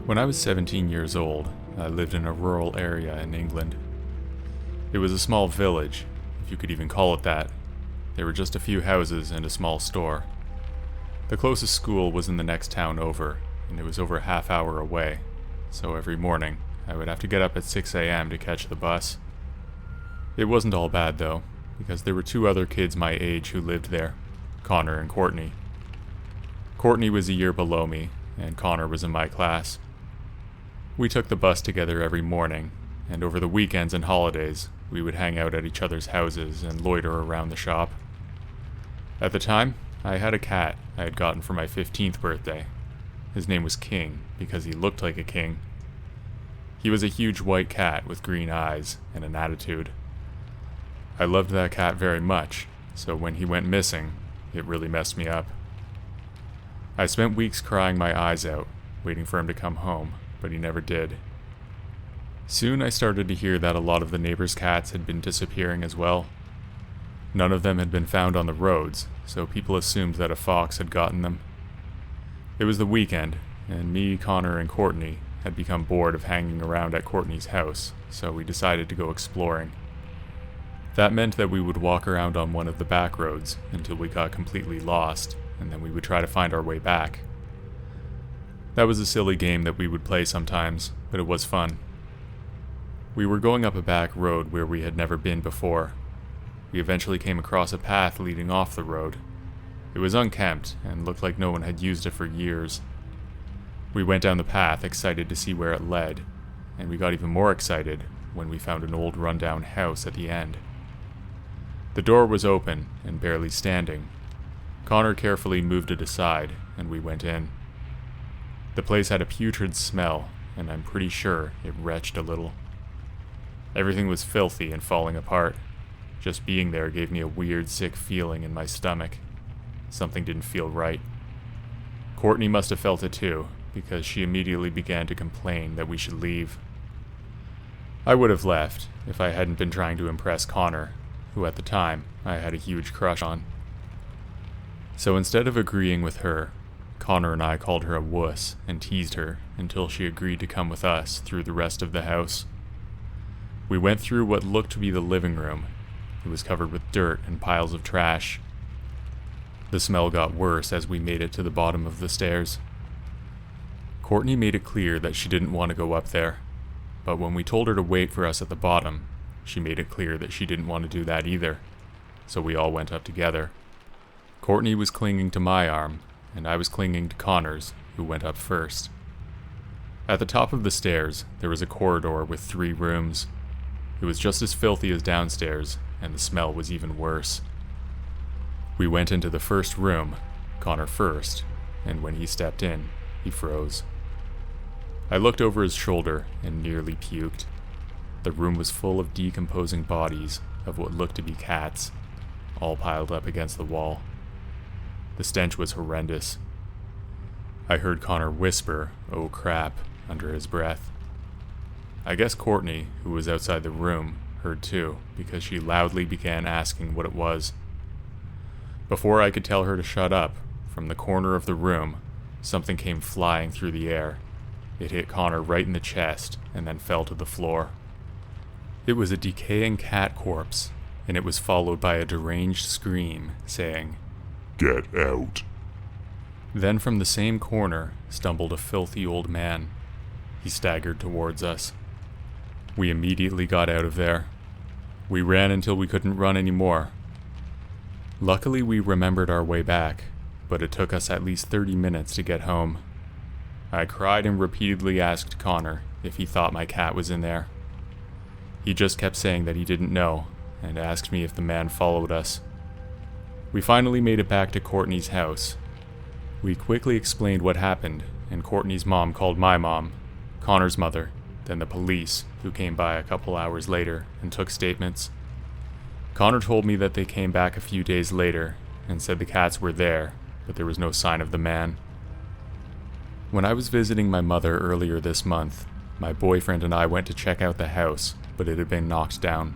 When I was 17 years old, I lived in a rural area in England. It was a small village, if you could even call it that. There were just a few houses and a small store. The closest school was in the next town over, and it was over a half hour away, so every morning I would have to get up at 6 a.m. to catch the bus. It wasn't all bad though, because there were two other kids my age who lived there, Connor and Courtney. Courtney was a year below me, and Connor was in my class. We took the bus together every morning, and over the weekends and holidays, we would hang out at each other's houses and loiter around the shop. At the time, I had a cat I had gotten for my 15th birthday. His name was King, because he looked like a king. He was a huge white cat with green eyes and an attitude. I loved that cat very much, so when he went missing, it really messed me up. I spent weeks crying my eyes out, waiting for him to come home, but he never did. Soon I started to hear that a lot of the neighbors' cats had been disappearing as well. None of them had been found on the roads, so people assumed that a fox had gotten them. It was the weekend, and me, Connor, and Courtney had become bored of hanging around at Courtney's house, so we decided to go exploring. That meant that we would walk around on one of the back roads until we got completely lost, and then we would try to find our way back. That was a silly game that we would play sometimes, but it was fun. We were going up a back road where we had never been before. We eventually came across a path leading off the road. It was unkempt and looked like no one had used it for years. We went down the path excited to see where it led, and we got even more excited when we found an old rundown house at the end. The door was open and barely standing. Connor carefully moved it aside, and we went in. The place had a putrid smell, and I'm pretty sure it retched a little. Everything was filthy and falling apart. Just being there gave me a weird, sick feeling in my stomach. Something didn't feel right. Courtney must have felt it too, because she immediately began to complain that we should leave. I would have left if I hadn't been trying to impress Connor, who at the time I had a huge crush on. So instead of agreeing with her, Connor and I called her a wuss and teased her until she agreed to come with us through the rest of the house. We went through what looked to be the living room. It was covered with dirt and piles of trash. The smell got worse as we made it to the bottom of the stairs. Courtney made it clear that she didn't want to go up there, but when we told her to wait for us at the bottom, she made it clear that she didn't want to do that either, so we all went up together. Courtney was clinging to my arm, and I was clinging to Connor's, who went up first. At the top of the stairs, there was a corridor with 3 rooms. It was just as filthy as downstairs, and the smell was even worse. We went into the first room, Connor first, and when he stepped in, he froze. I looked over his shoulder and nearly puked. The room was full of decomposing bodies of what looked to be cats, all piled up against the wall. The stench was horrendous. I heard Connor whisper, "Oh crap," under his breath. I guess Courtney, who was outside the room, heard too, because she loudly began asking what it was. Before I could tell her to shut up, from the corner of the room, something came flying through the air. It hit Connor right in the chest, and then fell to the floor. It was a decaying cat corpse, and it was followed by a deranged scream, saying, "Get out." Then from the same corner stumbled a filthy old man. He staggered towards us. We immediately got out of there. We ran until we couldn't run anymore. Luckily we remembered our way back, but it took us at least 30 minutes to get home. I cried and repeatedly asked Connor if he thought my cat was in there. He just kept saying that he didn't know, and asked me if the man followed us. We finally made it back to Courtney's house. We quickly explained what happened, and Courtney's mom called my mom, Connor's mother, then the police, who came by a couple hours later and took statements. Connor told me that they came back a few days later and said the cats were there, but there was no sign of the man. When I was visiting my mother earlier this month, my boyfriend and I went to check out the house, but it had been knocked down.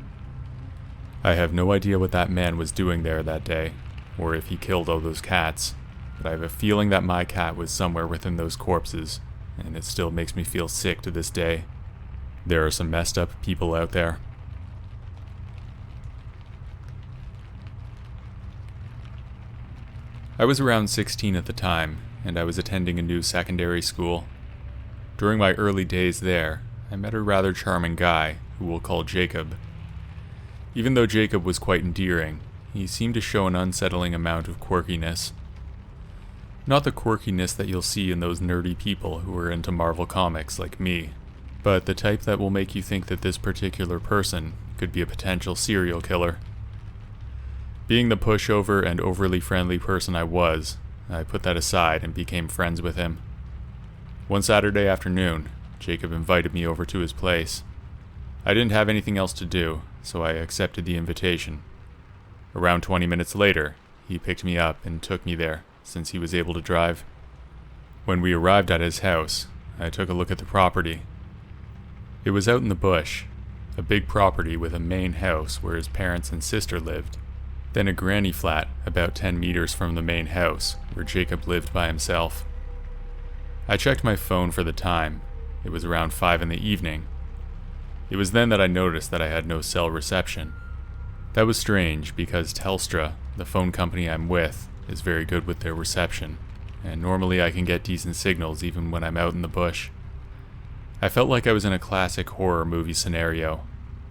I have no idea what that man was doing there that day, or if he killed all those cats, but I have a feeling that my cat was somewhere within those corpses, and it still makes me feel sick to this day. There are some messed up people out there. I was around 16 at the time, and I was attending a new secondary school. During my early days there, I met a rather charming guy, who we'll call Jacob. Even though Jacob was quite endearing, he seemed to show an unsettling amount of quirkiness. Not the quirkiness that you'll see in those nerdy people who are into Marvel comics like me, but the type that will make you think that this particular person could be a potential serial killer. Being the pushover and overly friendly person I was, I put that aside and became friends with him. One Saturday afternoon, Jacob invited me over to his place. I didn't have anything else to do, so I accepted the invitation. Around 20 minutes later, he picked me up and took me there, since he was able to drive. When we arrived at his house, I took a look at the property. It was out in the bush, a big property with a main house where his parents and sister lived, then a granny flat about 10 meters from the main house where Jacob lived by himself. I checked my phone for the time. It was around 5 in the evening. It was then that I noticed that I had no cell reception. That was strange because Telstra, the phone company I'm with, is very good with their reception, and normally I can get decent signals even when I'm out in the bush. I felt like I was in a classic horror movie scenario,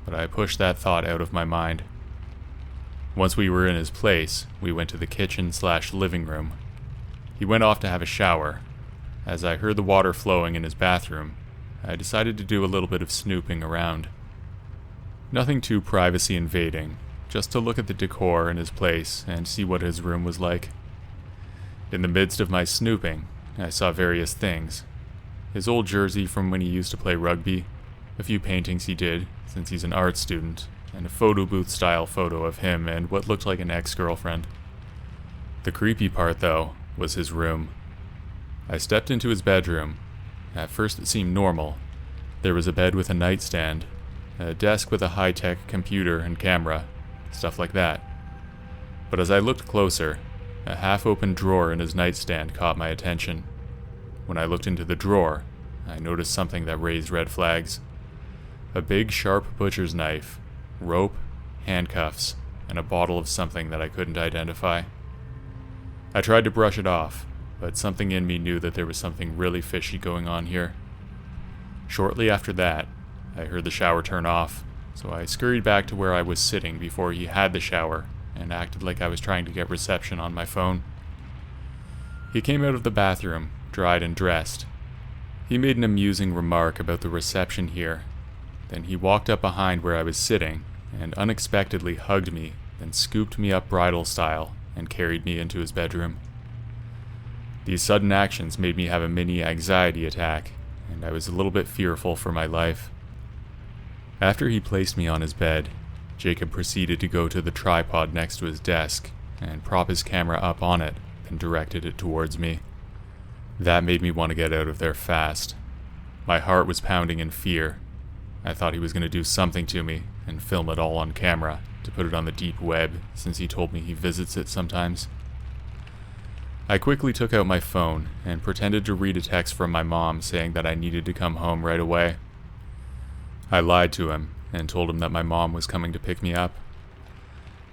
but I pushed that thought out of my mind. Once we were in his place, we went to the kitchen/living room. He went off to have a shower. As I heard the water flowing in his bathroom, I decided to do a little bit of snooping around. Nothing too privacy invading, just to look at the decor in his place and see what his room was like. In the midst of my snooping, I saw various things. His old jersey from when he used to play rugby, a few paintings he did, since he's an art student, and a photo booth style photo of him and what looked like an ex-girlfriend. The creepy part, though, was his room. I stepped into his bedroom. At first it seemed normal. There was a bed with a nightstand, a desk with a high-tech computer and camera, stuff like that. But as I looked closer, a half-open drawer in his nightstand caught my attention. When I looked into the drawer, I noticed something that raised red flags. A big, sharp butcher's knife, rope, handcuffs, and a bottle of something that I couldn't identify. I tried to brush it off, but something in me knew that there was something really fishy going on here. Shortly after that, I heard the shower turn off, so I scurried back to where I was sitting before he had the shower and acted like I was trying to get reception on my phone. He came out of the bathroom, dried and dressed. He made an amusing remark about the reception here. Then he walked up behind where I was sitting and unexpectedly hugged me, then scooped me up bridal style and carried me into his bedroom. These sudden actions made me have a mini anxiety attack, and I was a little bit fearful for my life. After he placed me on his bed, Jacob proceeded to go to the tripod next to his desk and prop his camera up on it, then directed it towards me. That made me want to get out of there fast. My heart was pounding in fear. I thought he was going to do something to me and film it all on camera to put it on the deep web, since he told me he visits it sometimes. I quickly took out my phone and pretended to read a text from my mom saying that I needed to come home right away. I lied to him and told him that my mom was coming to pick me up.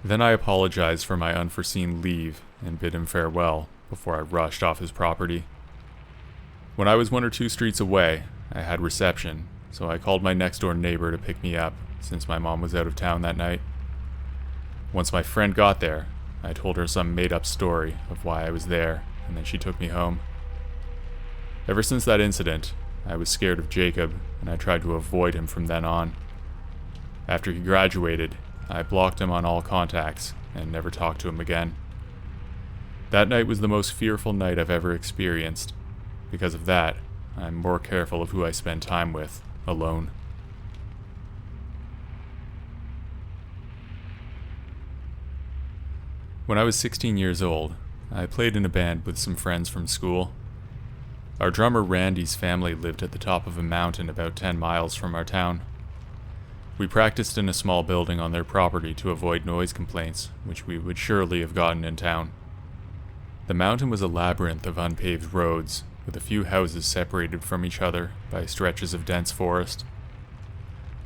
Then I apologized for my unforeseen leave and bid him farewell before I rushed off his property. When I was 1 or 2 streets away, I had reception, so I called my next-door neighbor to pick me up, since my mom was out of town that night. Once my friend got there, I told her some made-up story of why I was there, and then she took me home. Ever since that incident, I was scared of Jacob, and I tried to avoid him from then on. After he graduated, I blocked him on all contacts, and never talked to him again. That night was the most fearful night I've ever experienced. Because of that, I'm more careful of who I spend time with, alone. When I was 16 years old, I played in a band with some friends from school. Our drummer Randy's family lived at the top of a mountain about 10 miles from our town. We practiced in a small building on their property to avoid noise complaints, which we would surely have gotten in town. The mountain was a labyrinth of unpaved roads, with a few houses separated from each other by stretches of dense forest.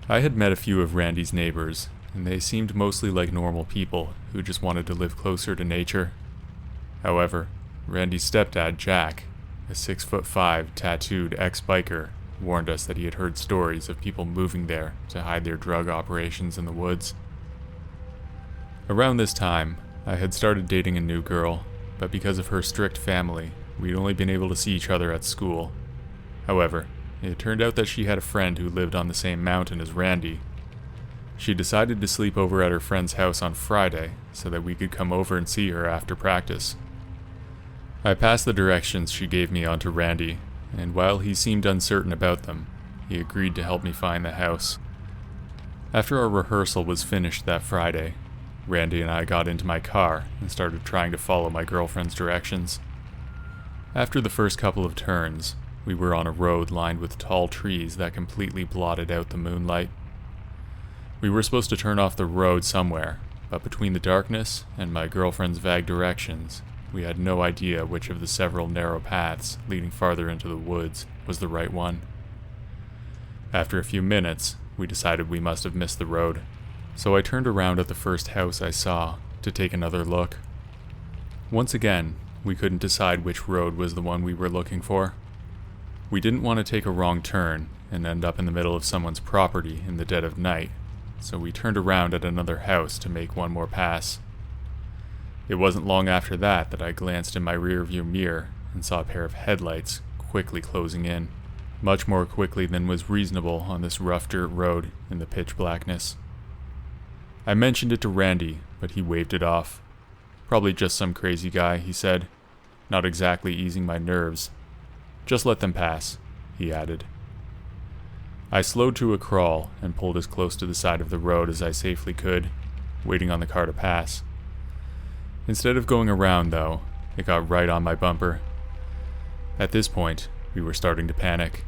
I had met a few of Randy's neighbors, and they seemed mostly like normal people who just wanted to live closer to nature. However, Randy's stepdad, Jack, a 6'5" tattooed ex-biker, warned us that he had heard stories of people moving there to hide their drug operations in the woods. Around this time, I had started dating a new girl, but because of her strict family, we'd only been able to see each other at school. However, it turned out that she had a friend who lived on the same mountain as Randy. She decided to sleep over at her friend's house on Friday so that we could come over and see her after practice. I passed the directions she gave me on to Randy, and while he seemed uncertain about them, he agreed to help me find the house. After our rehearsal was finished that Friday, Randy and I got into my car and started trying to follow my girlfriend's directions. After the first couple of turns, we were on a road lined with tall trees that completely blotted out the moonlight. We were supposed to turn off the road somewhere, but between the darkness and my girlfriend's vague directions, we had no idea which of the several narrow paths leading farther into the woods was the right one. After a few minutes, we decided we must have missed the road, so I turned around at the first house I saw to take another look. Once again, we couldn't decide which road was the one we were looking for. We didn't want to take a wrong turn and end up in the middle of someone's property in the dead of night, so we turned around at another house to make one more pass. It wasn't long after that I glanced in my rearview mirror and saw a pair of headlights quickly closing in, much more quickly than was reasonable on this rough dirt road in the pitch blackness. I mentioned it to Randy, but he waved it off. Probably just some crazy guy, he said, not exactly easing my nerves. Just let them pass, he added. I slowed to a crawl and pulled as close to the side of the road as I safely could, waiting on the car to pass. Instead of going around, though, it got right on my bumper. At this point, we were starting to panic,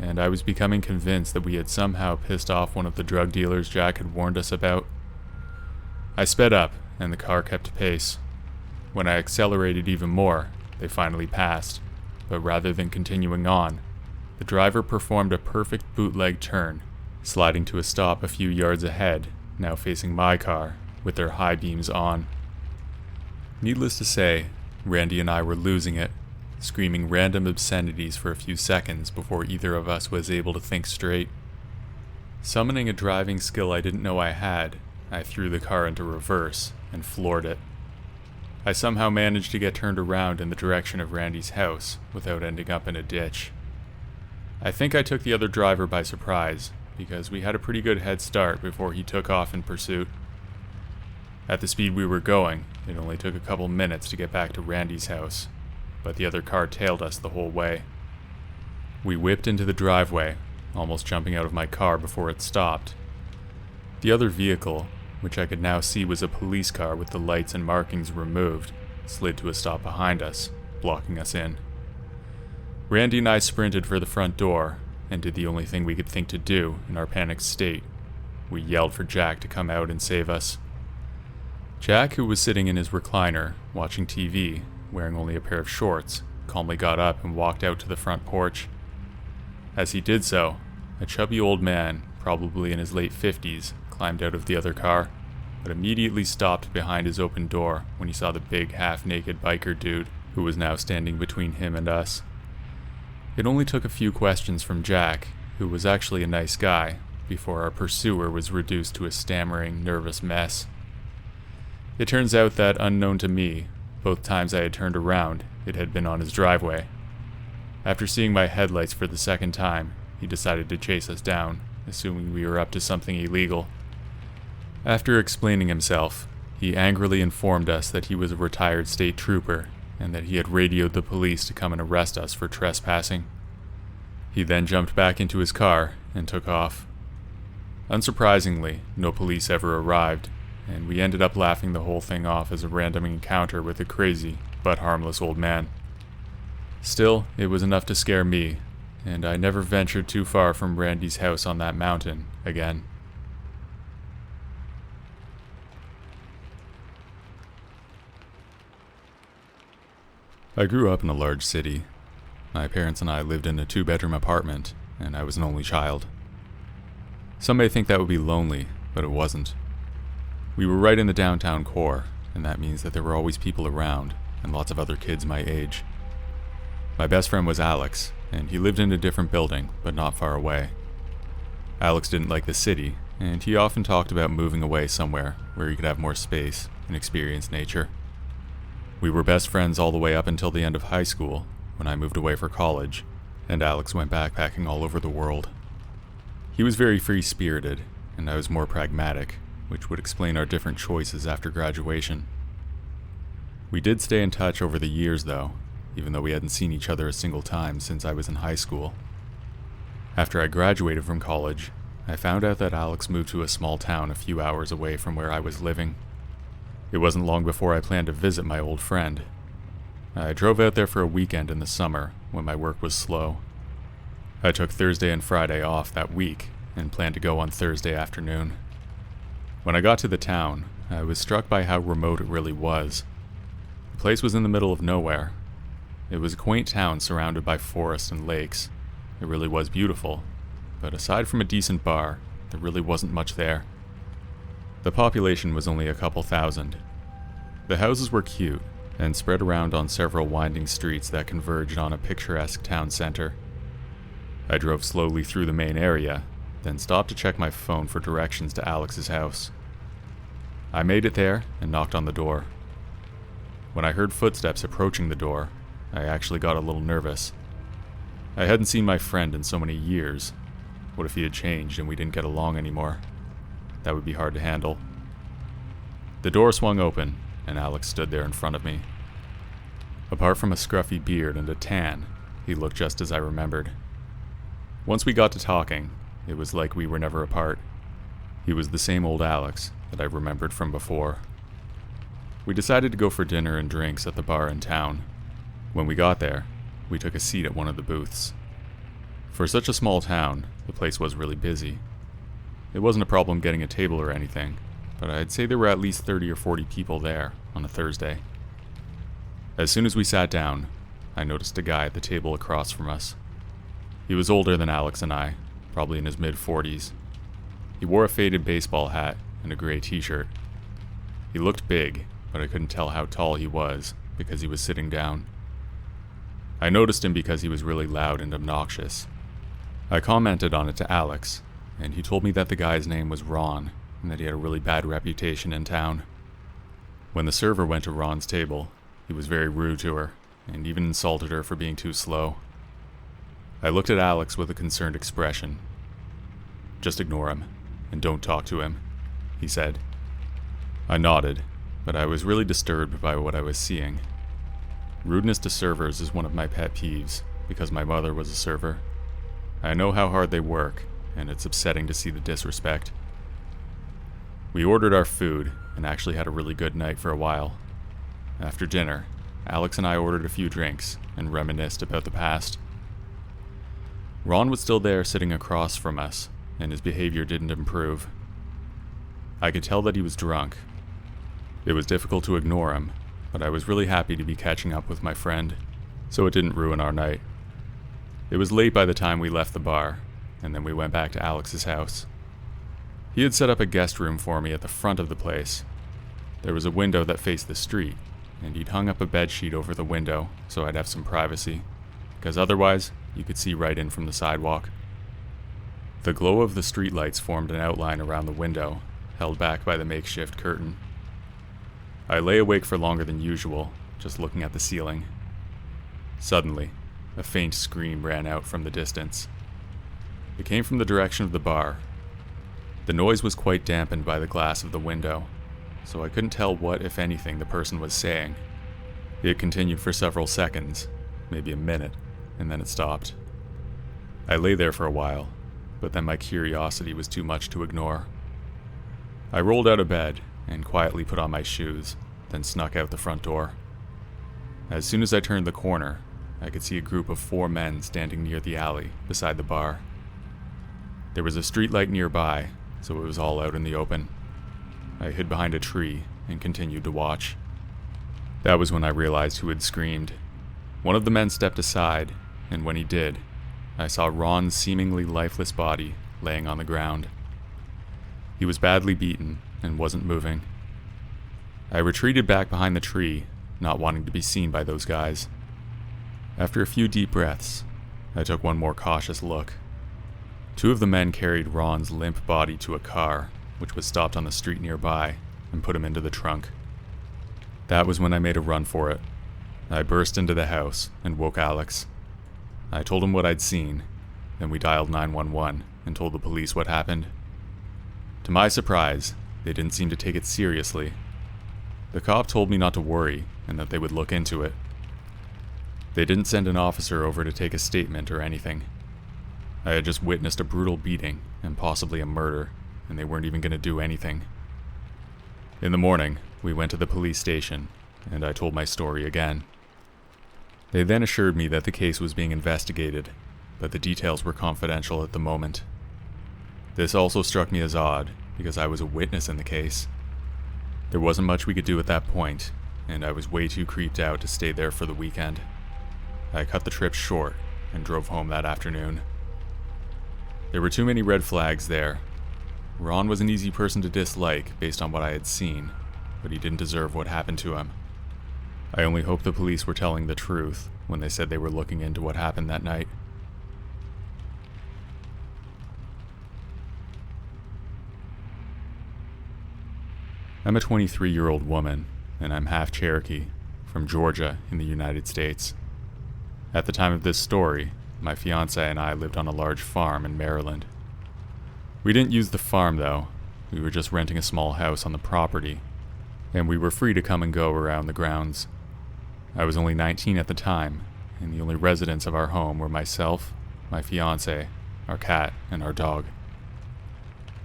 and I was becoming convinced that we had somehow pissed off one of the drug dealers Jack had warned us about. I sped up, and the car kept pace. When I accelerated even more, they finally passed, but rather than continuing on, the driver performed a perfect bootleg turn, sliding to a stop a few yards ahead, now facing my car, with their high beams on. Needless to say, Randy and I were losing it, screaming random obscenities for a few seconds before either of us was able to think straight. Summoning a driving skill I didn't know I had, I threw the car into reverse and floored it. I somehow managed to get turned around in the direction of Randy's house without ending up in a ditch. I think I took the other driver by surprise, because we had a pretty good head start before he took off in pursuit. At the speed we were going, it only took a couple minutes to get back to Randy's house, but the other car tailed us the whole way. We whipped into the driveway, almost jumping out of my car before it stopped. The other vehicle, which I could now see was a police car with the lights and markings removed, slid to a stop behind us, blocking us in. Randy and I sprinted for the front door, and did the only thing we could think to do in our panicked state. We yelled for Jack to come out and save us. Jack, who was sitting in his recliner, watching TV, wearing only a pair of shorts, calmly got up and walked out to the front porch. As he did so, a chubby old man, probably in his late 50s, climbed out of the other car, but immediately stopped behind his open door when he saw the big, half-naked biker dude who was now standing between him and us. It only took a few questions from Jack, who was actually a nice guy, before our pursuer was reduced to a stammering, nervous mess. It turns out that, unknown to me, both times I had turned around, it had been on his driveway. After seeing my headlights for the second time, he decided to chase us down, assuming we were up to something illegal. After explaining himself, he angrily informed us that he was a retired state trooper and that he had radioed the police to come and arrest us for trespassing. He then jumped back into his car and took off. Unsurprisingly, no police ever arrived, and we ended up laughing the whole thing off as a random encounter with a crazy but harmless old man. Still, it was enough to scare me, and I never ventured too far from Randy's house on that mountain again. I grew up in a large city. My parents and I lived in a 2-bedroom apartment, and I was an only child. Some may think that would be lonely, but it wasn't. We were right in the downtown core, and that means that there were always people around, and lots of other kids my age. My best friend was Alex, and he lived in a different building, but not far away. Alex didn't like the city, and he often talked about moving away somewhere where he could have more space and experience nature. We were best friends all the way up until the end of high school, when I moved away for college, and Alex went backpacking all over the world. He was very free-spirited, and I was more pragmatic, which would explain our different choices after graduation. We did stay in touch over the years, though, even though we hadn't seen each other a single time since I was in high school. After I graduated from college, I found out that Alex moved to a small town a few hours away from where I was living. It wasn't long before I planned to visit my old friend. I drove out there for a weekend in the summer when my work was slow. I took Thursday and Friday off that week and planned to go on Thursday afternoon. When I got to the town, I was struck by how remote it really was. The place was in the middle of nowhere. It was a quaint town surrounded by forests and lakes. It really was beautiful, but aside from a decent bar, there really wasn't much there. The population was only a couple thousand. The houses were cute, and spread around on several winding streets that converged on a picturesque town center. I drove slowly through the main area, then stopped to check my phone for directions to Alex's house. I made it there and knocked on the door. When I heard footsteps approaching the door, I actually got a little nervous. I hadn't seen my friend in so many years. What if he had changed and we didn't get along anymore? That would be hard to handle. The door swung open, and Alex stood there in front of me. Apart from a scruffy beard and a tan, he looked just as I remembered. Once we got to talking, it was like we were never apart. He was the same old Alex that I remembered from before. We decided to go for dinner and drinks at the bar in town. When we got there, we took a seat at one of the booths. For such a small town, the place was really busy. It wasn't a problem getting a table or anything, but I'd say there were at least 30 or 40 people there on a Thursday. As soon as we sat down, I noticed a guy at the table across from us. He was older than Alex and I, probably in his mid-40s. He wore a faded baseball hat and a gray t-shirt. He looked big, but I couldn't tell how tall he was because he was sitting down. I noticed him because he was really loud and obnoxious. I commented on it to Alex, and he told me that the guy's name was Ron, and that he had a really bad reputation in town. When the server went to Ron's table, he was very rude to her, and even insulted her for being too slow. I looked at Alex with a concerned expression. "Just ignore him, and don't talk to him," he said. I nodded, but I was really disturbed by what I was seeing. Rudeness to servers is one of my pet peeves, because my mother was a server. I know how hard they work, and it's upsetting to see the disrespect. We ordered our food, and actually had a really good night for a while. After dinner, Alex and I ordered a few drinks, and reminisced about the past. Ron was still there sitting across from us, and his behavior didn't improve. I could tell that he was drunk. It was difficult to ignore him, but I was really happy to be catching up with my friend, so it didn't ruin our night. It was late by the time we left the bar, and then we went back to Alex's house. He had set up a guest room for me at the front of the place. There was a window that faced the street, and he'd hung up a bedsheet over the window so I'd have some privacy, because otherwise you could see right in from the sidewalk. The glow of the streetlights formed an outline around the window, held back by the makeshift curtain. I lay awake for longer than usual, just looking at the ceiling. Suddenly, a faint scream ran out from the distance. It came from the direction of the bar. The noise was quite dampened by the glass of the window, so I couldn't tell what, if anything, the person was saying. It continued for several seconds, maybe a minute, and then it stopped. I lay there for a while, but then my curiosity was too much to ignore. I rolled out of bed and quietly put on my shoes, then snuck out the front door. As soon as I turned the corner, I could see a group of 4 men standing near the alley beside the bar. There was a streetlight nearby, so it was all out in the open. I hid behind a tree and continued to watch. That was when I realized who had screamed. One of the men stepped aside, and when he did, I saw Ron's seemingly lifeless body laying on the ground. He was badly beaten and wasn't moving. I retreated back behind the tree, not wanting to be seen by those guys. After a few deep breaths, I took one more cautious look. Two of the men carried Ron's limp body to a car, which was stopped on the street nearby, and put him into the trunk. That was when I made a run for it. I burst into the house and woke Alex. I told him what I'd seen, then we dialed 911 and told the police what happened. To my surprise, they didn't seem to take it seriously. The cop told me not to worry and that they would look into it. They didn't send an officer over to take a statement or anything. I had just witnessed a brutal beating and possibly a murder, and they weren't even going to do anything. In the morning, we went to the police station, and I told my story again. They then assured me that the case was being investigated, but the details were confidential at the moment. This also struck me as odd, because I was a witness in the case. There wasn't much we could do at that point, and I was way too creeped out to stay there for the weekend. I cut the trip short and drove home that afternoon. There were too many red flags there. Ron was an easy person to dislike based on what I had seen, but he didn't deserve what happened to him. I only hope the police were telling the truth when they said they were looking into what happened that night. I'm a 23-year-old woman, and I'm half Cherokee, from Georgia in the United States. At the time of this story, my fiancé and I lived on a large farm in Maryland. We didn't use the farm though, we were just renting a small house on the property, and we were free to come and go around the grounds. I was only 19 at the time, and the only residents of our home were myself, my fiancé, our cat, and our dog.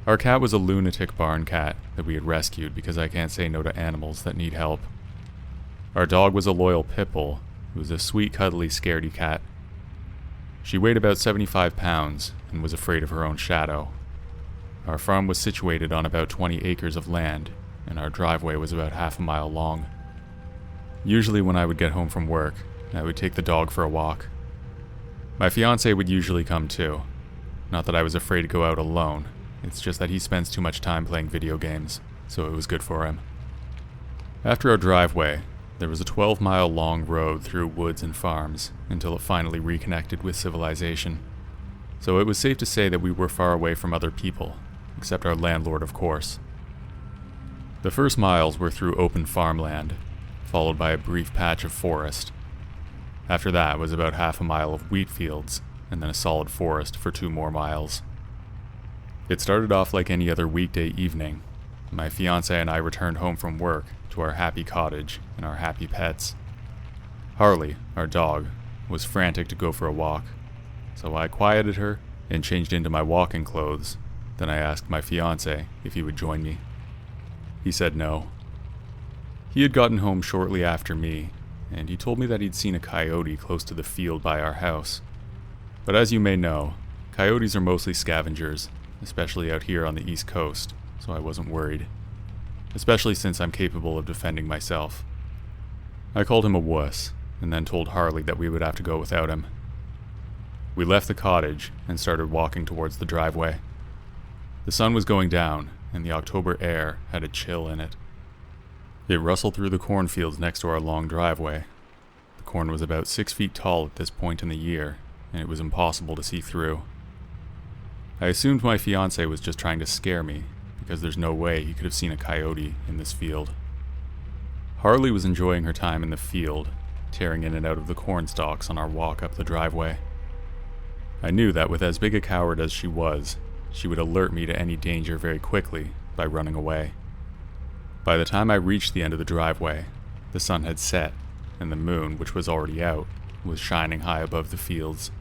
Our cat was a lunatic barn cat that we had rescued because I can't say no to animals that need help. Our dog was a loyal pit bull who was a sweet, cuddly, scaredy cat. She weighed about 75 pounds and was afraid of her own shadow. Our farm was situated on about 20 acres of land, and our driveway was about half a mile long. Usually when I would get home from work, I would take the dog for a walk. My fiancé would usually come too. Not that I was afraid to go out alone, it's just that he spends too much time playing video games, so it was good for him. After our driveway, there was a 12-mile long road through woods and farms until it finally reconnected with civilization. So it was safe to say that we were far away from other people, except our landlord, of course. The first miles were through open farmland, followed by a brief patch of forest. After that was about half a mile of wheat fields, and then a solid forest for 2 more miles. It started off like any other weekday evening. My fiancé and I returned home from work to our happy cottage and our happy pets. Harley, our dog, was frantic to go for a walk, so I quieted her and changed into my walking clothes. Then I asked my fiancé if he would join me. He said no. He had gotten home shortly after me, and he told me that he'd seen a coyote close to the field by our house. But as you may know, coyotes are mostly scavengers, especially out here on the East Coast, so I wasn't worried. Especially since I'm capable of defending myself. I called him a wuss, and then told Harley that we would have to go without him. We left the cottage and started walking towards the driveway. The sun was going down, and the October air had a chill in it. It rustled through the cornfields next to our long driveway. The corn was about 6 feet tall at this point in the year, and it was impossible to see through. I assumed my fiancé was just trying to scare me, because there's no way he could have seen a coyote in this field. Harley was enjoying her time in the field, tearing in and out of the corn stalks on our walk up the driveway. I knew that with as big a coward as she would alert me to any danger very quickly by running away. By the time I reached the end of the driveway, the sun had set, and the moon, which was already out, was shining high above the fields.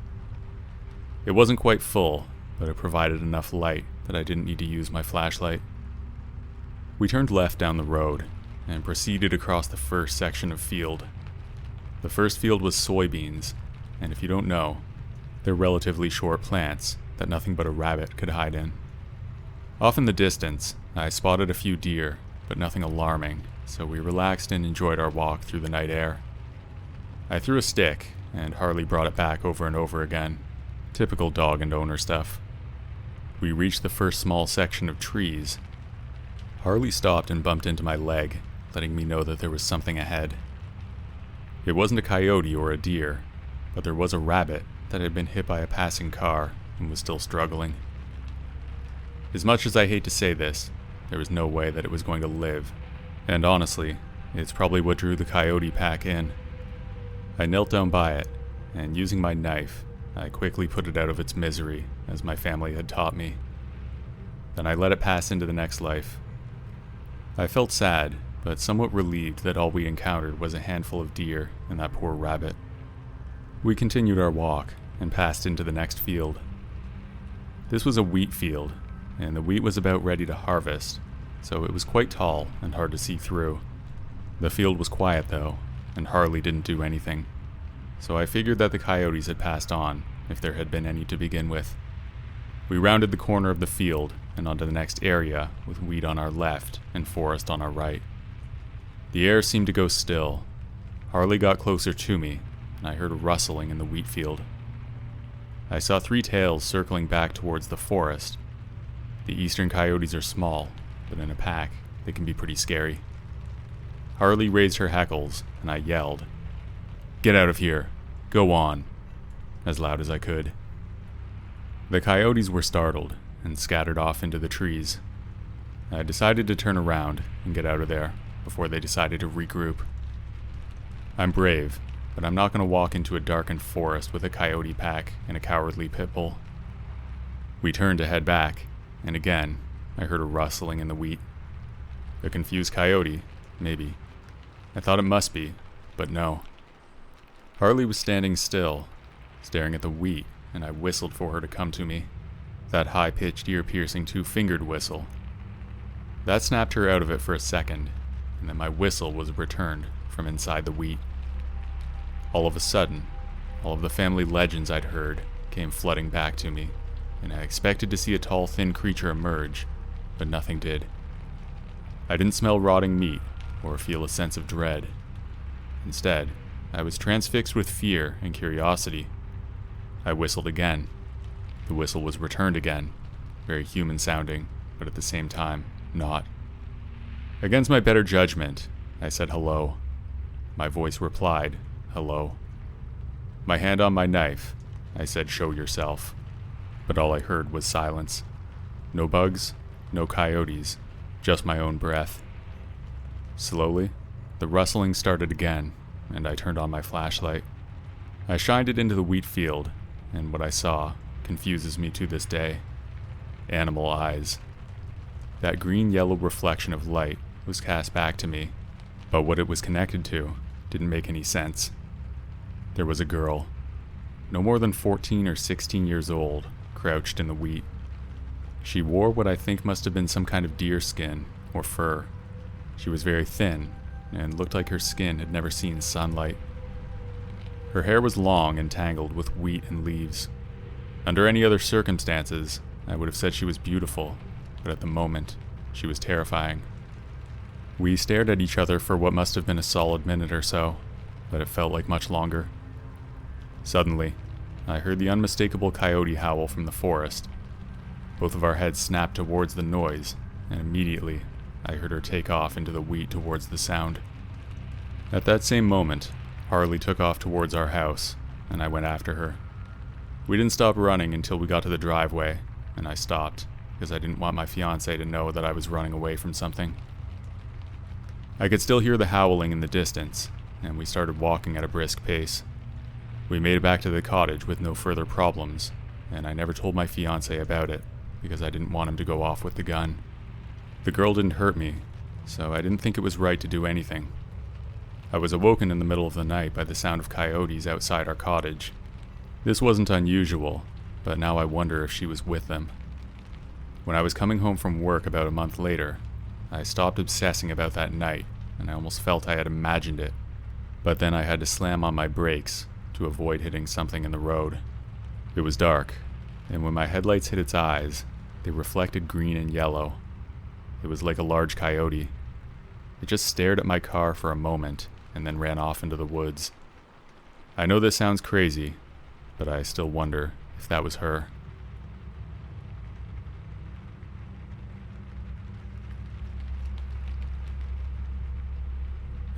It wasn't quite full, but it provided enough light that I didn't need to use my flashlight. We turned left down the road and proceeded across the first section of field. The first field was soybeans, and if you don't know, they're relatively short plants that nothing but a rabbit could hide in. Off in the distance, I spotted a few deer, but nothing alarming, so we relaxed and enjoyed our walk through the night air. I threw a stick and Harley brought it back over and over again. Typical dog and owner stuff. We reached the first small section of trees. Harley stopped and bumped into my leg, letting me know that there was something ahead. It wasn't a coyote or a deer, but there was a rabbit that had been hit by a passing car and was still struggling. As much as I hate to say this, there was no way that it was going to live, and honestly, it's probably what drew the coyote pack in. I knelt down by it, and using my knife, I quickly put it out of its misery, as my family had taught me. Then I let it pass into the next life. I felt sad, but somewhat relieved that all we encountered was a handful of deer and that poor rabbit. We continued our walk and passed into the next field. This was a wheat field, and the wheat was about ready to harvest, so it was quite tall and hard to see through. The field was quiet though, and Harley didn't do anything, so I figured that the coyotes had passed on, if there had been any to begin with. We rounded the corner of the field and onto the next area with wheat on our left and forest on our right. The air seemed to go still. Harley got closer to me, and I heard a rustling in the wheat field. I saw 3 tails circling back towards the forest. The eastern coyotes are small, but in a pack, they can be pretty scary. Harley raised her hackles, and I yelled, "Get out of here! Go on!" as loud as I could. The coyotes were startled and scattered off into the trees. I decided to turn around and get out of there before they decided to regroup. I'm brave, but I'm not going to walk into a darkened forest with a coyote pack and a cowardly pit bull. We turned to head back, and again, I heard a rustling in the wheat. A confused coyote, maybe. I thought it must be, but no. Harley was standing still, staring at the wheat, and I whistled for her to come to me. That high-pitched, ear-piercing, 2-fingered whistle. That snapped her out of it for a second, and then my whistle was returned from inside the wheat. All of a sudden, all of the family legends I'd heard came flooding back to me, and I expected to see a tall, thin creature emerge, but nothing did. I didn't smell rotting meat or feel a sense of dread. Instead, I was transfixed with fear and curiosity. I whistled again. The whistle was returned again, very human sounding, but at the same time, not. Against my better judgment, I said hello. My voice replied, hello. My hand on my knife, I said show yourself. But all I heard was silence. No bugs, no coyotes, just my own breath. Slowly, the rustling started again, and I turned on my flashlight. I shined it into the wheat field, and what I saw confuses me to this day. Animal eyes. That green-yellow reflection of light was cast back to me, but what it was connected to didn't make any sense. There was a girl, no more than 14 or 16 years old, crouched in the wheat. She wore what I think must have been some kind of deer skin or fur. She was very thin, and looked like her skin had never seen sunlight. Her hair was long and tangled with wheat and leaves. Under any other circumstances, I would have said she was beautiful, but at the moment, she was terrifying. We stared at each other for what must have been a solid minute or so, but it felt like much longer. Suddenly, I heard the unmistakable coyote howl from the forest. Both of our heads snapped towards the noise, and immediately, I heard her take off into the wheat towards the sound. At that same moment, Harley took off towards our house, and I went after her. We didn't stop running until we got to the driveway, and I stopped, because I didn't want my fiancé to know that I was running away from something. I could still hear the howling in the distance, and we started walking at a brisk pace. We made it back to the cottage with no further problems, and I never told my fiancé about it, because I didn't want him to go off with the gun. The girl didn't hurt me, so I didn't think it was right to do anything. I was awoken in the middle of the night by the sound of coyotes outside our cottage. This wasn't unusual, but now I wonder if she was with them. When I was coming home from work about a month later, I stopped obsessing about that night, and I almost felt I had imagined it. But then I had to slam on my brakes to avoid hitting something in the road. It was dark, and when my headlights hit its eyes, they reflected green and yellow. It was like a large coyote. It just stared at my car for a moment, and then ran off into the woods. I know this sounds crazy, but I still wonder if that was her.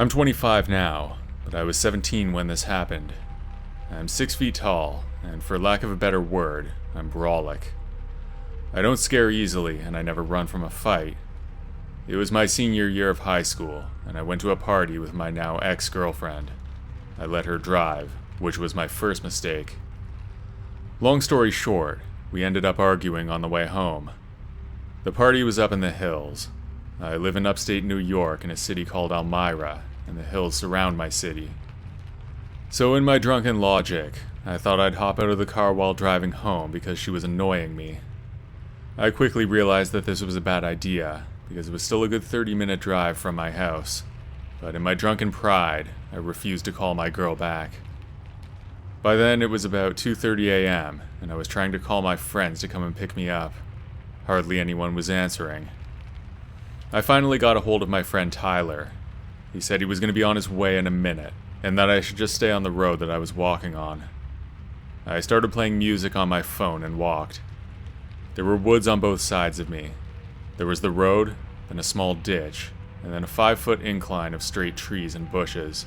I'm 25 now, but I was 17 when this happened. I'm 6 feet tall, and for lack of a better word, I'm brawlic. I don't scare easily, and I never run from a fight. It was my senior year of high school, and I went to a party with my now ex-girlfriend. I let her drive, which was my first mistake. Long story short, we ended up arguing on the way home. The party was up in the hills. I live in upstate New York in a city called Elmira, and the hills surround my city. So in my drunken logic, I thought I'd hop out of the car while driving home because she was annoying me. I quickly realized that this was a bad idea, because it was still a good 30-minute drive from my house. But in my drunken pride, I refused to call my girl back. By then, it was about 2:30 a.m., and I was trying to call my friends to come and pick me up. Hardly anyone was answering. I finally got a hold of my friend Tyler. He said he was going to be on his way in a minute, and that I should just stay on the road that I was walking on. I started playing music on my phone and walked. There were woods on both sides of me. There was the road, then a small ditch, and then a 5-foot incline of straight trees and bushes.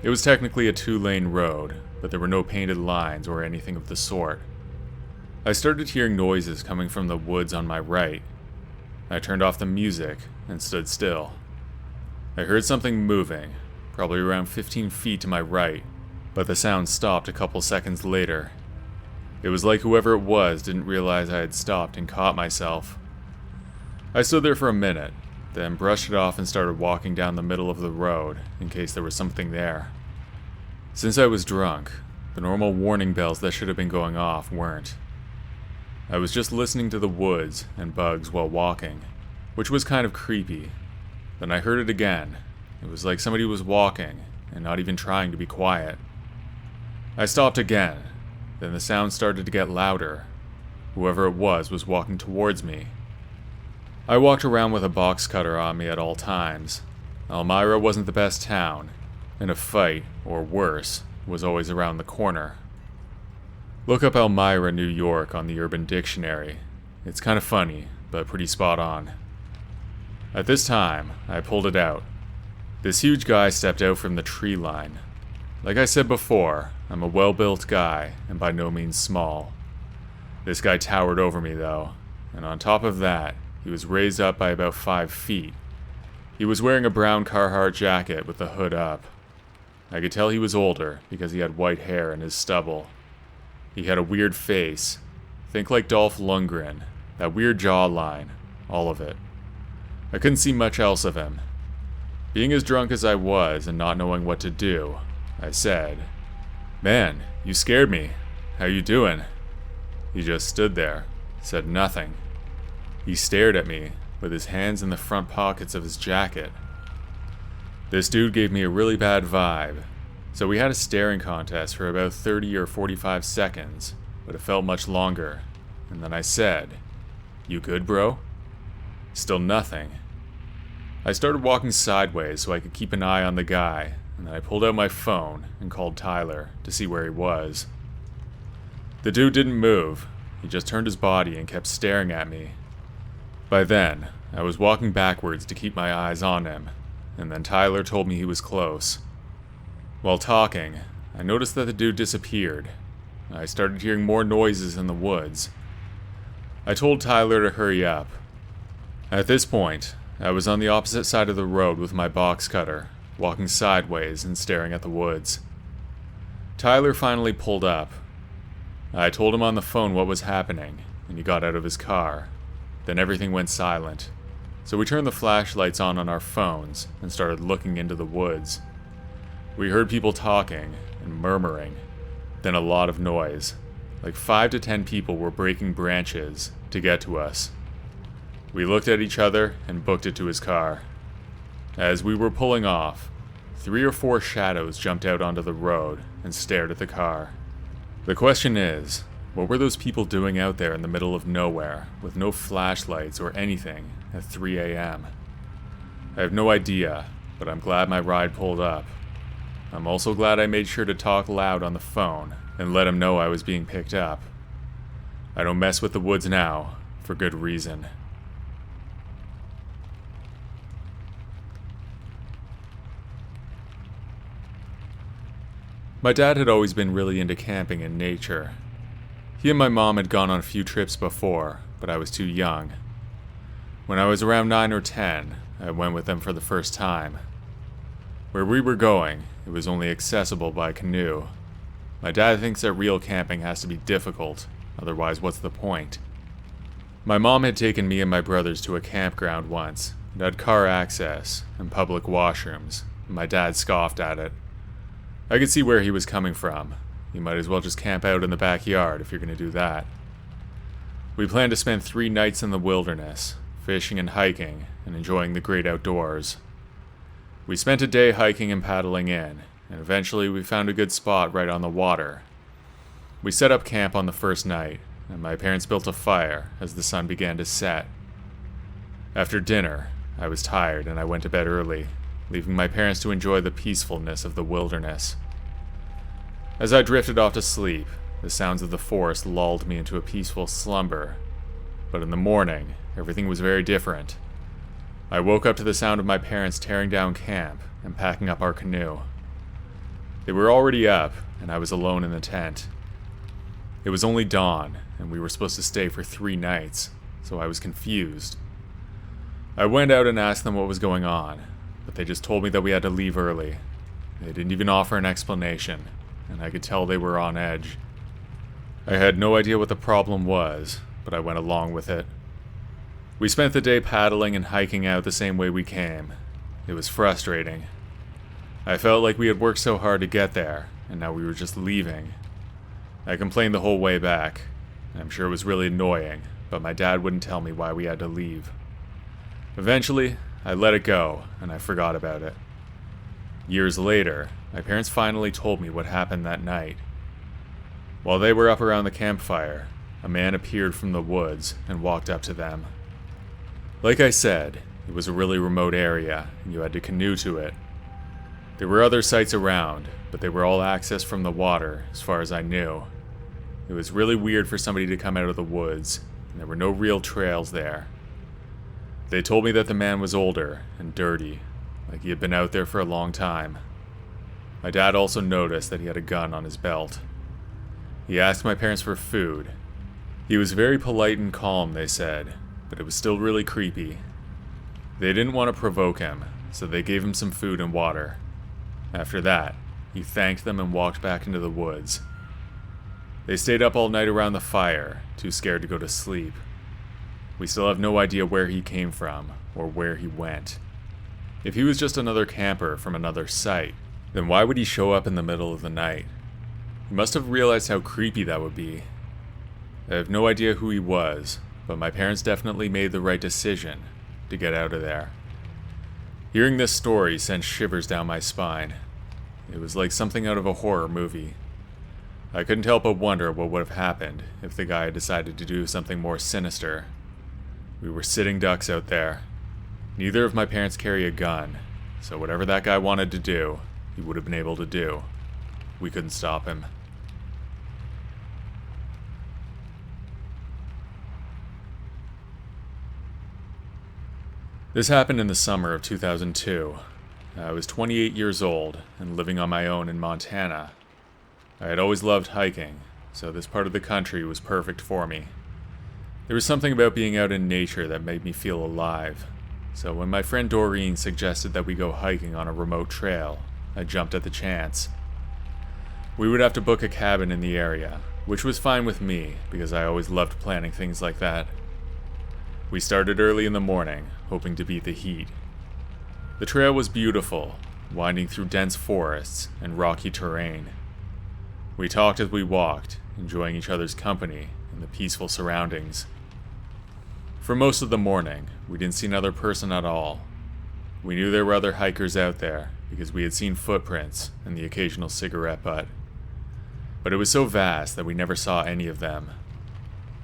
It was technically a 2-lane road, but there were no painted lines or anything of the sort. I started hearing noises coming from the woods on my right. I turned off the music and stood still. I heard something moving, probably around 15 feet to my right, but the sound stopped a couple seconds later. It was like whoever it was didn't realize I had stopped and caught myself. I stood there for a minute, then brushed it off and started walking down the middle of the road in case there was something there. Since I was drunk, the normal warning bells that should have been going off weren't. I was just listening to the woods and bugs while walking, which was kind of creepy. Then I heard it again. It was like somebody was walking and not even trying to be quiet. I stopped again. Then the sound started to get louder. Whoever it was walking towards me. I walked around with a box cutter on me at all times. Elmira wasn't the best town, and a fight, or worse, was always around the corner. Look up Elmira, New York on the Urban Dictionary. It's kind of funny, but pretty spot on. At this time, I pulled it out. This huge guy stepped out from the tree line. Like I said before, I'm a well-built guy, and by no means small. This guy towered over me though, and on top of that, he was raised up by about 5 feet. He was wearing a brown Carhartt jacket with the hood up. I could tell he was older because he had white hair in his stubble. He had a weird face. Think like Dolph Lundgren, that weird jawline, all of it. I couldn't see much else of him. Being as drunk as I was and not knowing what to do, I said, "Man, you scared me. How you doing?" He just stood there, said nothing. He stared at me, with his hands in the front pockets of his jacket. This dude gave me a really bad vibe, so we had a staring contest for about 30 or 45 seconds, but it felt much longer, and then I said, "You good, bro?" Still nothing. I started walking sideways so I could keep an eye on the guy, and then I pulled out my phone and called Tyler to see where he was. The dude didn't move, he just turned his body and kept staring at me. By then, I was walking backwards to keep my eyes on him, and then Tyler told me he was close. While talking, I noticed that the dude disappeared. I started hearing more noises in the woods. I told Tyler to hurry up. At this point, I was on the opposite side of the road with my box cutter, walking sideways and staring at the woods. Tyler finally pulled up. I told him on the phone what was happening, and he got out of his car. Then everything went silent, so we turned the flashlights on our phones and started looking into the woods. We heard people talking and murmuring, then a lot of noise. Like 5 to 10 people were breaking branches to get to us. We looked at each other and booked it to his car. As we were pulling off, 3 or 4 shadows jumped out onto the road and stared at the car. The question is, what were those people doing out there in the middle of nowhere, with no flashlights or anything, at 3 a.m.? I have no idea, but I'm glad my ride pulled up. I'm also glad I made sure to talk loud on the phone and let him know I was being picked up. I don't mess with the woods now, for good reason. My dad had always been really into camping and nature. He and my mom had gone on a few trips before, but I was too young. When I was around 9 or 10, I went with them for the first time. Where we were going, it was only accessible by canoe. My dad thinks that real camping has to be difficult, otherwise what's the point? My mom had taken me and my brothers to a campground once. It had car access and public washrooms, and my dad scoffed at it. I could see where he was coming from. You might as well just camp out in the backyard if you're going to do that. We planned to spend 3 nights in the wilderness, fishing and hiking, and enjoying the great outdoors. We spent a day hiking and paddling in, and eventually we found a good spot right on the water. We set up camp on the first night, and my parents built a fire as the sun began to set. After dinner, I was tired and I went to bed early, leaving my parents to enjoy the peacefulness of the wilderness. As I drifted off to sleep, the sounds of the forest lulled me into a peaceful slumber. But in the morning, everything was very different. I woke up to the sound of my parents tearing down camp and packing up our canoe. They were already up, and I was alone in the tent. It was only dawn, and we were supposed to stay for 3 nights, so I was confused. I went out and asked them what was going on, but they just told me that we had to leave early. They didn't even offer an explanation, and I could tell they were on edge. I had no idea what the problem was, but I went along with it. We spent the day paddling and hiking out the same way we came. It was frustrating. I felt like we had worked so hard to get there, and now we were just leaving. I complained the whole way back. I'm sure it was really annoying, but my dad wouldn't tell me why we had to leave. Eventually, I let it go, and I forgot about it. Years later, my parents finally told me what happened that night. While they were up around the campfire, a man appeared from the woods and walked up to them. Like I said, it was a really remote area, and you had to canoe to it. There were other sites around, but they were all accessed from the water, as far as I knew. It was really weird for somebody to come out of the woods, and there were no real trails there. They told me that the man was older and dirty, like he had been out there for a long time. My dad also noticed that he had a gun on his belt. He asked my parents for food. He was very polite and calm, they said, but it was still really creepy. They didn't want to provoke him, so they gave him some food and water. After that, he thanked them and walked back into the woods. They stayed up all night around the fire, too scared to go to sleep. We still have no idea where he came from, or where he went. If he was just another camper from another site, then why would he show up in the middle of the night? He must have realized how creepy that would be. I have no idea who he was, but my parents definitely made the right decision to get out of there. Hearing this story sent shivers down my spine. It was like something out of a horror movie. I couldn't help but wonder what would have happened if the guy had decided to do something more sinister. We were sitting ducks out there. Neither of my parents carry a gun, so whatever that guy wanted to do, he would have been able to do. We couldn't stop him. This happened in the summer of 2002. I was 28 years old and living on my own in Montana. I had always loved hiking, so this part of the country was perfect for me. There was something about being out in nature that made me feel alive, so when my friend Doreen suggested that we go hiking on a remote trail, I jumped at the chance. We would have to book a cabin in the area, which was fine with me because I always loved planning things like that. We started early in the morning, hoping to beat the heat. The trail was beautiful, winding through dense forests and rocky terrain. We talked as we walked, enjoying each other's company and the peaceful surroundings. For most of the morning, we didn't see another person at all. We knew there were other hikers out there because we had seen footprints and the occasional cigarette butt. But it was so vast that we never saw any of them.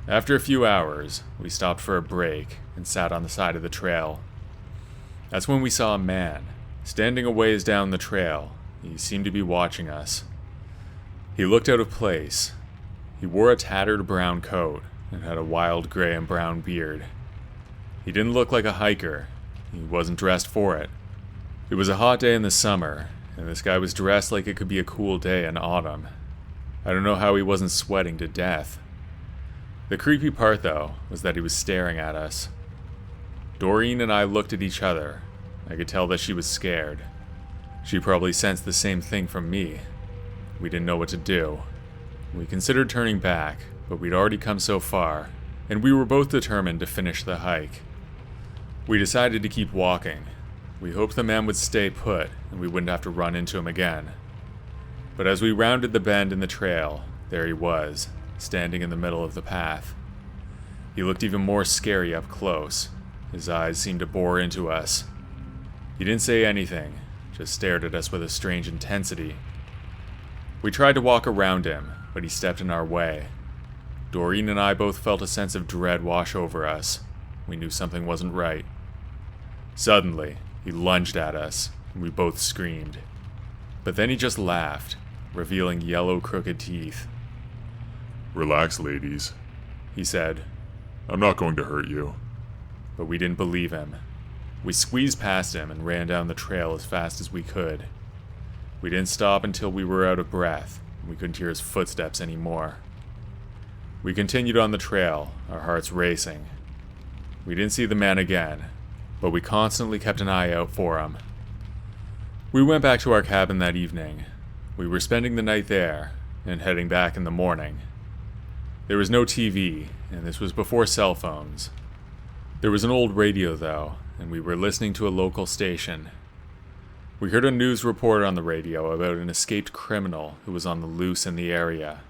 After a few hours, we stopped for a break and sat on the side of the trail. That's when we saw a man, standing a ways down the trail, He seemed to be watching us. He looked out of place. He wore a tattered brown coat and had a wild gray and brown beard. He didn't look like a hiker. He wasn't dressed for it. It was a hot day in the summer, and this guy was dressed like it could be a cool day in autumn. I don't know how he wasn't sweating to death. The creepy part, though, was that he was staring at us. Doreen and I looked at each other. I could tell that she was scared. She probably sensed the same thing from me. We didn't know what to do. We considered turning back, but we'd already come so far, and we were both determined to finish the hike. We decided to keep walking. We hoped the man would stay put, and we wouldn't have to run into him again. But as we rounded the bend in the trail, there he was, standing in the middle of the path. He looked even more scary up close. His eyes seemed to bore into us. He didn't say anything, just stared at us with a strange intensity. We tried to walk around him, but he stepped in our way. Doreen and I both felt a sense of dread wash over us. We knew something wasn't right. Suddenly, he lunged at us, and we both screamed. But then he just laughed, revealing yellow crooked teeth. Relax, ladies, He said, I'm not going to hurt you. but we didn't believe him. We squeezed past him and ran down the trail as fast as we could. We didn't stop until we were out of breath, and we couldn't hear his footsteps anymore. We continued on the trail, our hearts racing. We didn't see the man again, but we constantly kept an eye out for him. We went back to our cabin that evening. We were spending the night there, and heading back in the morning. There was no TV, and this was before cell phones. There was an old radio, though, and we were listening to a local station. We heard a news report on the radio about an escaped criminal who was on the loose in the area.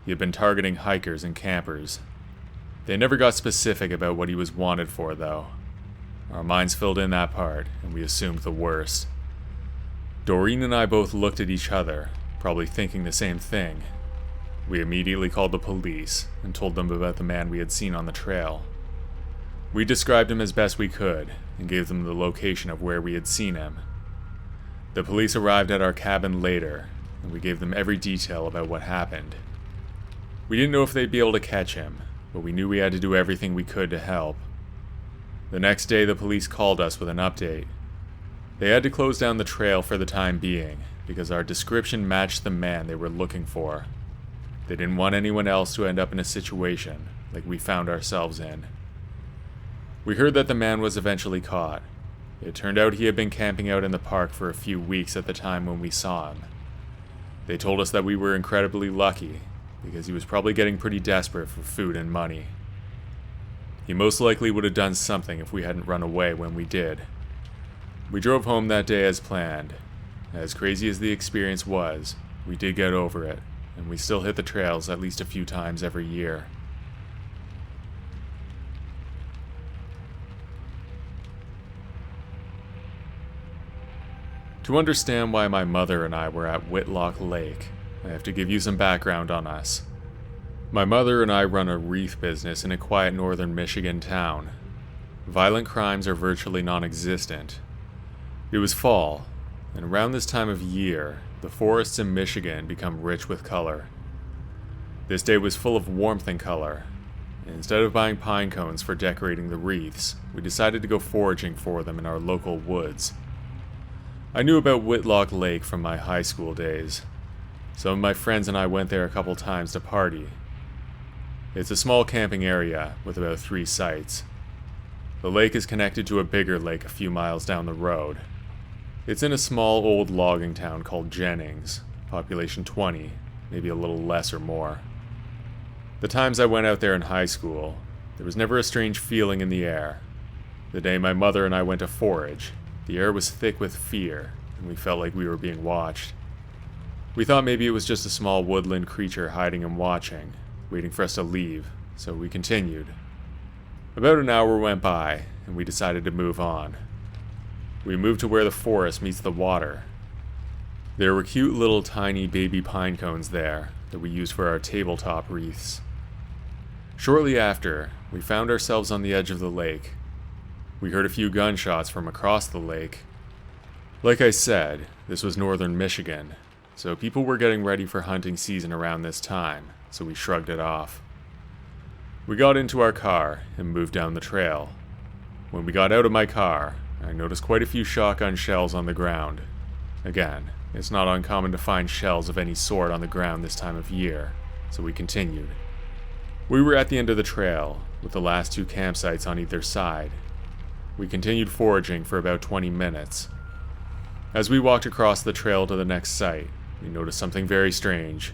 He had been targeting hikers and campers. They never got specific about what he was wanted for, though. Our minds filled in that part, and we assumed the worst. Doreen and I both looked at each other, probably thinking the same thing. We immediately called the police and told them about the man we had seen on the trail. We described him as best we could and gave them the location of where we had seen him. The police arrived at our cabin later, and we gave them every detail about what happened. We didn't know if they'd be able to catch him, but we knew we had to do everything we could to help. The next day, the police called us with an update. They had to close down the trail for the time being, because our description matched the man they were looking for. They didn't want anyone else to end up in a situation like we found ourselves in. We heard that the man was eventually caught. It turned out he had been camping out in the park for a few weeks at the time when we saw him. They told us that we were incredibly lucky, because he was probably getting pretty desperate for food and money. He most likely would have done something if we hadn't run away when we did. We drove home that day as planned. As crazy as the experience was, we did get over it, and we still hit the trails at least a few times every year. To understand why my mother and I were at Whitlock Lake, I have to give you some background on us. My mother and I run a wreath business in a quiet northern Michigan town. Violent crimes are virtually non-existent. It was fall, and around this time of year, the forests in Michigan become rich with color. This day was full of warmth and color. Instead of buying pine cones for decorating the wreaths, we decided to go foraging for them in our local woods. I knew about Whitlock Lake from my high school days. Some of my friends and I went there a couple times to party. It's a small camping area with about 3 sites. The lake is connected to a bigger lake a few miles down the road. It's in a small old logging town called Jennings, population 20, maybe a little less or more. The times I went out there in high school, there was never a strange feeling in the air. The day my mother and I went to forage, the air was thick with fear, and we felt like we were being watched. We thought maybe it was just a small woodland creature hiding and watching, waiting for us to leave, so we continued. About an hour went by, and we decided to move on. We moved to where the forest meets the water. There were cute little tiny baby pine cones there that we used for our tabletop wreaths. Shortly after, we found ourselves on the edge of the lake. We heard a few gunshots from across the lake. Like I said, this was northern Michigan, so people were getting ready for hunting season around this time, so we shrugged it off. We got into our car and moved down the trail. When we got out of my car, I noticed quite a few shotgun shells on the ground. Again, it's not uncommon to find shells of any sort on the ground this time of year, so we continued. We were at the end of the trail, with the last 2 campsites on either side. We continued foraging for about 20 minutes. As we walked across the trail to the next site, we noticed something very strange.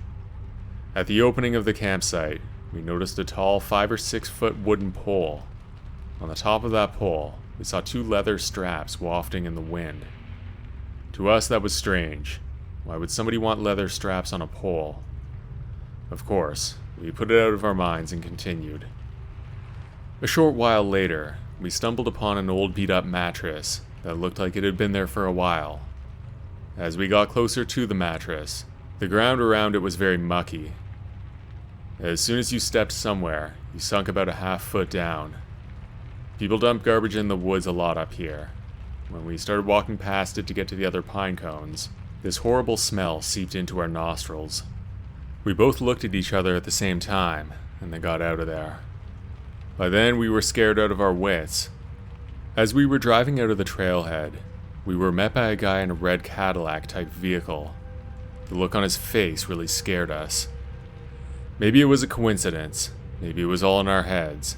At the opening of the campsite, we noticed a tall 5 or 6 foot wooden pole. On the top of that pole, we saw 2 leather straps wafting in the wind. To us, that was strange. Why would somebody want leather straps on a pole? Of course, we put it out of our minds and continued. A short while later, we stumbled upon an old beat-up mattress that looked like it had been there for a while. As we got closer to the mattress, the ground around it was very mucky. As soon as you stepped somewhere, you sunk about a half foot down. People dump garbage in the woods a lot up here. When we started walking past it to get to the other pine cones, this horrible smell seeped into our nostrils. We both looked at each other at the same time, and then got out of there. By then, we were scared out of our wits. As we were driving out of the trailhead, we were met by a guy in a red Cadillac-type vehicle. The look on his face really scared us. Maybe it was a coincidence. Maybe it was all in our heads.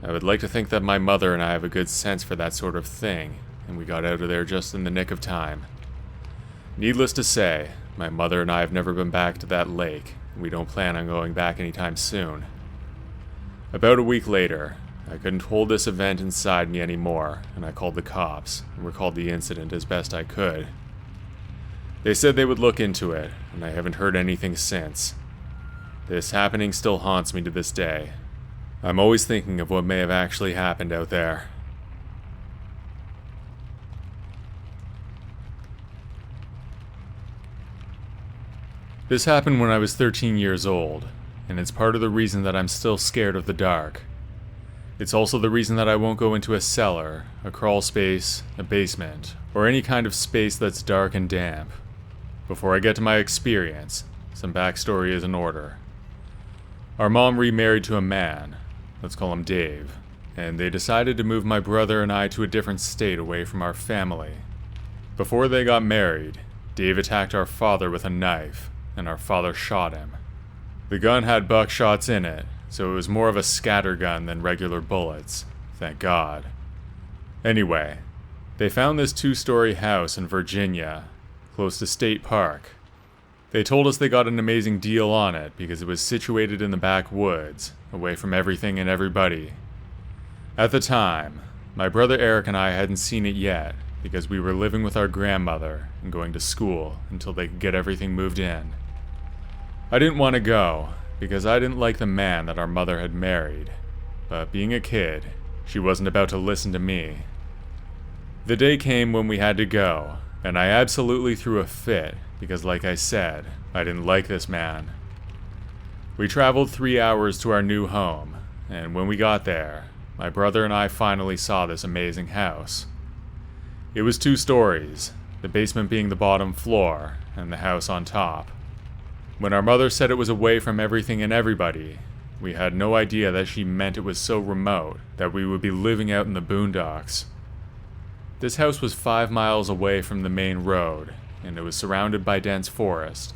I would like to think that my mother and I have a good sense for that sort of thing, and we got out of there just in the nick of time. Needless to say, my mother and I have never been back to that lake, and we don't plan on going back anytime soon. About a week later, I couldn't hold this event inside me anymore, and I called the cops and recalled the incident as best I could. They said they would look into it, and I haven't heard anything since. This happening still haunts me to this day. I'm always thinking of what may have actually happened out there. This happened when I was 13 years old, and it's part of the reason that I'm still scared of the dark. It's also the reason that I won't go into a cellar, a crawl space, a basement, or any kind of space that's dark and damp. Before I get to my experience, some backstory is in order. Our mom remarried to a man, let's call him Dave, and they decided to move my brother and I to a different state away from our family. Before they got married, Dave attacked our father with a knife, and our father shot him. The gun had buckshots in it, so it was more of a scatter gun than regular bullets, thank God. Anyway, they found this 2-story house in Virginia, close to State Park. They told us they got an amazing deal on it because it was situated in the backwoods, away from everything and everybody. At the time, my brother Eric and I hadn't seen it yet because we were living with our grandmother and going to school until they could get everything moved in. I didn't want to go because I didn't like the man that our mother had married, but being a kid, she wasn't about to listen to me. The day came when we had to go, and I absolutely threw a fit because, like I said, I didn't like this man. We traveled 3 hours to our new home, and when we got there, my brother and I finally saw this amazing house. It was 2 stories, the basement being the bottom floor, and the house on top. When our mother said it was away from everything and everybody, we had no idea that she meant it was so remote that we would be living out in the boondocks. This house was 5 miles away from the main road, and it was surrounded by dense forest.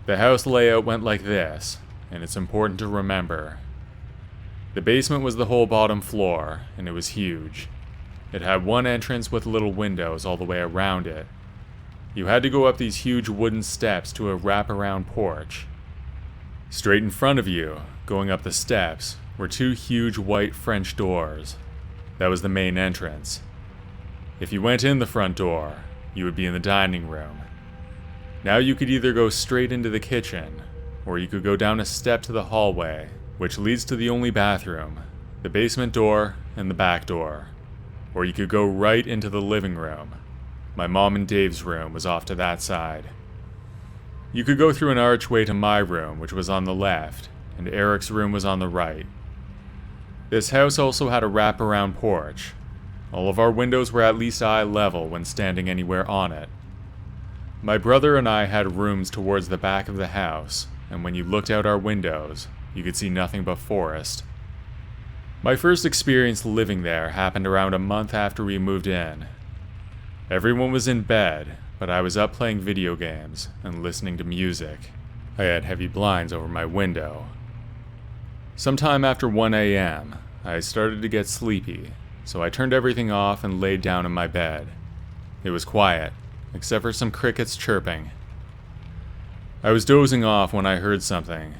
The house layout went like this, and it's important to remember. The basement was the whole bottom floor, and it was huge. It had one entrance with little windows all the way around it. You had to go up these huge wooden steps to a wraparound porch. Straight in front of you, going up the steps, were 2 huge white French doors. That was the main entrance. If you went in the front door, you would be in the dining room. Now you could either go straight into the kitchen, or you could go down a step to the hallway, which leads to the only bathroom, the basement door, and the back door. Or you could go right into the living room. My mom and Dave's room was off to that side. You could go through an archway to my room, which was on the left, and Eric's room was on the right. This house also had a wraparound porch. All of our windows were at least eye level when standing anywhere on it. My brother and I had rooms towards the back of the house, and when you looked out our windows, you could see nothing but forest. My first experience living there happened around a month after we moved in. Everyone was in bed, but I was up playing video games and listening to music. I had heavy blinds over my window. Sometime after 1 a.m., I started to get sleepy, so I turned everything off and laid down in my bed. It was quiet, except for some crickets chirping. I was dozing off when I heard something.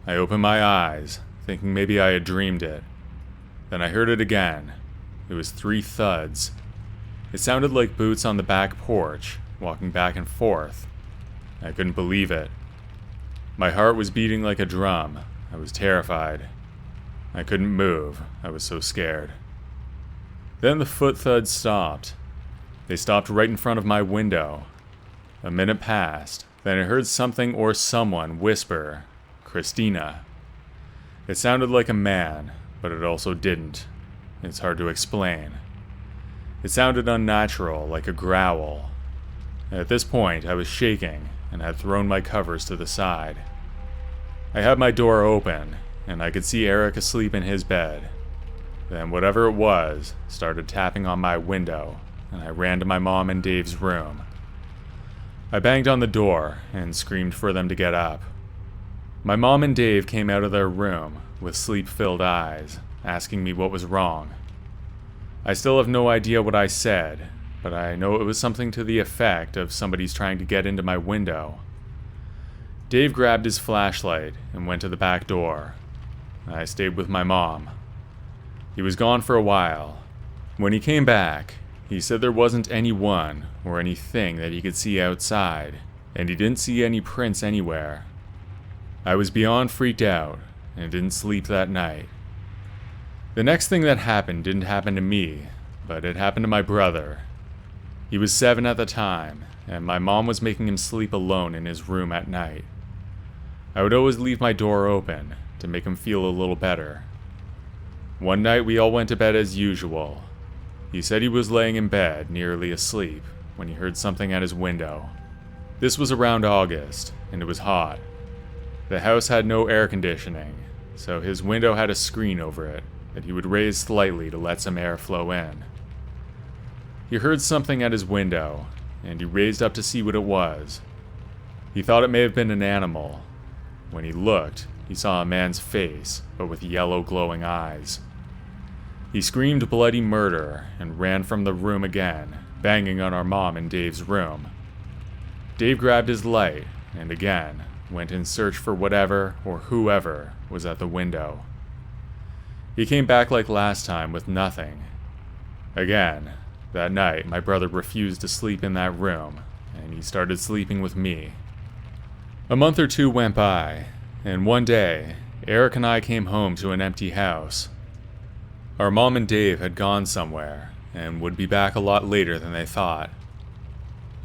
I opened my eyes, thinking maybe I had dreamed it. Then I heard it again. It was 3 thuds. It sounded like boots on the back porch, walking back and forth. I couldn't believe it. My heart was beating like a drum. I was terrified. I couldn't move. I was so scared. Then the foot thuds stopped. They stopped right in front of my window. A minute passed. Then I heard something or someone whisper, "Christina." It sounded like a man, but it also didn't. It's hard to explain. It sounded unnatural, like a growl. At this point, I was shaking and had thrown my covers to the side. I had my door open, and I could see Eric asleep in his bed. Then whatever it was started tapping on my window, and I ran to my mom and Dave's room. I banged on the door and screamed for them to get up. My mom and Dave came out of their room with sleep-filled eyes, asking me what was wrong. I still have no idea what I said, but I know it was something to the effect of somebody's trying to get into my window. Dave grabbed his flashlight and went to the back door. I stayed with my mom. He was gone for a while. When he came back, he said there wasn't anyone or anything that he could see outside, and he didn't see any prints anywhere. I was beyond freaked out and didn't sleep that night. The next thing that happened didn't happen to me, but it happened to my brother. He was 7 at the time, and my mom was making him sleep alone in his room at night. I would always leave my door open to make him feel a little better. One night we all went to bed as usual. He said he was laying in bed, nearly asleep, when he heard something at his window. This was around August, and it was hot. The house had no air conditioning, so his window had a screen over it that he would raise slightly to let some air flow in. He heard something at his window, and he raised up to see what it was. He thought it may have been an animal. When he looked, he saw a man's face, but with yellow glowing eyes. He screamed bloody murder and ran from the room again, banging on our mom and Dave's room. Dave grabbed his light, and again, went in search for whatever or whoever was at the window. He came back like last time with nothing. Again, that night my brother refused to sleep in that room, and he started sleeping with me. A month or 2 went by, and one day, Eric and I came home to an empty house. Our mom and Dave had gone somewhere, and would be back a lot later than they thought.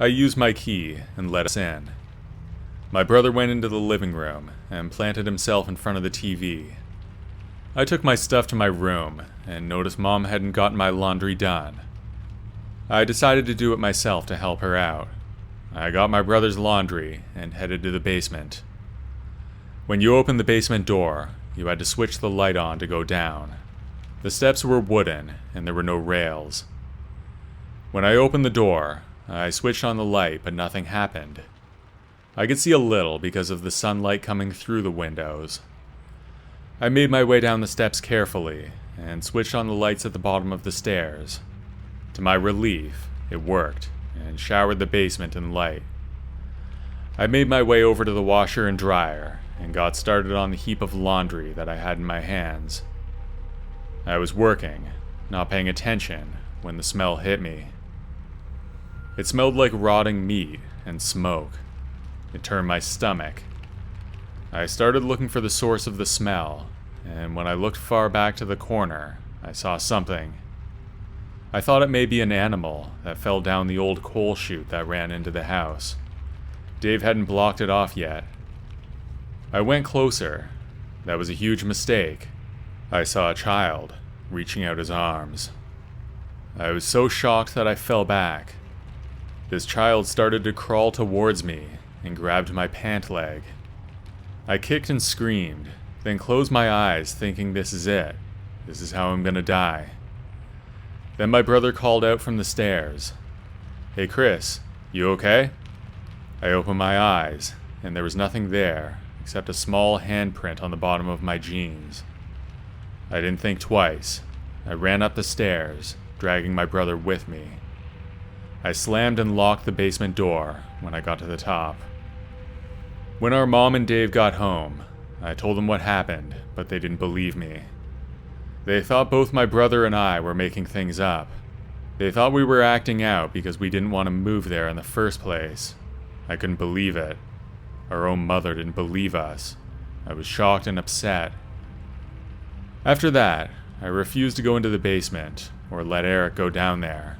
I used my key and let us in. My brother went into the living room and planted himself in front of the TV. I took my stuff to my room and noticed Mom hadn't gotten my laundry done. I decided to do it myself to help her out. I got my brother's laundry and headed to the basement. When you opened the basement door, you had to switch the light on to go down. The steps were wooden and there were no rails. When I opened the door, I switched on the light, but nothing happened. I could see a little because of the sunlight coming through the windows. I made my way down the steps carefully and switched on the lights at the bottom of the stairs. To my relief, it worked and showered the basement in light. I made my way over to the washer and dryer and got started on the heap of laundry that I had in my hands. I was working, not paying attention, when the smell hit me. It smelled like rotting meat and smoke. It turned my stomach. I started looking for the source of the smell, and when I looked far back to the corner, I saw something. I thought it may be an animal that fell down the old coal chute that ran into the house. Dave hadn't blocked it off yet. I went closer. That was a huge mistake. I saw a child reaching out his arms. I was so shocked that I fell back. This child started to crawl towards me and grabbed my pant leg. I kicked and screamed, then closed my eyes thinking this is it. This is how I'm gonna die. Then my brother called out from the stairs. "Hey Chris, you okay?" I opened my eyes, and there was nothing there except a small handprint on the bottom of my jeans. I didn't think twice. I ran up the stairs, dragging my brother with me. I slammed and locked the basement door when I got to the top. When our mom and Dave got home, I told them what happened, but they didn't believe me. They thought both my brother and I were making things up. They thought we were acting out because we didn't want to move there in the first place. I couldn't believe it. Our own mother didn't believe us. I was shocked and upset. After that, I refused to go into the basement or let Eric go down there.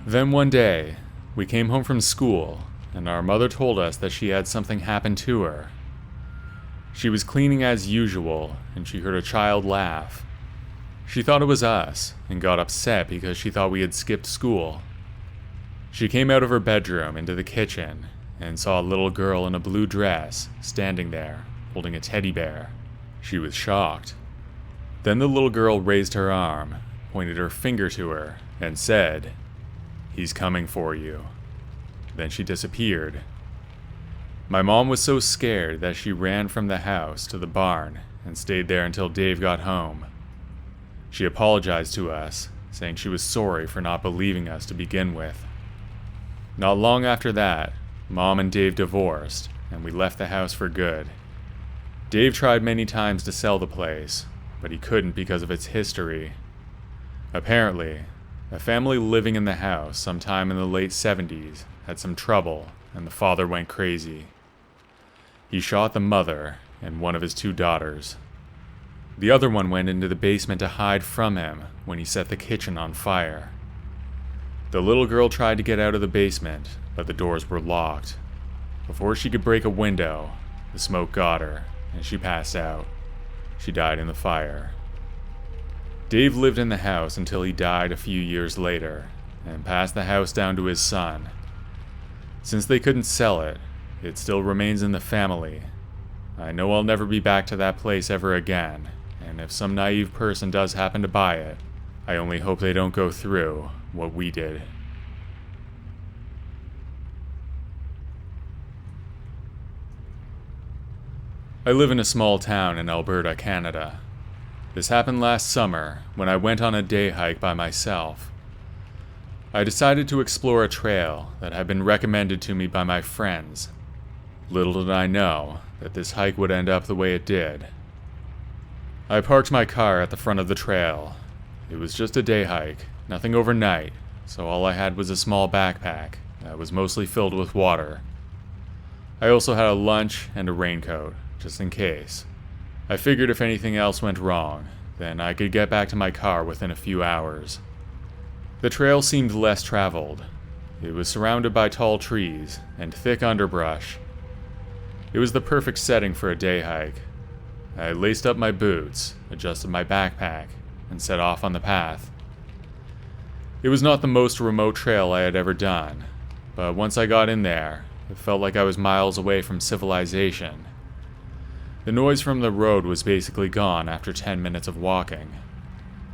Then one day, we came home from school, and our mother told us that she had something happen to her. She was cleaning as usual, and she heard a child laugh. She thought it was us, and got upset because she thought we had skipped school. She came out of her bedroom into the kitchen, and saw a little girl in a blue dress standing there, holding a teddy bear. She was shocked. Then the little girl raised her arm, pointed her finger to her, and said, "He's coming for you." Then she disappeared. My mom was so scared that she ran from the house to the barn and stayed there until Dave got home. She apologized to us, saying she was sorry for not believing us to begin with. Not long after that, Mom and Dave divorced, and we left the house for good. Dave tried many times to sell the place, but he couldn't because of its history. Apparently, a family living in the house sometime in the late 70s had some trouble, and the father went crazy. He shot the mother and one of his 2 daughters. The other one went into the basement to hide from him when he set the kitchen on fire. The little girl tried to get out of the basement, but the doors were locked. Before she could break a window, the smoke got her, and she passed out. She died in the fire. Dave lived in the house until he died a few years later, and passed the house down to his son. Since they couldn't sell it, it still remains in the family. I know I'll never be back to that place ever again, and if some naive person does happen to buy it, I only hope they don't go through what we did. I live in a small town in Alberta, Canada. This happened last summer when I went on a day hike by myself. I decided to explore a trail that had been recommended to me by my friends. Little did I know that this hike would end up the way it did. I parked my car at the front of the trail. It was just a day hike, nothing overnight, so all I had was a small backpack that was mostly filled with water. I also had a lunch and a raincoat, just in case. I figured if anything else went wrong, then I could get back to my car within a few hours. The trail seemed less traveled. It was surrounded by tall trees and thick underbrush. It was the perfect setting for a day hike. I laced up my boots, adjusted my backpack, and set off on the path. It was not the most remote trail I had ever done, but once I got in there, it felt like I was miles away from civilization. The noise from the road was basically gone after 10 minutes of walking.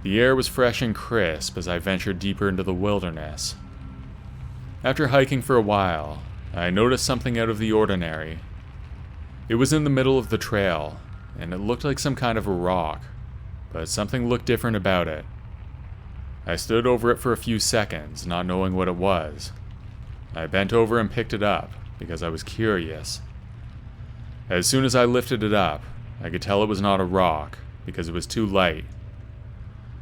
The air was fresh and crisp as I ventured deeper into the wilderness. After hiking for a while, I noticed something out of the ordinary. It was in the middle of the trail, and it looked like some kind of a rock, but something looked different about it. I stood over it for a few seconds, not knowing what it was. I bent over and picked it up, because I was curious. As soon as I lifted it up, I could tell it was not a rock, because it was too light.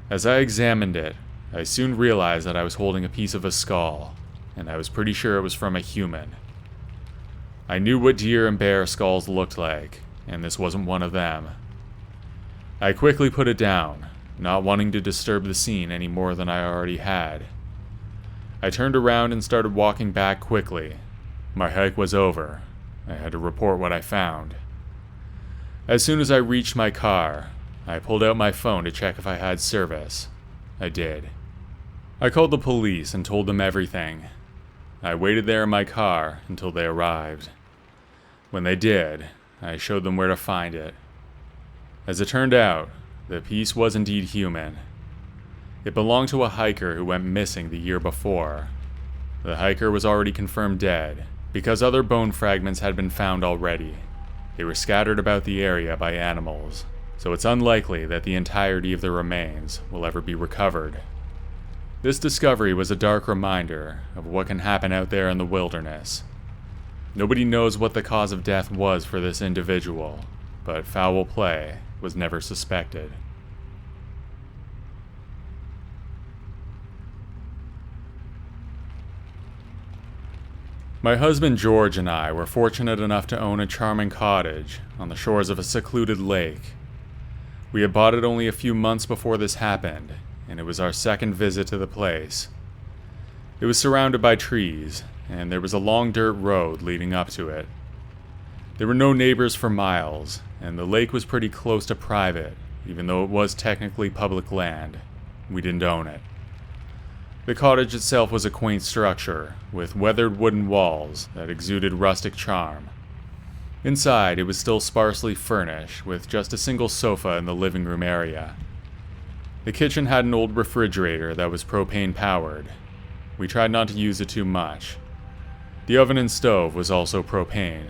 As I examined it, I soon realized that I was holding a piece of a skull, and I was pretty sure it was from a human. I knew what deer and bear skulls looked like, and this wasn't one of them. I quickly put it down, not wanting to disturb the scene any more than I already had. I turned around and started walking back quickly. My hike was over. I had to report what I found. As soon as I reached my car, I pulled out my phone to check if I had service. I did. I called the police and told them everything. I waited there in my car until they arrived. When they did, I showed them where to find it. As it turned out, the piece was indeed human. It belonged to a hiker who went missing the year before. The hiker was already confirmed dead, because other bone fragments had been found already. They were scattered about the area by animals, so it's unlikely that the entirety of the remains will ever be recovered. This discovery was a dark reminder of what can happen out there in the wilderness. Nobody knows what the cause of death was for this individual, but foul play was never suspected. My husband George and I were fortunate enough to own a charming cottage on the shores of a secluded lake. We had bought it only a few months before this happened, and it was our second visit to the place. It was surrounded by trees, and there was a long dirt road leading up to it. There were no neighbors for miles, and the lake was pretty close to private, even though it was technically public land. We didn't own it. The cottage itself was a quaint structure, with weathered wooden walls that exuded rustic charm. Inside, it was still sparsely furnished, with just a single sofa in the living room area. The kitchen had an old refrigerator that was propane-powered. We tried not to use it too much. The oven and stove was also propane.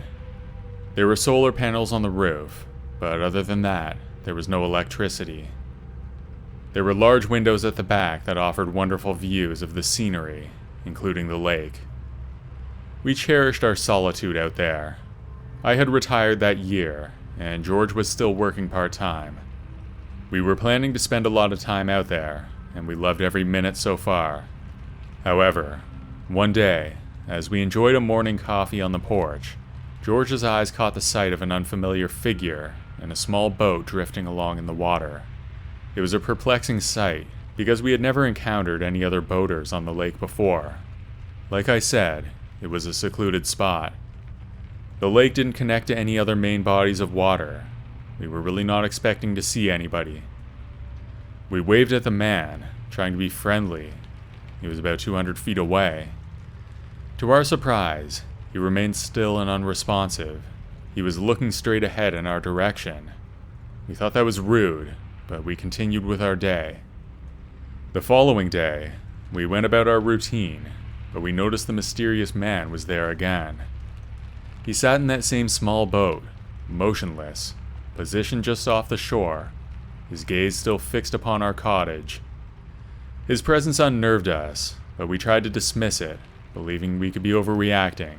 There were solar panels on the roof, but other than that, there was no electricity. There were large windows at the back that offered wonderful views of the scenery, including the lake. We cherished our solitude out there. I had retired that year, and George was still working part-time. We were planning to spend a lot of time out there, and we loved every minute so far. However, one day, as we enjoyed a morning coffee on the porch, George's eyes caught the sight of an unfamiliar figure in a small boat drifting along in the water. It was a perplexing sight, because we had never encountered any other boaters on the lake before. Like I said, it was a secluded spot. The lake didn't connect to any other main bodies of water. We were really not expecting to see anybody. We waved at the man, trying to be friendly. He was about 200 feet away. To our surprise, he remained still and unresponsive. He was looking straight ahead in our direction. We thought that was rude, but we continued with our day. The following day, we went about our routine, but we noticed the mysterious man was there again. He sat in that same small boat, motionless, positioned just off the shore, his gaze still fixed upon our cottage. His presence unnerved us, but we tried to dismiss it, believing we could be overreacting.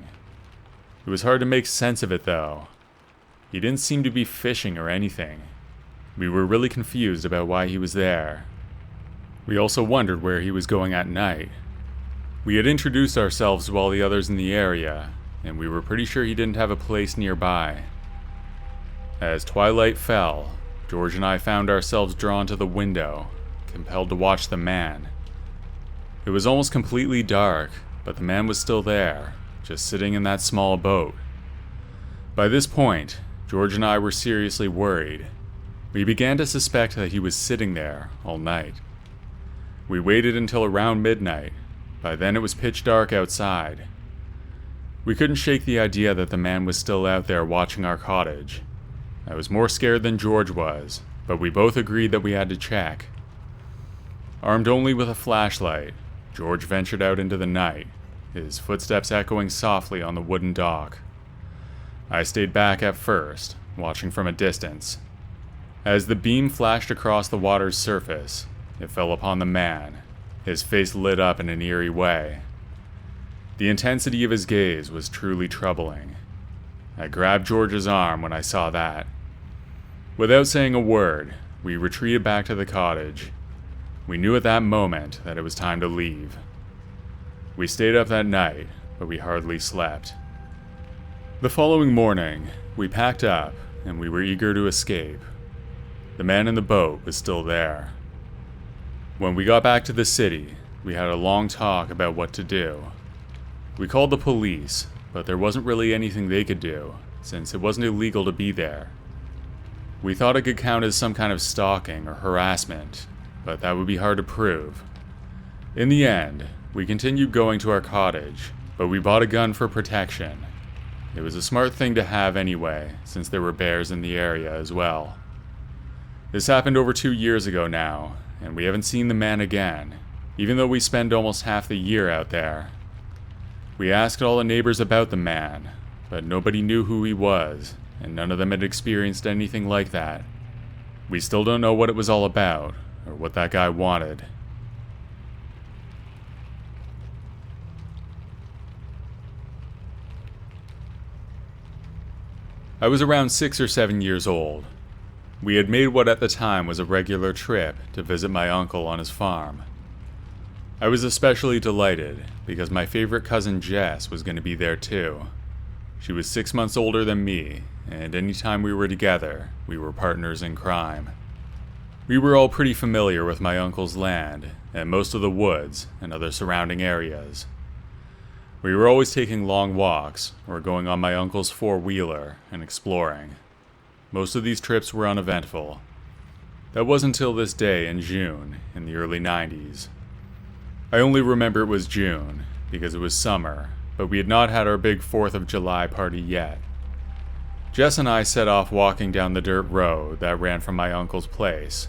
It was hard to make sense of it, though. He didn't seem to be fishing or anything. We were really confused about why he was there. We also wondered where he was going at night. We had introduced ourselves to all the others in the area, and we were pretty sure he didn't have a place nearby. As twilight fell, George and I found ourselves drawn to the window, compelled to watch the man. It was almost completely dark, but the man was still there, just sitting in that small boat. By this point, George and I were seriously worried. We began to suspect that he was sitting there all night. We waited until around midnight. By then it was pitch dark outside. We couldn't shake the idea that the man was still out there watching our cottage. I was more scared than George was, but we both agreed that we had to check. Armed only with a flashlight, George ventured out into the night, his footsteps echoing softly on the wooden dock. I stayed back at first, watching from a distance. As the beam flashed across the water's surface, it fell upon the man. His face lit up in an eerie way. The intensity of his gaze was truly troubling. I grabbed George's arm when I saw that. Without saying a word, we retreated back to the cottage. We knew at that moment that it was time to leave. We stayed up that night, but we hardly slept. The following morning, we packed up, and we were eager to escape. The man in the boat was still there. When we got back to the city, we had a long talk about what to do. We called the police, but there wasn't really anything they could do, since it wasn't illegal to be there. We thought it could count as some kind of stalking or harassment, but that would be hard to prove. In the end, we continued going to our cottage, but we bought a gun for protection. It was a smart thing to have anyway, since there were bears in the area as well. This happened over 2 years ago now, and we haven't seen the man again, even though we spend almost half the year out there. We asked all the neighbors about the man, but nobody knew who he was, and none of them had experienced anything like that. We still don't know what it was all about, or what that guy wanted. I was around 6 or 7 years old. We had made what at the time was a regular trip to visit my uncle on his farm. I was especially delighted because my favorite cousin Jess was going to be there too. She was 6 months older than me, and anytime we were together, we were partners in crime. We were all pretty familiar with my uncle's land and most of the woods and other surrounding areas. We were always taking long walks or going on my uncle's four-wheeler and exploring. Most of these trips were uneventful. That was until this day in June in the early 90s. I only remember it was June because it was summer, but we had not had our big 4th of July party yet. Jess and I set off walking down the dirt road that ran from my uncle's place.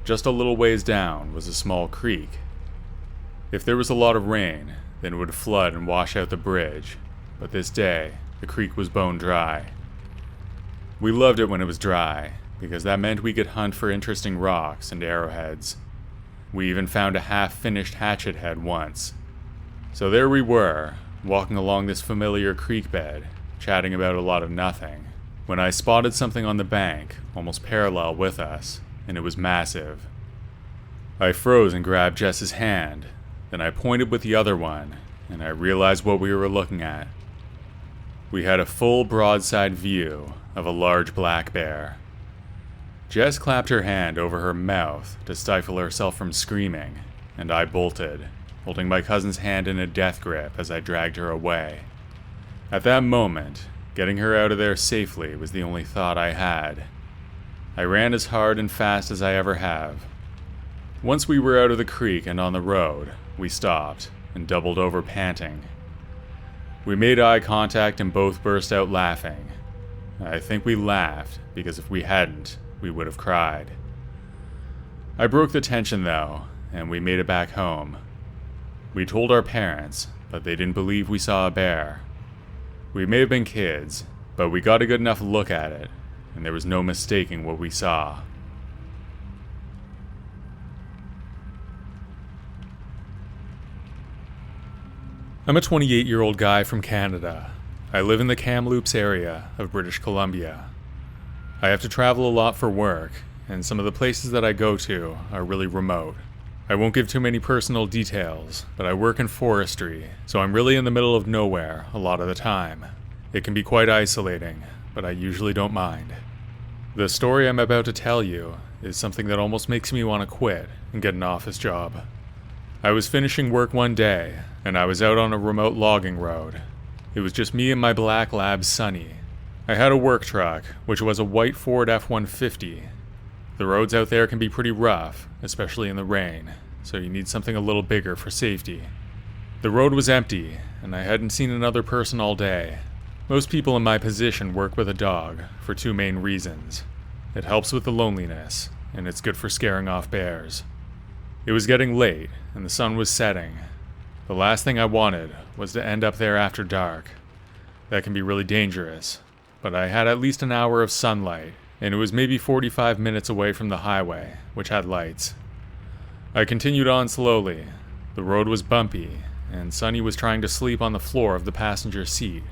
Just a little ways down was a small creek. If there was a lot of rain, then it would flood and wash out the bridge, but this day, the creek was bone dry. We loved it when it was dry, because that meant we could hunt for interesting rocks and arrowheads. We even found a half-finished hatchet head once. So there we were, walking along this familiar creek bed, chatting about a lot of nothing, when I spotted something on the bank, almost parallel with us, and it was massive. I froze and grabbed Jess's hand, then I pointed with the other one, and I realized what we were looking at. We had a full broadside view of a large black bear. Jess clapped her hand over her mouth to stifle herself from screaming, and I bolted, holding my cousin's hand in a death grip as I dragged her away. At that moment, getting her out of there safely was the only thought I had. I ran as hard and fast as I ever have. Once we were out of the creek and on the road, we stopped and doubled over panting. We made eye contact and both burst out laughing. I think we laughed because if we hadn't, we would have cried. I broke the tension though, and we made it back home. We told our parents, but they didn't believe we saw a bear. We may have been kids, but we got a good enough look at it, and there was no mistaking what we saw. I'm a 28-year-old guy from Canada. I live in the Kamloops area of British Columbia. I have to travel a lot for work, and some of the places that I go to are really remote. I won't give too many personal details, but I work in forestry, so I'm really in the middle of nowhere a lot of the time. It can be quite isolating, but I usually don't mind. The story I'm about to tell you is something that almost makes me want to quit and get an office job. I was finishing work one day, and I was out on a remote logging road. It was just me and my black lab, Sunny. I had a work truck, which was a white Ford F-150. The roads out there can be pretty rough, especially in the rain, so you need something a little bigger for safety. The road was empty, and I hadn't seen another person all day. Most people in my position work with a dog for two main reasons. It helps with the loneliness, and it's good for scaring off bears. It was getting late, and the sun was setting. The last thing I wanted was to end up there after dark. That can be really dangerous, but I had at least an hour of sunlight, and it was maybe 45 minutes away from the highway, which had lights. I continued on slowly. The road was bumpy, and Sunny was trying to sleep on the floor of the passenger seat.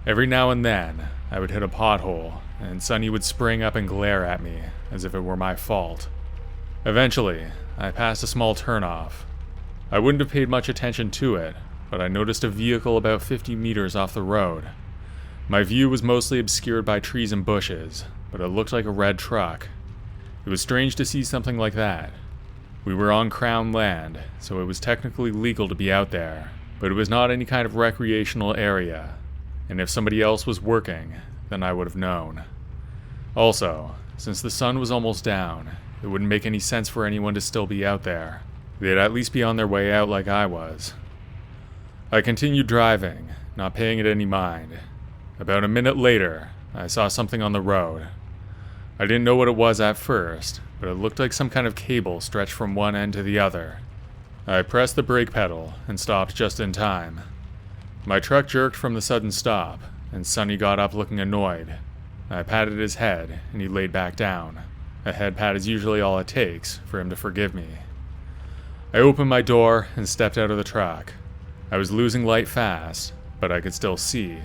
Every now and then, I would hit a pothole, and Sunny would spring up and glare at me, as if it were my fault. Eventually, I passed a small turnoff. I wouldn't have paid much attention to it, but I noticed a vehicle about 50 meters off the road. My view was mostly obscured by trees and bushes, but it looked like a red truck. It was strange to see something like that. We were on Crown land, so it was technically legal to be out there, but it was not any kind of recreational area, and if somebody else was working, then I would have known. Also, since the sun was almost down, it wouldn't make any sense for anyone to still be out there. They'd at least be on their way out like I was. I continued driving, not paying it any mind. About a minute later, I saw something on the road. I didn't know what it was at first, but it looked like some kind of cable stretched from one end to the other. I pressed the brake pedal and stopped just in time. My truck jerked from the sudden stop, and Sonny got up looking annoyed. I patted his head, and he laid back down. A head pat is usually all it takes for him to forgive me. I opened my door and stepped out of the truck. I was losing light fast, but I could still see.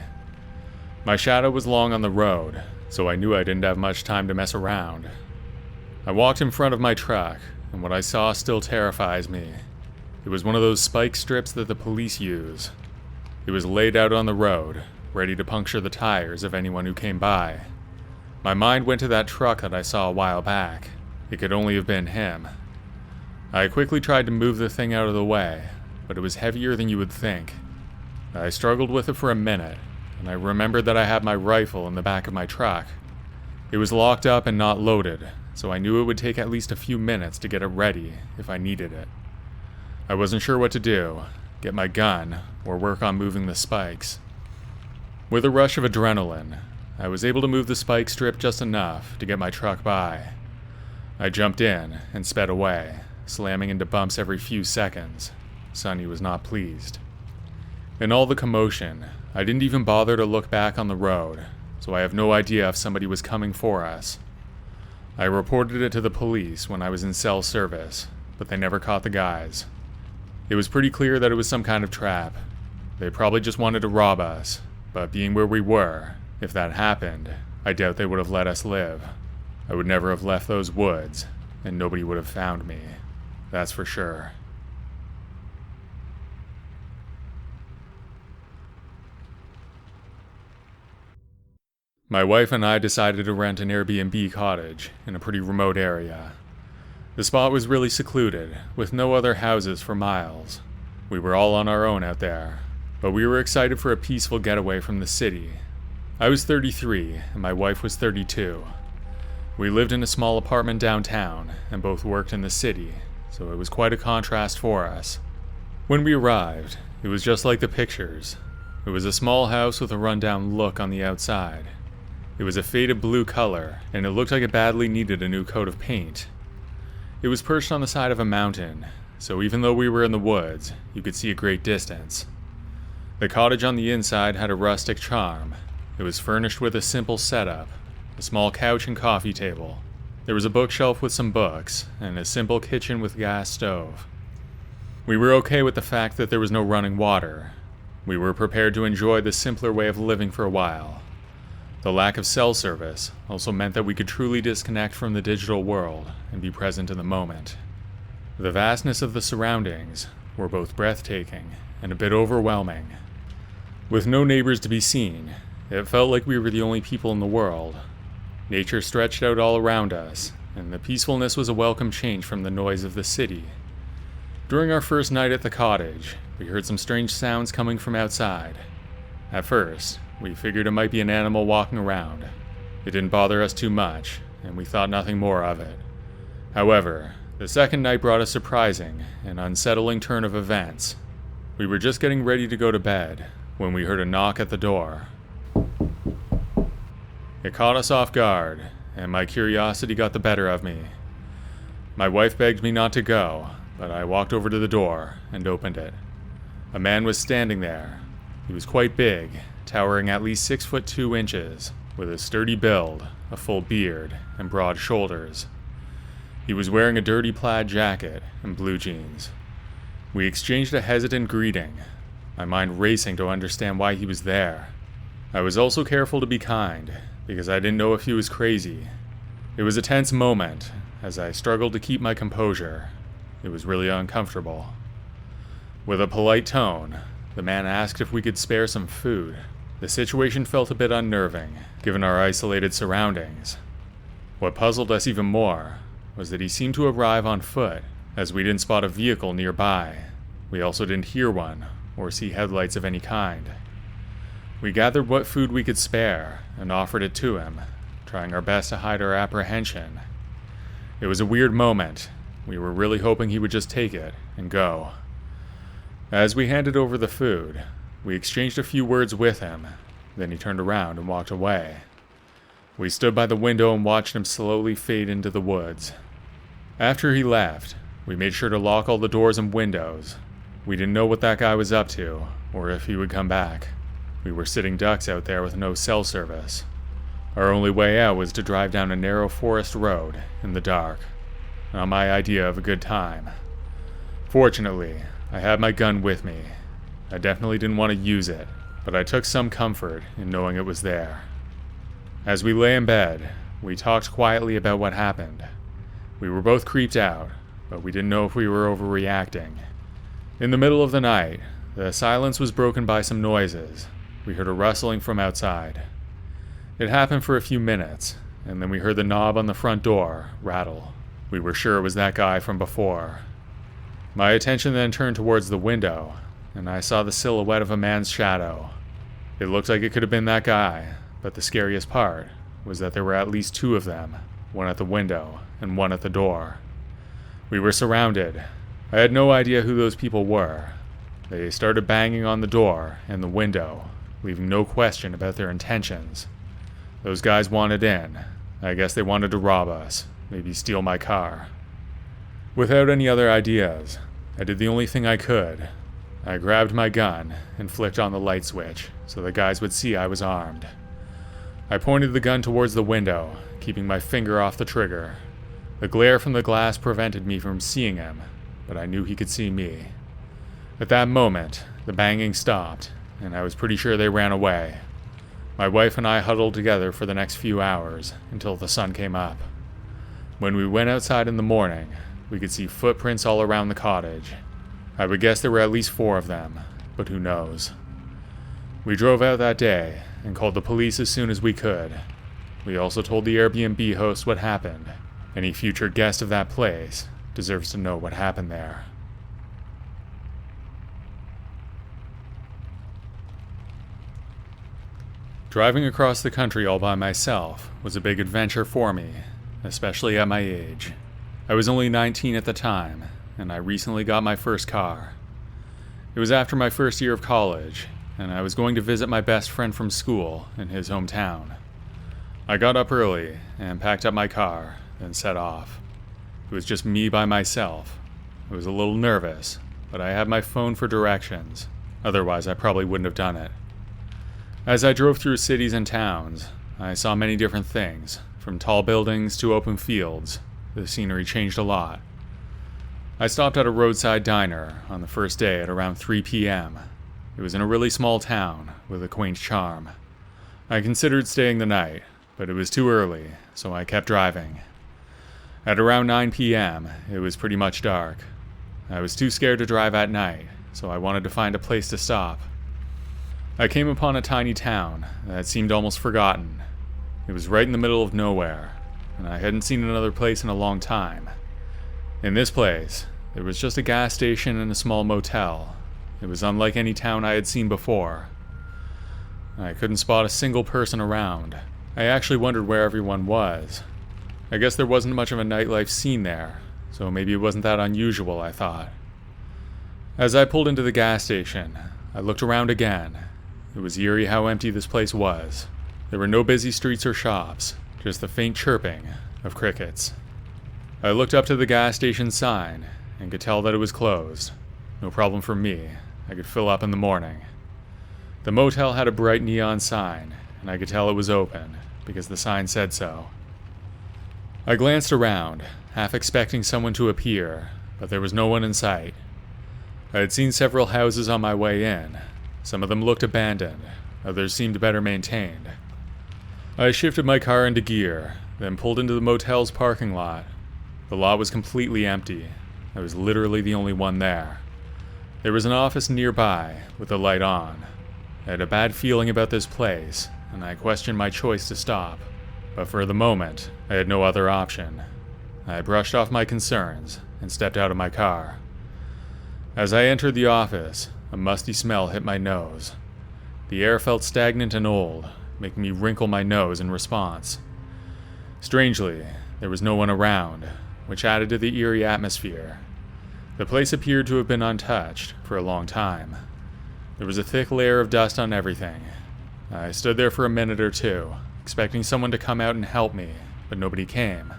My shadow was long on the road, so I knew I didn't have much time to mess around. I walked in front of my truck, and what I saw still terrifies me. It was one of those spike strips that the police use. It was laid out on the road, ready to puncture the tires of anyone who came by. My mind went to that truck that I saw a while back. It could only have been him. I quickly tried to move the thing out of the way, but it was heavier than you would think. I struggled with it for a minute, and I remembered that I had my rifle in the back of my truck. It was locked up and not loaded, so I knew it would take at least a few minutes to get it ready if I needed it. I wasn't sure what to do, get my gun, or work on moving the spikes. With a rush of adrenaline, I was able to move the spike strip just enough to get my truck by. I jumped in and sped away, slamming into bumps every few seconds. Sonny was not pleased. In all the commotion, I didn't even bother to look back on the road, so I have no idea if somebody was coming for us. I reported it to the police when I was in cell service, but they never caught the guys. It was pretty clear that it was some kind of trap. They probably just wanted to rob us, but being where we were, if that happened, I doubt they would have let us live. I would never have left those woods, and nobody would have found me. That's for sure. My wife and I decided to rent an Airbnb cottage in a pretty remote area. The spot was really secluded, with no other houses for miles. We were all on our own out there, but we were excited for a peaceful getaway from the city. I was 33, and my wife was 32. We lived in a small apartment downtown, and both worked in the city, so it was quite a contrast for us. When we arrived, it was just like the pictures. It was a small house with a rundown look on the outside. It was a faded blue color, and it looked like it badly needed a new coat of paint. It was perched on the side of a mountain, so even though we were in the woods, you could see a great distance. The cottage on the inside had a rustic charm. It was furnished with a simple setup, a small couch and coffee table. There was a bookshelf with some books, and a simple kitchen with gas stove. We were okay with the fact that there was no running water. We were prepared to enjoy the simpler way of living for a while. The lack of cell service also meant that we could truly disconnect from the digital world and be present in the moment. The vastness of the surroundings were both breathtaking and a bit overwhelming. With no neighbors to be seen, it felt like we were the only people in the world. Nature stretched out all around us, and the peacefulness was a welcome change from the noise of the city. During our first night at the cottage, we heard some strange sounds coming from outside. At first, we figured it might be an animal walking around. It didn't bother us too much, and we thought nothing more of it. However, the second night brought a surprising and unsettling turn of events. We were just getting ready to go to bed when we heard a knock at the door. It caught us off guard, and my curiosity got the better of me. My wife begged me not to go, but I walked over to the door and opened it. A man was standing there. He was quite big, towering at least 6 foot 2 inches, with a sturdy build, a full beard, and broad shoulders. He was wearing a dirty plaid jacket and blue jeans. We exchanged a hesitant greeting, my mind racing to understand why he was there. I was also careful to be kind, because I didn't know if he was crazy. It was a tense moment, as I struggled to keep my composure. It was really uncomfortable. With a polite tone, the man asked if we could spare some food. The situation felt a bit unnerving, given our isolated surroundings. What puzzled us even more was that he seemed to arrive on foot, as we didn't spot a vehicle nearby. We also didn't hear one, or see headlights of any kind. We gathered what food we could spare, and offered it to him, trying our best to hide our apprehension. It was a weird moment, We were really hoping he would just take it and go. As we handed over the food, we exchanged a few words with him, then he turned around and walked away. We stood by the window and watched him slowly fade into the woods. After he left, we made sure to lock all the doors and windows. We didn't know what that guy was up to, or if he would come back. We were sitting ducks out there with no cell service. Our only way out was to drive down a narrow forest road in the dark. Not my idea of a good time. Fortunately, I had my gun with me. I definitely didn't want to use it, but I took some comfort in knowing it was there. As we lay in bed, we talked quietly about what happened. We were both creeped out, but we didn't know if we were overreacting. In the middle of the night, the silence was broken by some noises. We heard a rustling from outside. It happened for a few minutes, and then we heard the knob on the front door rattle. We were sure it was that guy from before. My attention then turned towards the window, and I saw the silhouette of a man's shadow. It looked like it could have been that guy, but the scariest part was that there were at least two of them, one at the window and one at the door. We were surrounded. I had no idea who those people were. They started banging on the door and the window, leaving no question about their intentions. Those guys wanted in. I guess they wanted to rob us, maybe steal my car. Without any other ideas, I did the only thing I could. I grabbed my gun and flicked on the light switch so the guys would see I was armed. I pointed the gun towards the window, keeping my finger off the trigger. The glare from the glass prevented me from seeing him, but I knew he could see me. At that moment, the banging stopped, and I was pretty sure they ran away. My wife and I huddled together for the next few hours until the sun came up. When we went outside in the morning, we could see footprints all around the cottage. I would guess there were at least 4 of them, but who knows. We drove out that day and called the police as soon as we could. We also told the Airbnb host what happened. Any future guest of that place deserves to know what happened there. Driving across the country all by myself was a big adventure for me, especially at my age. I was only 19 at the time, and I recently got my first car. It was after my first year of college, and I was going to visit my best friend from school in his hometown. I got up early and packed up my car, then set off. It was just me by myself. I was a little nervous, but I had my phone for directions. Otherwise, I probably wouldn't have done it. As I drove through cities and towns, I saw many different things, from tall buildings to open fields. The scenery changed a lot. I stopped at a roadside diner on the first day at around 3 p.m. It was in a really small town with a quaint charm. I considered staying the night, but it was too early, so I kept driving. At around 9 p.m., it was pretty much dark. I was too scared to drive at night, so I wanted to find a place to stop. I came upon a tiny town that seemed almost forgotten. It was right in the middle of nowhere, and I hadn't seen another place in a long time. In this place, there was just a gas station and a small motel. It was unlike any town I had seen before. I couldn't spot a single person around. I actually wondered where everyone was. I guess there wasn't much of a nightlife scene there, so maybe it wasn't that unusual, I thought. As I pulled into the gas station, I looked around again. It was eerie how empty this place was. There were no busy streets or shops, just the faint chirping of crickets. I looked up to the gas station sign and could tell that it was closed. No problem for me. I could fill up in the morning. The motel had a bright neon sign, and I could tell it was open because the sign said so. I glanced around, half expecting someone to appear, but there was no one in sight. I had seen several houses on my way in. Some of them looked abandoned, others seemed better maintained. I shifted my car into gear, then pulled into the motel's parking lot. The lot was completely empty. I was literally the only one there. There was an office nearby, with the light on. I had a bad feeling about this place, and I questioned my choice to stop. But for the moment, I had no other option. I brushed off my concerns and stepped out of my car. As I entered the office, a musty smell hit my nose. The air felt stagnant and old, making me wrinkle my nose in response. Strangely, there was no one around. which added to the eerie atmosphere. The place appeared to have been untouched for a long time. There was a thick layer of dust on everything. I stood there for a minute or two, expecting someone to come out and help me, but nobody came.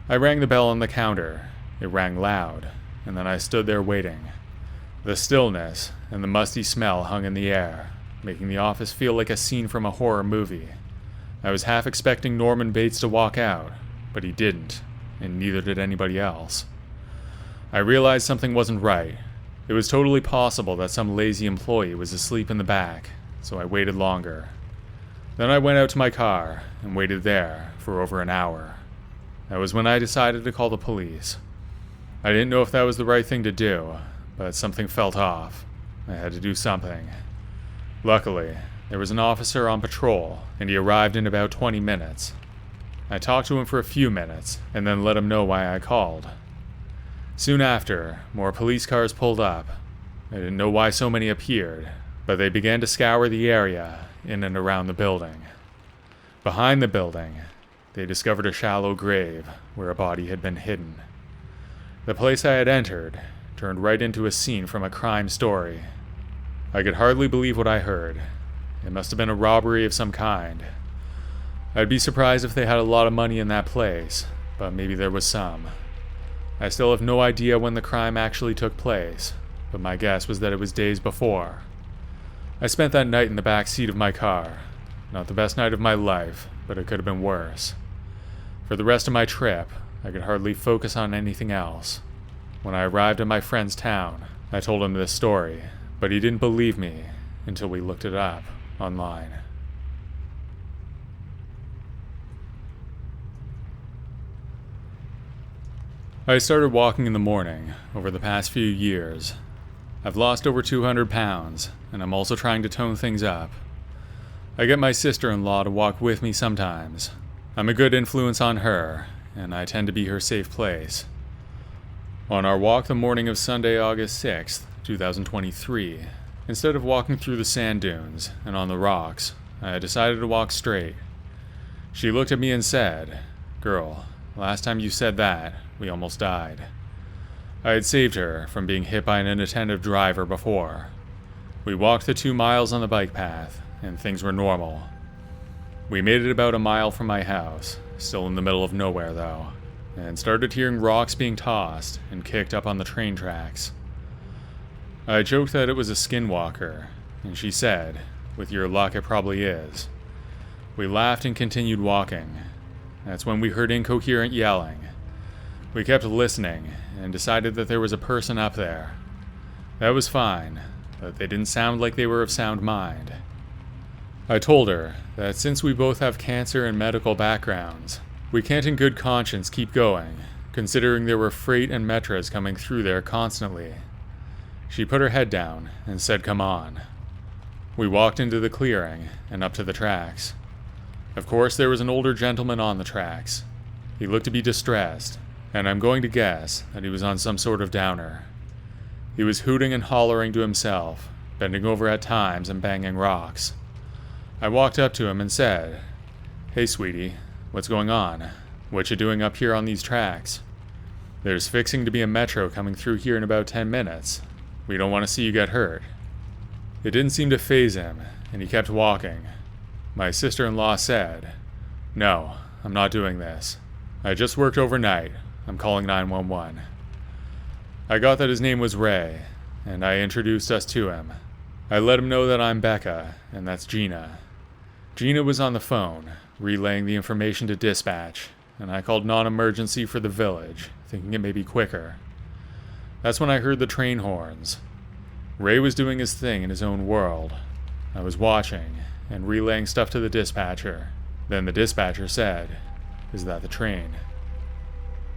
I rang the bell on the counter. It rang loud, and then I stood there waiting. The stillness and the musty smell hung in the air, making the office feel like a scene from a horror movie. I was half expecting Norman Bates to walk out, but he didn't, and neither did anybody else. I realized something wasn't right. It was totally possible that some lazy employee was asleep in the back, so I waited longer. Then I went out to my car and waited there for over an hour. That was when I decided to call the police. I didn't know if that was the right thing to do, but something felt off. I had to do something. Luckily, there was an officer on patrol, and he arrived in about 20 minutes. I talked to him for a few minutes, and then let him know why I called. Soon after, more police cars pulled up. I didn't know why so many appeared, but they began to scour the area in and around the building. Behind the building, they discovered a shallow grave where a body had been hidden. The place I had entered turned right into a scene from a crime story. I could hardly believe what I heard. It must have been a robbery of some kind. I'd be surprised if they had a lot of money in that place, but maybe there was some. I still have no idea when the crime actually took place, but my guess was that it was days before. I spent that night in the back seat of my car. Not the best night of my life, but it could have been worse. For the rest of my trip, I could hardly focus on anything else. When I arrived at my friend's town, I told him this story, but he didn't believe me until we looked it up online. I started walking in the morning over the past few years. I've lost over 200 pounds, and I'm also trying to tone things up. I get my sister-in-law to walk with me sometimes. I'm a good influence on her, and I tend to be her safe place. On our walk the morning of Sunday, August 6th, 2023, instead of walking through the sand dunes and on the rocks, I decided to walk straight. She looked at me and said, "Girl, last time you said that, we almost died." I had saved her from being hit by an inattentive driver before. We walked the 2 miles on the bike path, and things were normal. We made it about a mile from my house, still in the middle of nowhere though, and started hearing rocks being tossed and kicked up on the train tracks. I joked that it was a skinwalker, and she said, "With your luck it probably is." We laughed and continued walking. That's when we heard incoherent yelling. We kept listening and decided that there was a person up there. That was fine, but they didn't sound like they were of sound mind. I told her that since we both have cancer and medical backgrounds, we can't in good conscience keep going, considering there were freight and metros coming through there constantly. She put her head down and said, "Come on." We walked into the clearing and up to the tracks. Of course, there was an older gentleman on the tracks. He looked to be distressed, and I'm going to guess that he was on some sort of downer. He was hooting and hollering to himself, bending over at times and banging rocks. I walked up to him and said, "Hey sweetie, what's going on? What you doing up here on these tracks? There's fixing to be a metro coming through here in about 10 minutes. We don't want to see you get hurt." It didn't seem to faze him, and he kept walking. My sister-in-law said, "No, I'm not doing this. I just worked overnight. I'm calling 911. I got that his name was Ray, and I introduced us to him. I let him know that I'm Becca, and that's Gina. Gina was on the phone, relaying the information to dispatch, and I called non-emergency for the village, thinking it may be quicker. That's when I heard the train horns. Ray was doing his thing in his own world. I was watching and relaying stuff to the dispatcher. Then the dispatcher said, "Is that the train?"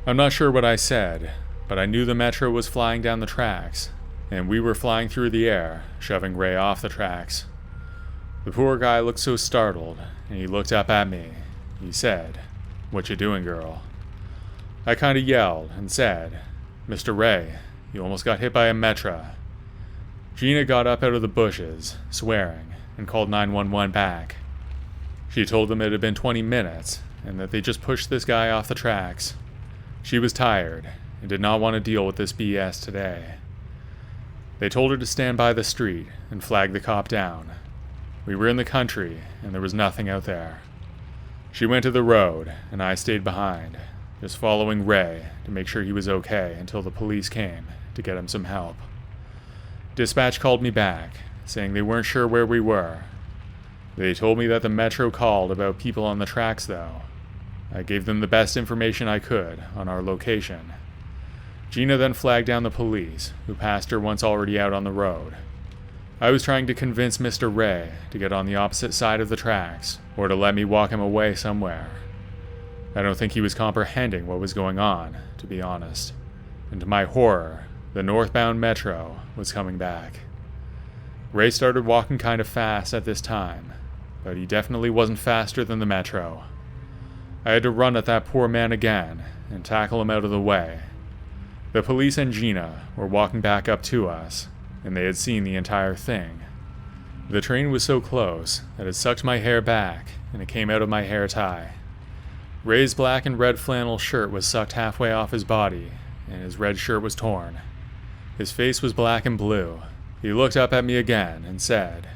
I'm not sure what I said, but I knew the metro was flying down the tracks, and we were flying through the air, shoving Ray off the tracks. The poor guy looked so startled, and he looked up at me. He said, "What you doing, girl?" I kinda yelled and said, "Mr. Ray, you almost got hit by a metro." Gina got up out of the bushes, swearing, and called 911 back. She told them it had been 20 minutes, and that they just pushed this guy off the tracks. She was tired and did not want to deal with this BS today. They told her to stand by the street and flag the cop down. We were in the country and there was nothing out there. She went to the road and I stayed behind, just following Ray to make sure he was okay until the police came to get him some help. Dispatch called me back, saying they weren't sure where we were. They told me that the Metro called about people on the tracks though. I gave them the best information I could on our location. Gina then flagged down the police, who passed her once already out on the road. I was trying to convince Mr. Ray to get on the opposite side of the tracks, or to let me walk him away somewhere. I don't think he was comprehending what was going on, to be honest. And to my horror, the northbound Metro was coming back. Ray started walking kind of fast at this time, but he definitely wasn't faster than the Metro. I had to run at that poor man again and tackle him out of the way. The police and Gina were walking back up to us, and they had seen the entire thing. The train was so close that it sucked my hair back and it came out of my hair tie. Ray's black and red flannel shirt was sucked halfway off his body, and his red shirt was torn. His face was black and blue. He looked up at me again and said,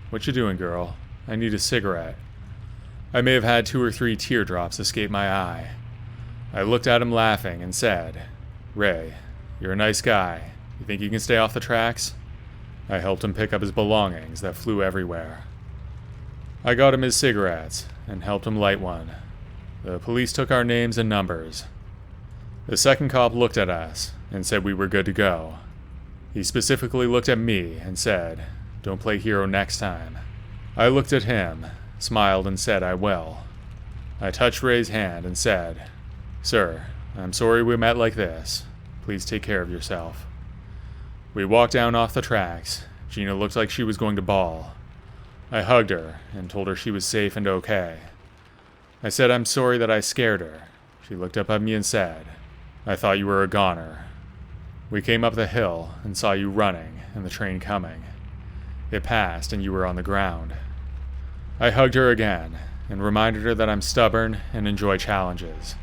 "What you doing, girl? I need a cigarette." I may have had 2 or 3 teardrops escape my eye. I looked at him laughing and said, "Ray, you're a nice guy. You think you can stay off the tracks?" I helped him pick up his belongings that flew everywhere. I got him his cigarettes and helped him light one. The police took our names and numbers. The second cop looked at us and said we were good to go. He specifically looked at me and said, "Don't play hero next time." I looked at him, smiled and said I will. I touched Ray's hand and said, "Sir, I'm sorry we met like this. Please take care of yourself." We walked down off the tracks. Gina looked like she was going to bawl. I hugged her and told her she was safe and okay. I said I'm sorry that I scared her. She looked up at me and said, "I thought you were a goner." We came up the hill and saw you running and the train coming. It passed and you were on the ground. I hugged her again and reminded her that I'm stubborn and enjoy challenges.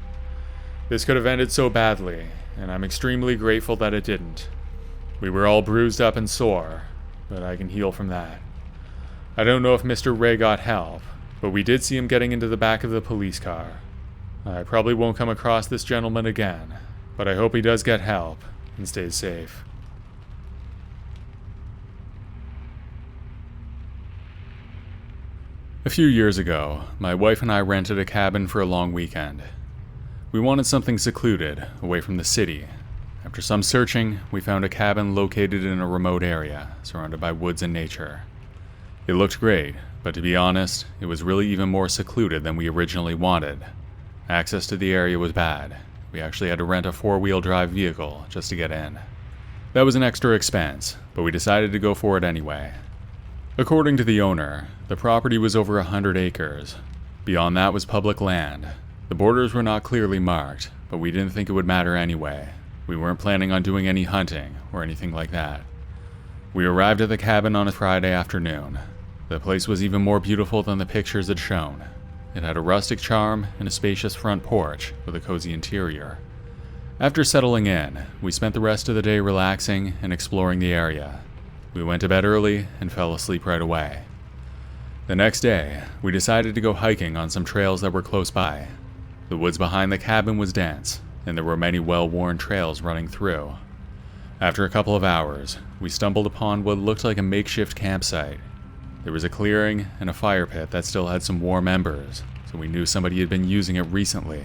This could have ended so badly, and I'm extremely grateful that it didn't. We were all bruised up and sore, but I can heal from that. I don't know if Mr. Ray got help, but we did see him getting into the back of the police car. I probably won't come across this gentleman again, but I hope he does get help and stays safe. A few years ago, my wife and I rented a cabin for a long weekend. We wanted something secluded, away from the city. After some searching, we found a cabin located in a remote area, surrounded by woods and nature. It looked great, but to be honest, it was really even more secluded than we originally wanted. Access to the area was bad. We actually had to rent a 4-wheel drive vehicle just to get in. That was an extra expense, but we decided to go for it anyway. According to the owner, the property was over 100 acres. Beyond that was public land. The borders were not clearly marked, but we didn't think it would matter anyway. We weren't planning on doing any hunting or anything like that. We arrived at the cabin on a Friday afternoon. The place was even more beautiful than the pictures had shown. It had a rustic charm and a spacious front porch with a cozy interior. After settling in, we spent the rest of the day relaxing and exploring the area. We went to bed early and fell asleep right away. The next day, we decided to go hiking on some trails that were close by. The woods behind the cabin was dense, and there were many well-worn trails running through. After a couple of hours, we stumbled upon what looked like a makeshift campsite. There was a clearing and a fire pit that still had some warm embers, so we knew somebody had been using it recently.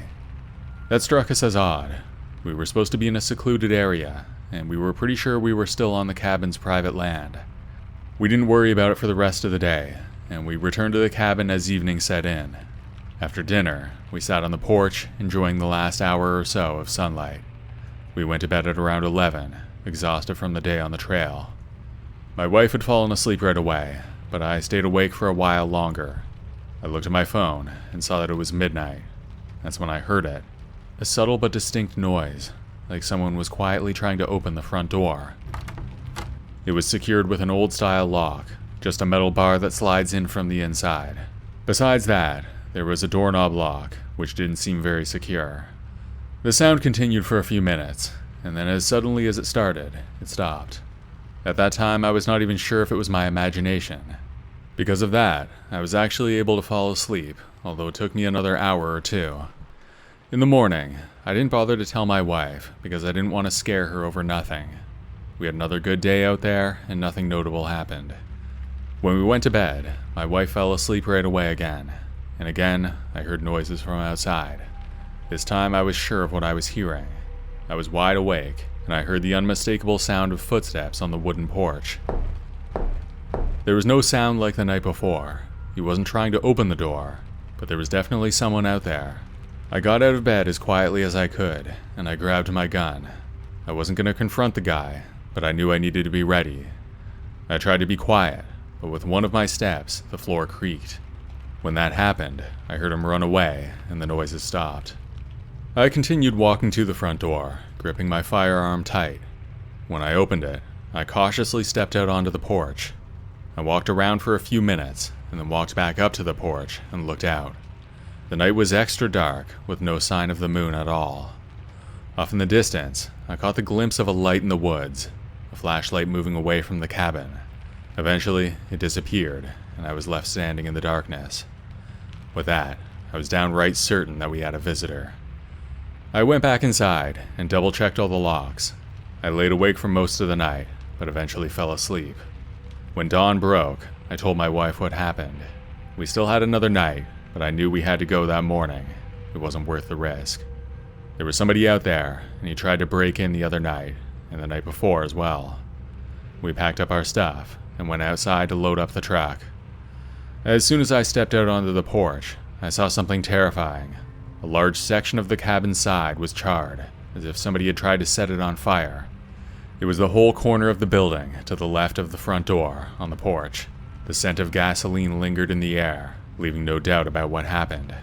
That struck us as odd. We were supposed to be in a secluded area, and we were pretty sure we were still on the cabin's private land. We didn't worry about it for the rest of the day, and we returned to the cabin as evening set in. After dinner, we sat on the porch, enjoying the last hour or so of sunlight. We went to bed at around 11, exhausted from the day on the trail. My wife had fallen asleep right away, but I stayed awake for a while longer. I looked at my phone and saw that it was midnight. That's when I heard it. A subtle but distinct noise, like someone was quietly trying to open the front door. It was secured with an old-style lock, just a metal bar that slides in from the inside. Besides that, there was a doorknob lock, which didn't seem very secure. The sound continued for a few minutes, and then as suddenly as it started, it stopped. At that time, I was not even sure if it was my imagination. Because of that, I was actually able to fall asleep, although it took me another hour or two. In the morning, I didn't bother to tell my wife because I didn't want to scare her over nothing. We had another good day out there, and nothing notable happened. When we went to bed, my wife fell asleep right away again, and again, I heard noises from outside. This time I was sure of what I was hearing. I was wide awake, and I heard the unmistakable sound of footsteps on the wooden porch. There was no sound like the night before. He wasn't trying to open the door, but there was definitely someone out there. I got out of bed as quietly as I could, and I grabbed my gun. I wasn't going to confront the guy, but I knew I needed to be ready. I tried to be quiet, but with one of my steps, the floor creaked. When that happened, I heard him run away, and the noises stopped. I continued walking to the front door, gripping my firearm tight. When I opened it, I cautiously stepped out onto the porch. I walked around for a few minutes, and then walked back up to the porch and looked out. The night was extra dark, with no sign of the moon at all. Off in the distance, I caught the glimpse of a light in the woods, a flashlight moving away from the cabin. Eventually, it disappeared, and I was left standing in the darkness. With that, I was downright certain that we had a visitor. I went back inside and double-checked all the locks. I laid awake for most of the night, but eventually fell asleep. When dawn broke, I told my wife what happened. We still had another night, but I knew we had to go that morning. It wasn't worth the risk. There was somebody out there, and he tried to break in the other night, and the night before as well. We packed up our stuff and went outside to load up the truck. As soon as I stepped out onto the porch, I saw something terrifying. A large section of the cabin's side was charred, as if somebody had tried to set it on fire. It was the whole corner of the building, to the left of the front door, on the porch. The scent of gasoline lingered in the air, leaving no doubt about what happened.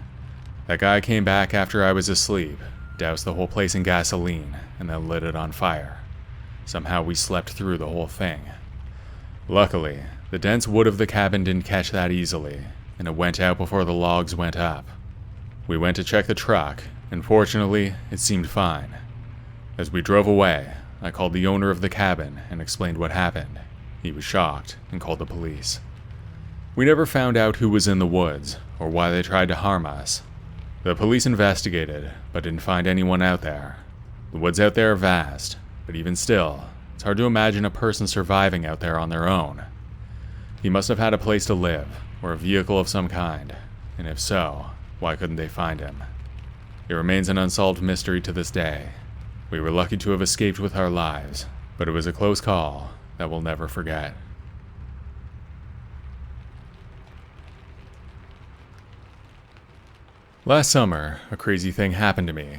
That guy came back after I was asleep, doused the whole place in gasoline, and then lit it on fire. Somehow we slept through the whole thing. Luckily, the dense wood of the cabin didn't catch that easily, and it went out before the logs went up. We went to check the truck, and fortunately, it seemed fine. As we drove away, I called the owner of the cabin and explained what happened. He was shocked and called the police. We never found out who was in the woods, or why they tried to harm us. The police investigated, but didn't find anyone out there. The woods out there are vast, but even still, it's hard to imagine a person surviving out there on their own. He must have had a place to live, or a vehicle of some kind, and if so, why couldn't they find him? It remains an unsolved mystery to this day. We were lucky to have escaped with our lives, but it was a close call that we'll never forget. Last summer, a crazy thing happened to me.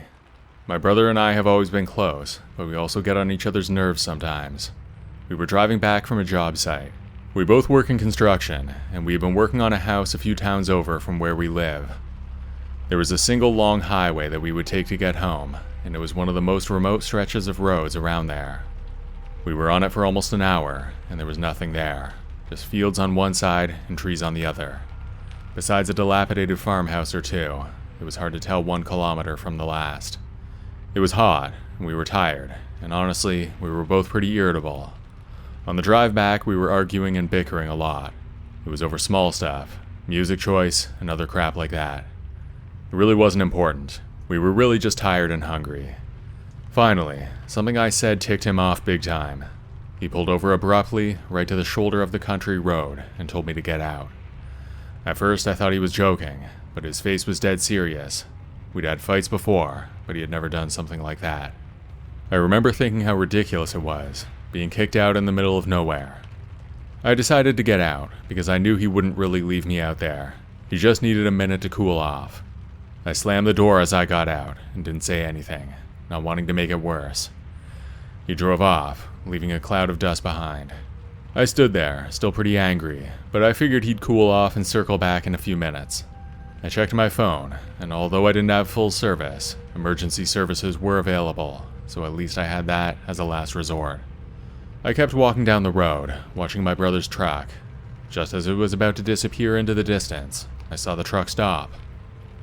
My brother and I have always been close, but we also get on each other's nerves sometimes. We were driving back from a job site. We both work in construction, and we had been working on a house a few towns over from where we live. There was a single long highway that we would take to get home, and it was one of the most remote stretches of roads around there. We were on it for almost an hour, and there was nothing there, just fields on one side and trees on the other. Besides a dilapidated farmhouse or two, it was hard to tell 1 kilometer from the last. It was hot, and we were tired, and honestly, we were both pretty irritable. On the drive back, we were arguing and bickering a lot. It was over small stuff, music choice, and other crap like that. It really wasn't important. We were really just tired and hungry. Finally, something I said ticked him off big time. He pulled over abruptly, right to the shoulder of the country road, and told me to get out. At first, I thought he was joking, but his face was dead serious. We'd had fights before, but he had never done something like that. I remember thinking how ridiculous it was, being kicked out in the middle of nowhere. I decided to get out, because I knew he wouldn't really leave me out there. He just needed a minute to cool off. I slammed the door as I got out, and didn't say anything, not wanting to make it worse. He drove off, leaving a cloud of dust behind. I stood there, still pretty angry, but I figured he'd cool off and circle back in a few minutes. I checked my phone, and although I didn't have full service, emergency services were available, so at least I had that as a last resort. I kept walking down the road, watching my brother's truck. Just as it was about to disappear into the distance, I saw the truck stop.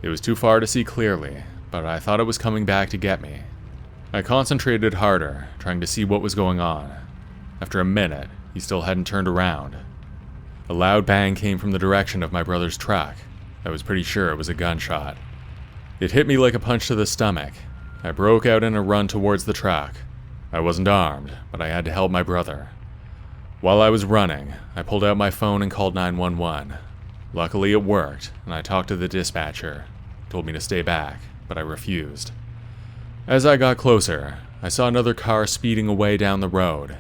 It was too far to see clearly, but I thought it was coming back to get me. I concentrated harder, trying to see what was going on. After a minute, he still hadn't turned around. A loud bang came from the direction of my brother's truck. I was pretty sure it was a gunshot. It hit me like a punch to the stomach. I broke out in a run towards the truck. I wasn't armed, but I had to help my brother. While I was running, I pulled out my phone and called 911. Luckily it worked, and I talked to the dispatcher. He told me to stay back, but I refused. As I got closer, I saw another car speeding away down the road.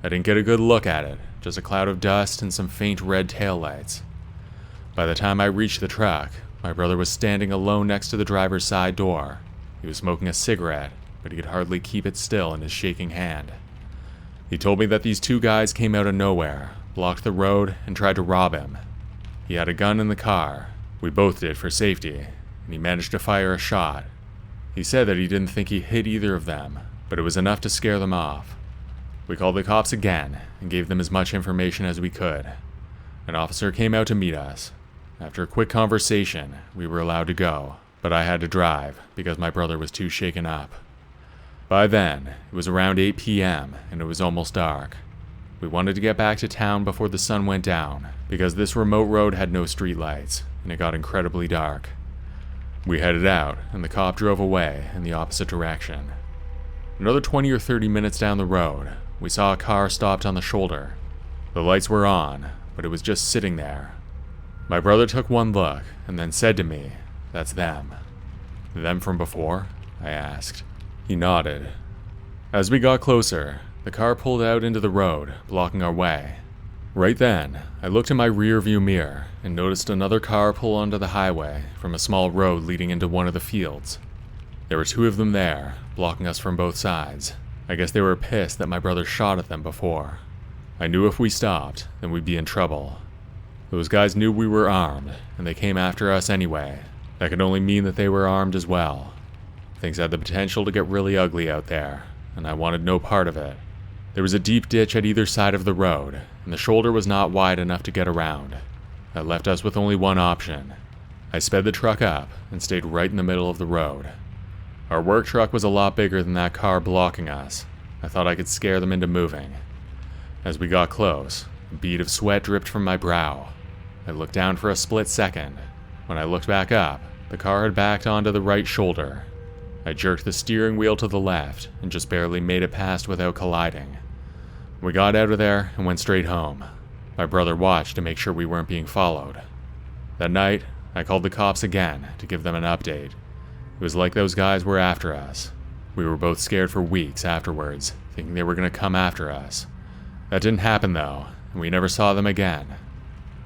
I didn't get a good look at it, just a cloud of dust and some faint red taillights. By the time I reached the truck, my brother was standing alone next to the driver's side door. He was smoking a cigarette, but he could hardly keep it still in his shaking hand. He told me that these two guys came out of nowhere, blocked the road, and tried to rob him. He had a gun in the car. We both did for safety, and he managed to fire a shot. He said that he didn't think he hit either of them, but it was enough to scare them off. We called the cops again and gave them as much information as we could. An officer came out to meet us. After a quick conversation, we were allowed to go, but I had to drive because my brother was too shaken up. By then, it was around 8 p.m. and it was almost dark. We wanted to get back to town before the sun went down because this remote road had no streetlights and it got incredibly dark. We headed out, and the cop drove away in the opposite direction. Another 20 or 30 minutes down the road, we saw a car stopped on the shoulder. The lights were on, but it was just sitting there. My brother took one look, and then said to me, "That's them." "Them from before?" I asked. He nodded. As we got closer, the car pulled out into the road, blocking our way. Right then, I looked in my rearview mirror and noticed another car pull onto the highway from a small road leading into one of the fields. There were two of them there, blocking us from both sides. I guess they were pissed that my brother shot at them before. I knew if we stopped, then we'd be in trouble. Those guys knew we were armed, and they came after us anyway. That could only mean that they were armed as well. Things had the potential to get really ugly out there, and I wanted no part of it. There was a deep ditch at either side of the road, and the shoulder was not wide enough to get around. That left us with only one option. I sped the truck up and stayed right in the middle of the road. Our work truck was a lot bigger than that car blocking us. I thought I could scare them into moving. As we got close, a bead of sweat dripped from my brow. I looked down for a split second. When I looked back up, the car had backed onto the right shoulder. I jerked the steering wheel to the left and just barely made it past without colliding. We got out of there and went straight home. My brother watched to make sure we weren't being followed. That night, I called the cops again to give them an update. It was like those guys were after us. We were both scared for weeks afterwards, thinking they were going to come after us. That didn't happen though, and we never saw them again.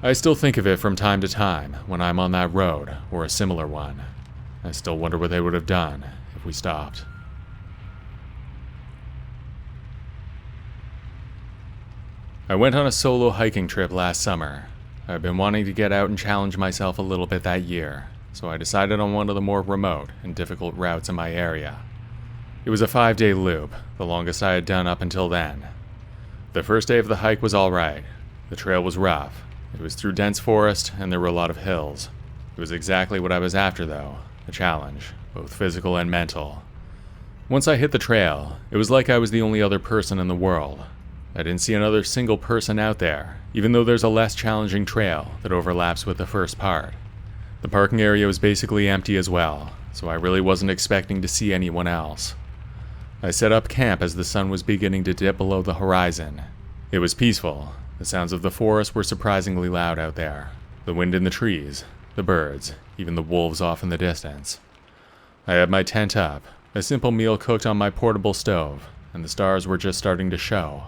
I still think of it from time to time when I'm on that road or a similar one. I still wonder what they would have done if we stopped. I went on a solo hiking trip last summer. I've been wanting to get out and challenge myself a little bit that year, so I decided on one of the more remote and difficult routes in my area. It was a 5-day loop, the longest I had done up until then. The first day of the hike was alright. The trail was rough. It was through dense forest, and there were a lot of hills. It was exactly what I was after though, a challenge, both physical and mental. Once I hit the trail, it was like I was the only other person in the world. I didn't see another single person out there, even though there's a less challenging trail that overlaps with the first part. The parking area was basically empty as well, so I really wasn't expecting to see anyone else. I set up camp as the sun was beginning to dip below the horizon. It was peaceful. The sounds of the forest were surprisingly loud out there. The wind in the trees, the birds, even the wolves off in the distance. I had my tent up, a simple meal cooked on my portable stove, and the stars were just starting to show.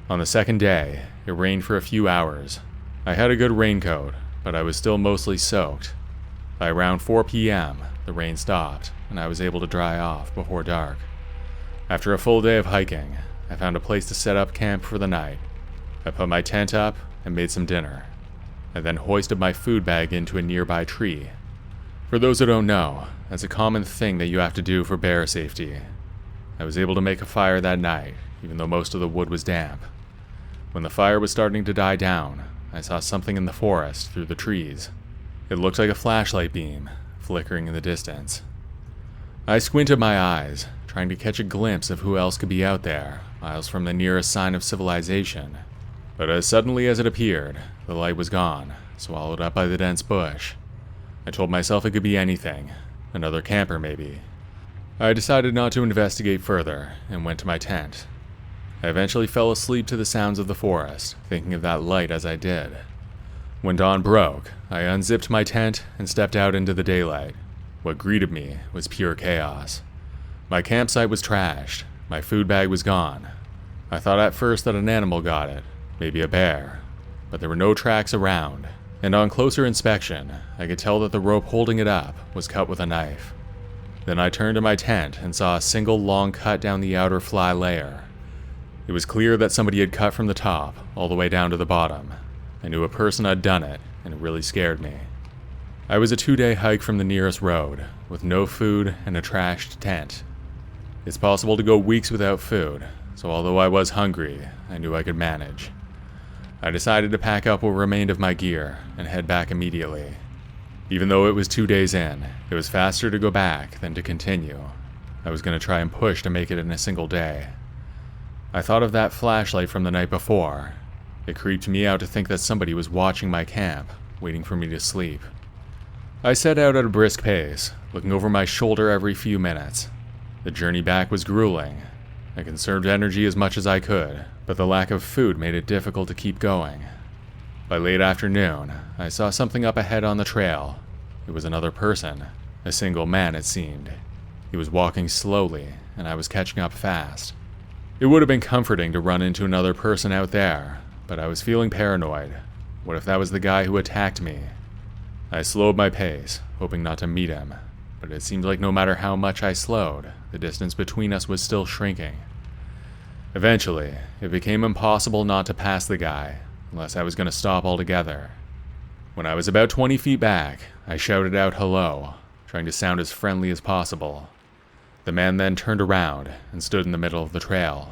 On the second day, it rained for a few hours. I had a good raincoat, but I was still mostly soaked. By around 4 p.m., the rain stopped, and I was able to dry off before dark. After a full day of hiking, I found a place to set up camp for the night. I put my tent up and made some dinner. I then hoisted my food bag into a nearby tree. For those who don't know, that's a common thing that you have to do for bear safety. I was able to make a fire that night, even though most of the wood was damp. When the fire was starting to die down, I saw something in the forest through the trees. It looked like a flashlight beam, flickering in the distance. I squinted my eyes, trying to catch a glimpse of who else could be out there, miles from the nearest sign of civilization. But as suddenly as it appeared, the light was gone, swallowed up by the dense bush. I told myself it could be anything, another camper maybe. I decided not to investigate further and went to my tent. I eventually fell asleep to the sounds of the forest, thinking of that light as I did. When dawn broke, I unzipped my tent and stepped out into the daylight. What greeted me was pure chaos. My campsite was trashed, my food bag was gone. I thought at first that an animal got it, maybe a bear, but there were no tracks around, and on closer inspection, I could tell that the rope holding it up was cut with a knife. Then I turned to my tent and saw a single long cut down the outer fly layer. It was clear that somebody had cut from the top all the way down to the bottom. I knew a person had done it, and it really scared me. I was a 2-day hike from the nearest road, with no food and a trashed tent. It's possible to go weeks without food, so although I was hungry, I knew I could manage. I decided to pack up what remained of my gear and head back immediately. Even though it was 2 days in, it was faster to go back than to continue. I was going to try and push to make it in a single day. I thought of that flashlight from the night before. It creeped me out to think that somebody was watching my camp, waiting for me to sleep. I set out at a brisk pace, looking over my shoulder every few minutes. The journey back was grueling. I conserved energy as much as I could, but the lack of food made it difficult to keep going. By late afternoon, I saw something up ahead on the trail. It was another person, a single man it seemed. He was walking slowly, and I was catching up fast. It would have been comforting to run into another person out there, but I was feeling paranoid. What if that was the guy who attacked me? I slowed my pace, hoping not to meet him, but it seemed like no matter how much I slowed, the distance between us was still shrinking. Eventually, it became impossible not to pass the guy, unless I was going to stop altogether. When I was about 20 feet back, I shouted out hello, trying to sound as friendly as possible. The man then turned around and stood in the middle of the trail.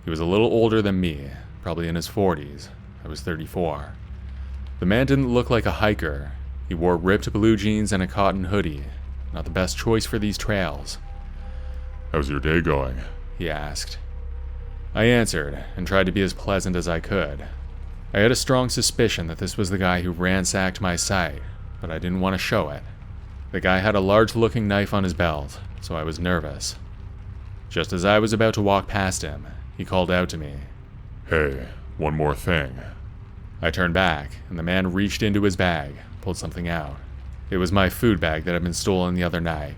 He was a little older than me, probably in his 40s. I was 34. The man didn't look like a hiker. He wore ripped blue jeans and a cotton hoodie. Not the best choice for these trails. How's your day going? He asked. I answered and tried to be as pleasant as I could. I had a strong suspicion that this was the guy who ransacked my site, but I didn't want to show it. The guy had a large-looking knife on his belt, so I was nervous. Just as I was about to walk past him, he called out to me. Hey, one more thing. I turned back, and the man reached into his bag, pulled something out. It was my food bag that had been stolen the other night.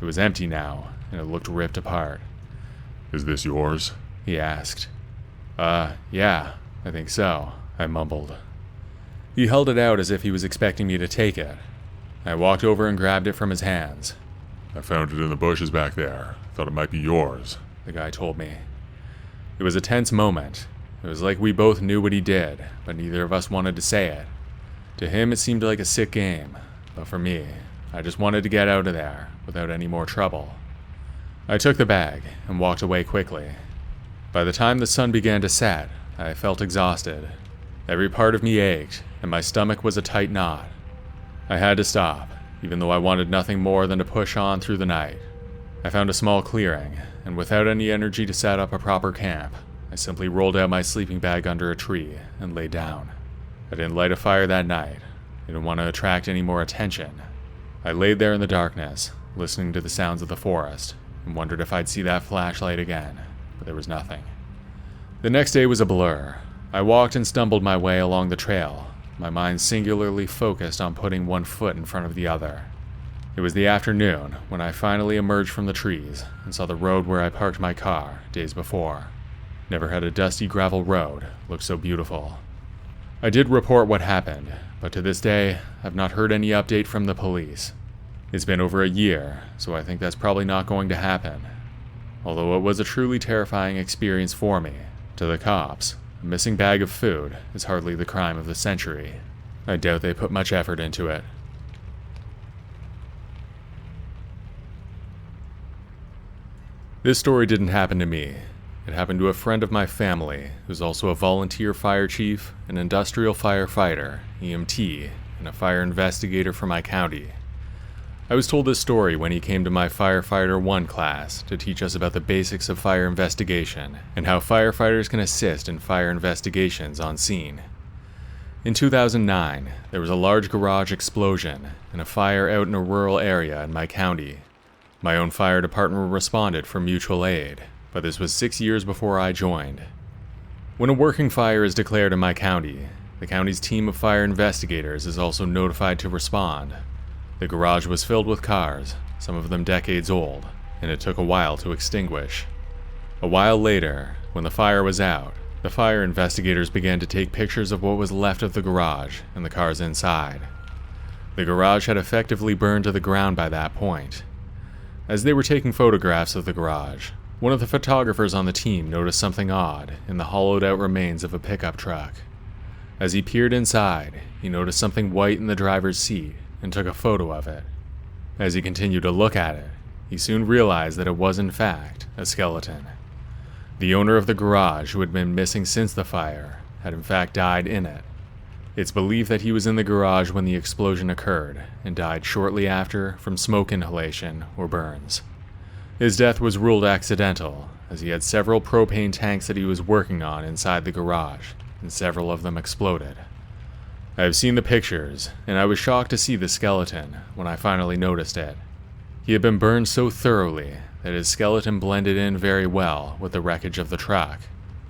It was empty now, and it looked ripped apart. Is this yours? He asked. Yeah, I think so, I mumbled. He held it out as if he was expecting me to take it. I walked over and grabbed it from his hands. I found it in the bushes back there. Thought it might be yours. The guy told me. It was a tense moment. It was like we both knew what he did, but neither of us wanted to say it. To him, it seemed like a sick game, but for me, I just wanted to get out of there without any more trouble. I took the bag and walked away quickly. By the time the sun began to set, I felt exhausted. Every part of me ached, and my stomach was a tight knot. I had to stop, even though I wanted nothing more than to push on through the night. I found a small clearing, and without any energy to set up a proper camp, I simply rolled out my sleeping bag under a tree and lay down. I didn't light a fire that night. I didn't want to attract any more attention. I laid there in the darkness, listening to the sounds of the forest, and wondered if I'd see that flashlight again, but there was nothing. The next day was a blur. I walked and stumbled my way along the trail, my mind singularly focused on putting one foot in front of the other. It was the afternoon when I finally emerged from the trees and saw the road where I parked my car days before. Never had a dusty gravel road look so beautiful. I did report what happened, but to this day, I've not heard any update from the police. It's been over a year, so I think that's probably not going to happen. Although it was a truly terrifying experience for me, to the cops, a missing bag of food is hardly the crime of the century. I doubt they put much effort into it. This story didn't happen to me. It happened to a friend of my family, who's also a volunteer fire chief, an industrial firefighter, EMT, and a fire investigator for my county. I was told this story when he came to my Firefighter 1 class to teach us about the basics of fire investigation and how firefighters can assist in fire investigations on scene. In 2009, there was a large garage explosion and a fire out in a rural area in my county. My own fire department responded for mutual aid, but this was 6 years before I joined. When a working fire is declared in my county, the county's team of fire investigators is also notified to respond. The garage was filled with cars, some of them decades old, and it took a while to extinguish. A while later, when the fire was out, the fire investigators began to take pictures of what was left of the garage and the cars inside. The garage had effectively burned to the ground by that point. As they were taking photographs of the garage, one of the photographers on the team noticed something odd in the hollowed-out remains of a pickup truck. As he peered inside, he noticed something white in the driver's seat and took a photo of it. As he continued to look at it, he soon realized that it was in fact a skeleton. The owner of the garage, who had been missing since the fire, had in fact died in it. It's believed that he was in the garage when the explosion occurred and died shortly after from smoke inhalation or burns. His death was ruled accidental, as he had several propane tanks that he was working on inside the garage, and several of them exploded. I have seen the pictures, and I was shocked to see the skeleton when I finally noticed it. He had been burned so thoroughly that his skeleton blended in very well with the wreckage of the truck,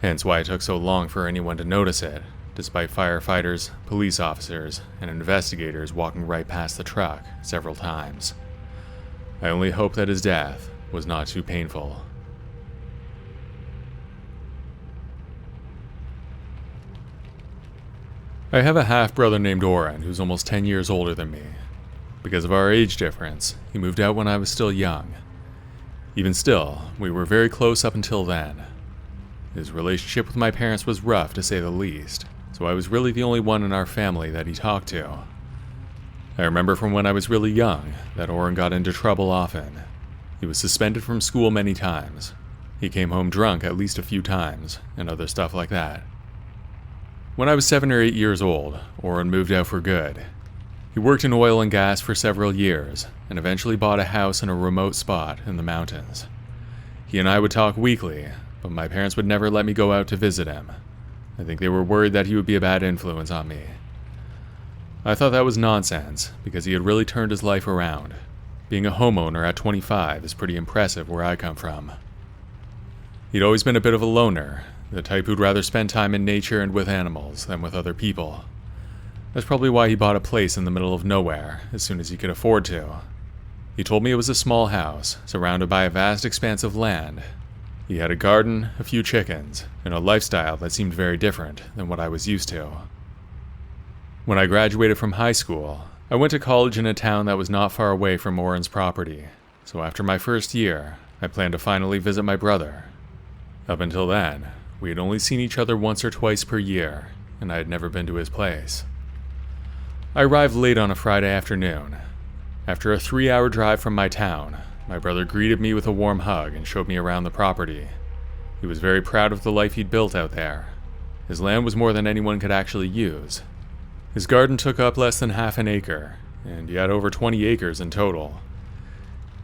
hence why it took so long for anyone to notice it, despite firefighters, police officers, and investigators walking right past the truck several times. I only hope that his death was not too painful. I have a half-brother named Oren who's almost 10 years older than me. Because of our age difference, he moved out when I was still young. Even still, we were very close up until then. His relationship with my parents was rough, to say the least, so I was really the only one in our family that he talked to. I remember from when I was really young that Oren got into trouble often. He was suspended from school many times. He came home drunk at least a few times, and other stuff like that. When I was 7 or 8 years old, Oren moved out for good. He worked in oil and gas for several years, and eventually bought a house in a remote spot in the mountains. He and I would talk weekly, but my parents would never let me go out to visit him. I think they were worried that he would be a bad influence on me. I thought that was nonsense, because he had really turned his life around. Being a homeowner at 25 is pretty impressive where I come from. He'd always been a bit of a loner, the type who'd rather spend time in nature and with animals than with other people. That's probably why he bought a place in the middle of nowhere as soon as he could afford to. He told me it was a small house, surrounded by a vast expanse of land. He had a garden, a few chickens, and a lifestyle that seemed very different than what I was used to. When I graduated from high school, I went to college in a town that was not far away from Oren's property, so after my first year, I planned to finally visit my brother. Up until then, we had only seen each other once or twice per year, and I had never been to his place. I arrived late on a Friday afternoon. After a 3-hour drive from my town, my brother greeted me with a warm hug and showed me around the property. He was very proud of the life he'd built out there. His land was more than anyone could actually use. His garden took up less than half an acre, and he had over 20 acres in total.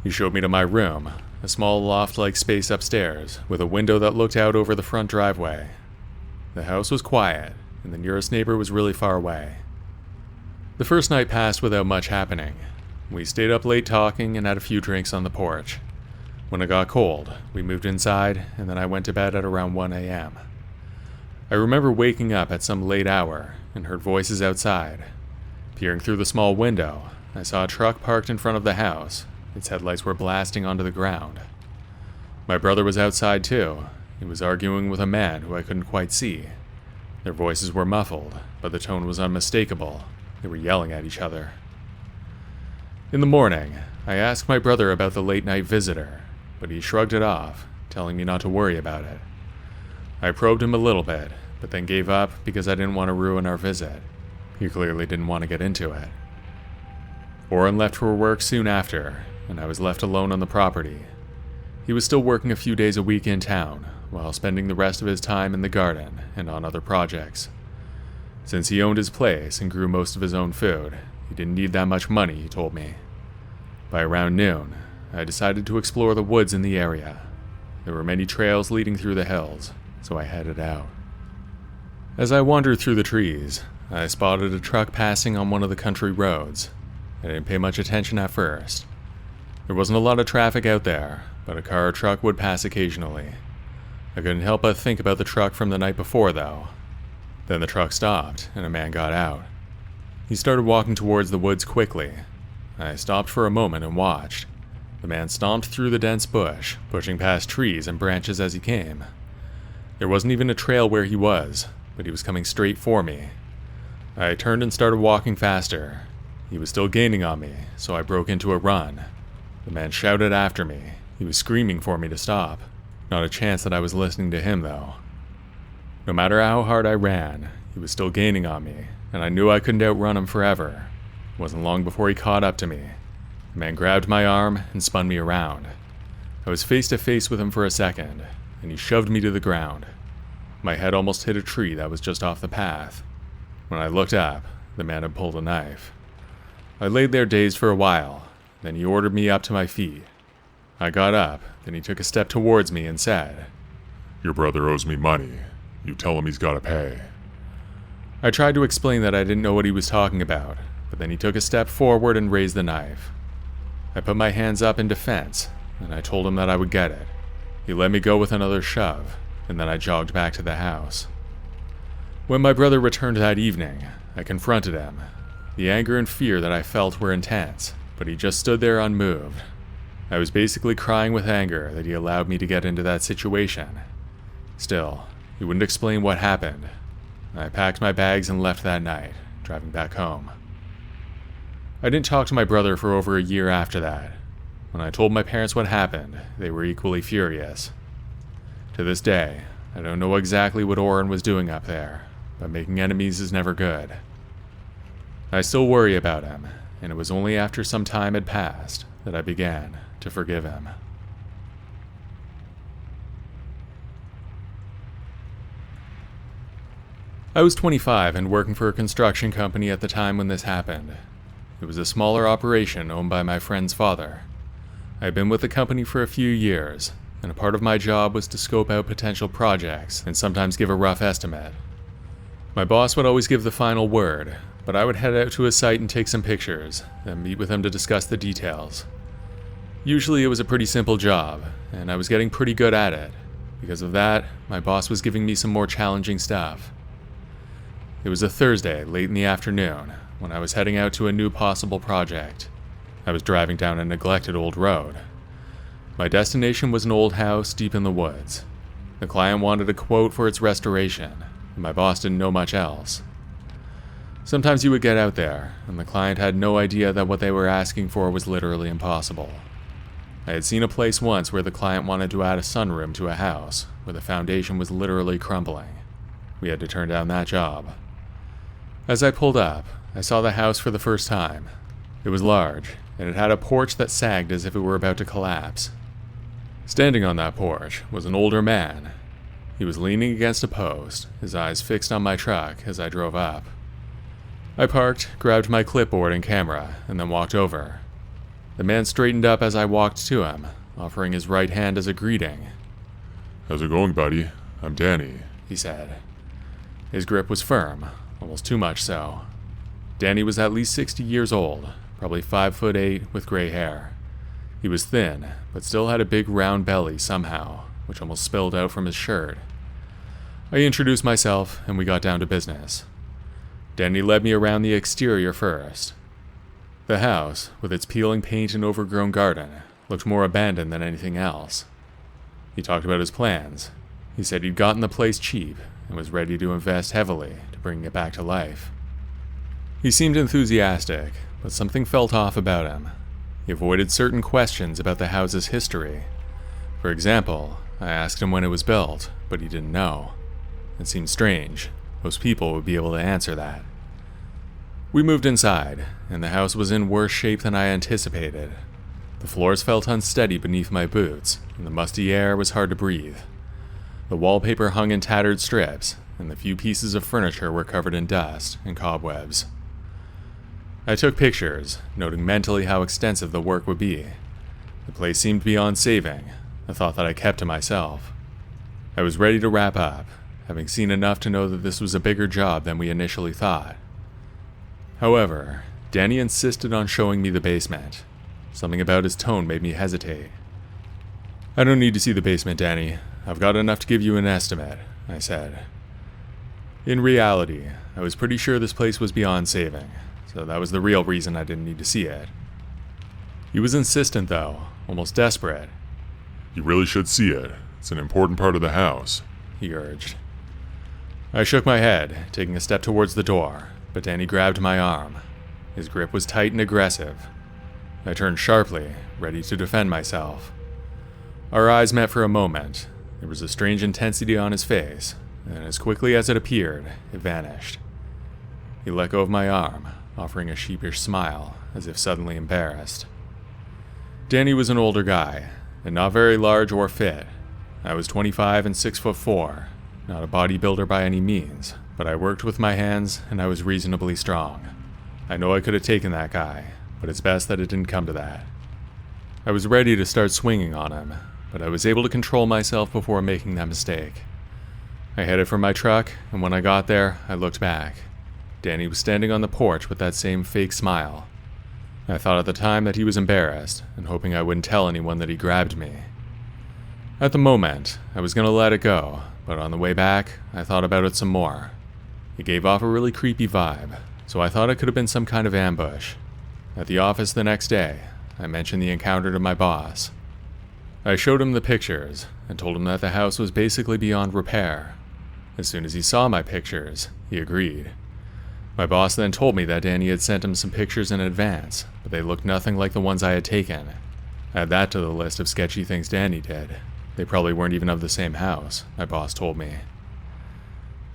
He showed me to my room, a small loft-like space upstairs, with a window that looked out over the front driveway. The house was quiet, and the nearest neighbor was really far away. The first night passed without much happening. We stayed up late talking and had a few drinks on the porch. When it got cold, we moved inside, and then I went to bed at around 1 a.m. I remember waking up at some late hour and heard voices outside. Peering through the small window, I saw a truck parked in front of the house. Its headlights were blasting onto the ground. My brother was outside too. He was arguing with a man who I couldn't quite see. Their voices were muffled, but the tone was unmistakable. They were yelling at each other. In the morning, I asked my brother about the late-night visitor, but he shrugged it off, telling me not to worry about it. I probed him a little bit, but then gave up because I didn't want to ruin our visit. He clearly didn't want to get into it. Oren left for work soon after, and I was left alone on the property. He was still working a few days a week in town, while spending the rest of his time in the garden and on other projects. Since he owned his place and grew most of his own food, he didn't need that much money, he told me. By around noon, I decided to explore the woods in the area. There were many trails leading through the hills, so I headed out. As I wandered through the trees, I spotted a truck passing on one of the country roads. I didn't pay much attention at first. There wasn't a lot of traffic out there, but a car or truck would pass occasionally. I couldn't help but think about the truck from the night before, though. Then the truck stopped, and a man got out. He started walking towards the woods quickly. I stopped for a moment and watched. The man stomped through the dense bush, pushing past trees and branches as he came. There wasn't even a trail where he was, but he was coming straight for me. I turned and started walking faster. He was still gaining on me, so I broke into a run. The man shouted after me. He was screaming for me to stop. Not a chance that I was listening to him, though. No matter how hard I ran, he was still gaining on me, and I knew I couldn't outrun him forever. It wasn't long before he caught up to me. The man grabbed my arm and spun me around. I was face to face with him for a second, and he shoved me to the ground. My head almost hit a tree that was just off the path. When I looked up, the man had pulled a knife. I laid there dazed for a while, then he ordered me up to my feet. I got up, then he took a step towards me and said, "Your brother owes me money. You tell him he's gotta pay." I tried to explain that I didn't know what he was talking about, but then he took a step forward and raised the knife. I put my hands up in defense, and I told him that I would get it. He let me go with another shove, and then I jogged back to the house. When my brother returned that evening, I confronted him. The anger and fear that I felt were intense, but he just stood there unmoved. I was basically crying with anger that he allowed me to get into that situation. Still, he wouldn't explain what happened. I packed my bags and left that night, driving back home. I didn't talk to my brother for over a year after that. When I told my parents what happened, they were equally furious. To this day, I don't know exactly what Oren was doing up there, but making enemies is never good. I still worry about him, and it was only after some time had passed that I began to forgive him. I was 25 and working for a construction company at the time when this happened. It was a smaller operation owned by my friend's father. I had been with the company for a few years, and a part of my job was to scope out potential projects and sometimes give a rough estimate. My boss would always give the final word, but I would head out to a site and take some pictures, then meet with him to discuss the details. Usually it was a pretty simple job, and I was getting pretty good at it. Because of that, my boss was giving me some more challenging stuff. It was a Thursday, late in the afternoon, when I was heading out to a new possible project. I was driving down a neglected old road. My destination was an old house deep in the woods. The client wanted a quote for its restoration, and my boss didn't know much else. Sometimes you would get out there, and the client had no idea that what they were asking for was literally impossible. I had seen a place once where the client wanted to add a sunroom to a house, where the foundation was literally crumbling. We had to turn down that job. As I pulled up, I saw the house for the first time. It was large, and it had a porch that sagged as if it were about to collapse. Standing on that porch was an older man. He was leaning against a post, his eyes fixed on my truck as I drove up. I parked, grabbed my clipboard and camera, and then walked over. The man straightened up as I walked to him, offering his right hand as a greeting. "How's it going, buddy? I'm Danny," he said. His grip was firm, almost too much so. Danny was at least 60 years old, probably 5'8" with gray hair. He was thin, but still had a big round belly somehow, which almost spilled out from his shirt. I introduced myself, and we got down to business. Danny led me around the exterior first. The house, with its peeling paint and overgrown garden, looked more abandoned than anything else. He talked about his plans. He said he'd gotten the place cheap and was ready to invest heavily to bring it back to life. He seemed enthusiastic, but something felt off about him. He avoided certain questions about the house's history. For example, I asked him when it was built, but he didn't know. It seemed strange. Most people would be able to answer that. We moved inside, and the house was in worse shape than I anticipated. The floors felt unsteady beneath my boots, and the musty air was hard to breathe. The wallpaper hung in tattered strips, and the few pieces of furniture were covered in dust and cobwebs. I took pictures, noting mentally how extensive the work would be. The place seemed beyond saving, a thought that I kept to myself. I was ready to wrap up, having seen enough to know that this was a bigger job than we initially thought. However, Danny insisted on showing me the basement. Something about his tone made me hesitate. "I don't need to see the basement, Danny. I've got enough to give you an estimate," I said. In reality, I was pretty sure this place was beyond saving, so that was the real reason I didn't need to see it. He was insistent though, almost desperate. You really should see it. It's an important part of the house," he urged. I shook my head, taking a step towards the door, but Danny grabbed my arm. His grip was tight and aggressive. I turned sharply, ready to defend myself. Our eyes met for a moment. There was a strange intensity on his face, and as quickly as it appeared, it vanished. He let go of my arm, offering a sheepish smile, as if suddenly embarrassed. Danny was an older guy, and not very large or fit. I was 25 and 6'4", not a bodybuilder by any means, but I worked with my hands and I was reasonably strong. I know I could have taken that guy, but it's best that it didn't come to that. I was ready to start swinging on him, but I was able to control myself before making that mistake. I headed for my truck, and when I got there, I looked back. Danny was standing on the porch with that same fake smile. I thought at the time that he was embarrassed, and hoping I wouldn't tell anyone that he grabbed me. At the moment, I was going to let it go, but on the way back, I thought about it some more. It gave off a really creepy vibe, so I thought it could have been some kind of ambush. At the office the next day, I mentioned the encounter to my boss. I showed him the pictures, and told him that the house was basically beyond repair. As soon as he saw my pictures, he agreed. My boss then told me that Danny had sent him some pictures in advance, but they looked nothing like the ones I had taken. Add that to the list of sketchy things Danny did. They probably weren't even of the same house, my boss told me.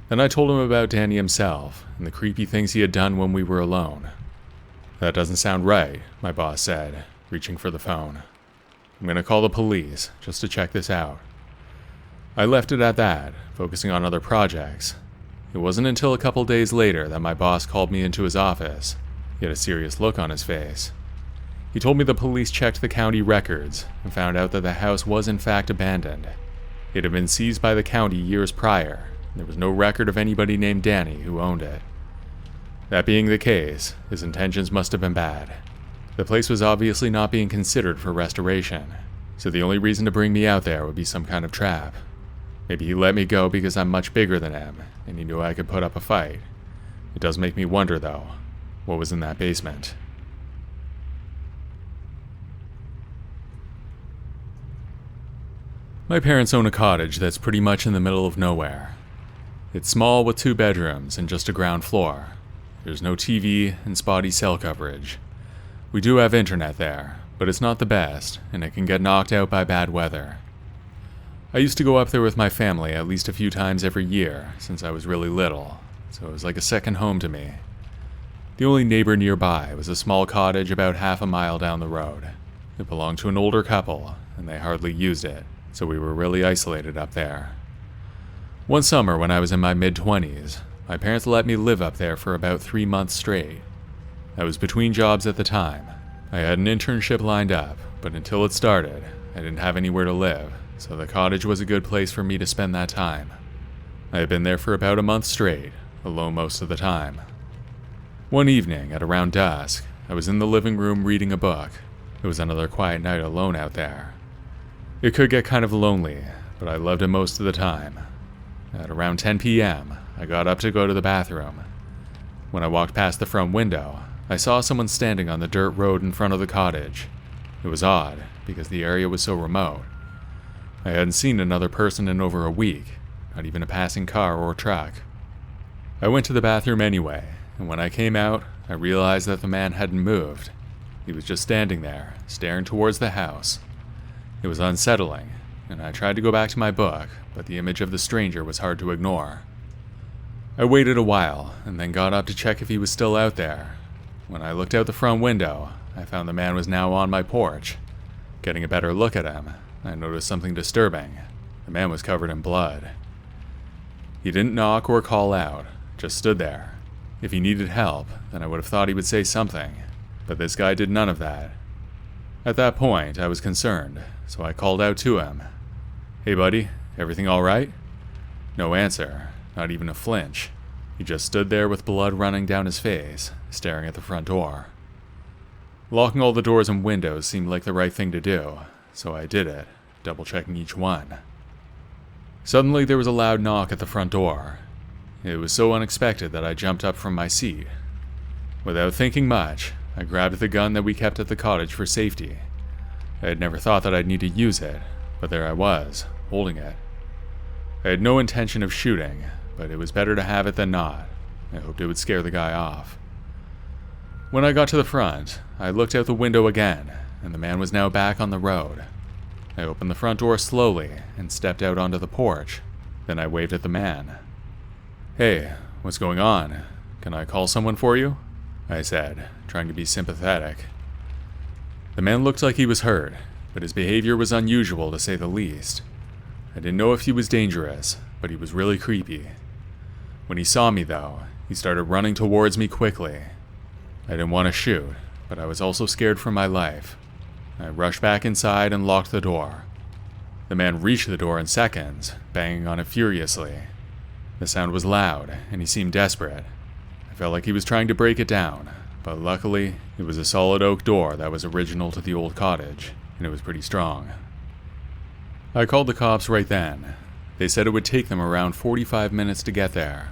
Then I told him about Danny himself, and the creepy things he had done when we were alone. "That doesn't sound right," my boss said, reaching for the phone. "I'm gonna call the police, just to check this out." I left it at that, focusing on other projects. It wasn't until a couple days later that my boss called me into his office. He had a serious look on his face. He told me the police checked the county records and found out that the house was in fact abandoned. It had been seized by the county years prior, and there was no record of anybody named Danny who owned it. That being the case, his intentions must have been bad. The place was obviously not being considered for restoration, so the only reason to bring me out there would be some kind of trap. Maybe he let me go because I'm much bigger than him, and he knew I could put up a fight. It does make me wonder, though, what was in that basement. My parents own a cottage that's pretty much in the middle of nowhere. It's small with 2 bedrooms and just a ground floor. There's no TV and spotty cell coverage. We do have internet there, but it's not the best, and it can get knocked out by bad weather. I used to go up there with my family at least a few times every year since I was really little, so it was like a second home to me. The only neighbor nearby was a small cottage about half a mile down the road. It belonged to an older couple, and they hardly used it, so we were really isolated up there. One summer when I was in my mid-20s, my parents let me live up there for about 3 months straight. I was between jobs at the time. I had an internship lined up, but until it started, I didn't have anywhere to live, so the cottage was a good place for me to spend that time. I had been there for about a month straight, alone most of the time. One evening, at around dusk, I was in the living room reading a book. It was another quiet night alone out there. It could get kind of lonely, but I loved it most of the time. At around 10 p.m., I got up to go to the bathroom. When I walked past the front window, I saw someone standing on the dirt road in front of the cottage. It was odd, because the area was so remote. I hadn't seen another person in over a week, not even a passing car or truck. I went to the bathroom anyway, and when I came out, I realized that the man hadn't moved. He was just standing there, staring towards the house. It was unsettling, and I tried to go back to my book, but the image of the stranger was hard to ignore. I waited a while, and then got up to check if he was still out there. When I looked out the front window, I found the man was now on my porch. Getting a better look at him, I noticed something disturbing. The man was covered in blood. He didn't knock or call out, just stood there. If he needed help, then I would have thought he would say something, but this guy did none of that. At that point, I was concerned, so I called out to him. "Hey buddy, everything alright?" No answer, not even a flinch. He just stood there with blood running down his face, staring at the front door. Locking all the doors and windows seemed like the right thing to do, so I did it, double-checking each one. Suddenly there was a loud knock at the front door. It was so unexpected that I jumped up from my seat. Without thinking much, I grabbed the gun that we kept at the cottage for safety. I had never thought that I'd need to use it, but there I was, holding it. I had no intention of shooting, but it was better to have it than not. I hoped it would scare the guy off. When I got to the front, I looked out the window again, and the man was now back on the road. I opened the front door slowly and stepped out onto the porch. Then I waved at the man. "Hey, what's going on? Can I call someone for you?" I said, trying to be sympathetic. The man looked like he was hurt, but his behavior was unusual to say the least. I didn't know if he was dangerous, but he was really creepy. When he saw me, though, he started running towards me quickly. I didn't want to shoot, but I was also scared for my life. I rushed back inside and locked the door. The man reached the door in seconds, banging on it furiously. The sound was loud, and he seemed desperate. I felt like he was trying to break it down, but luckily, it was a solid oak door that was original to the old cottage, and it was pretty strong. I called the cops right then. They said it would take them around 45 minutes to get there.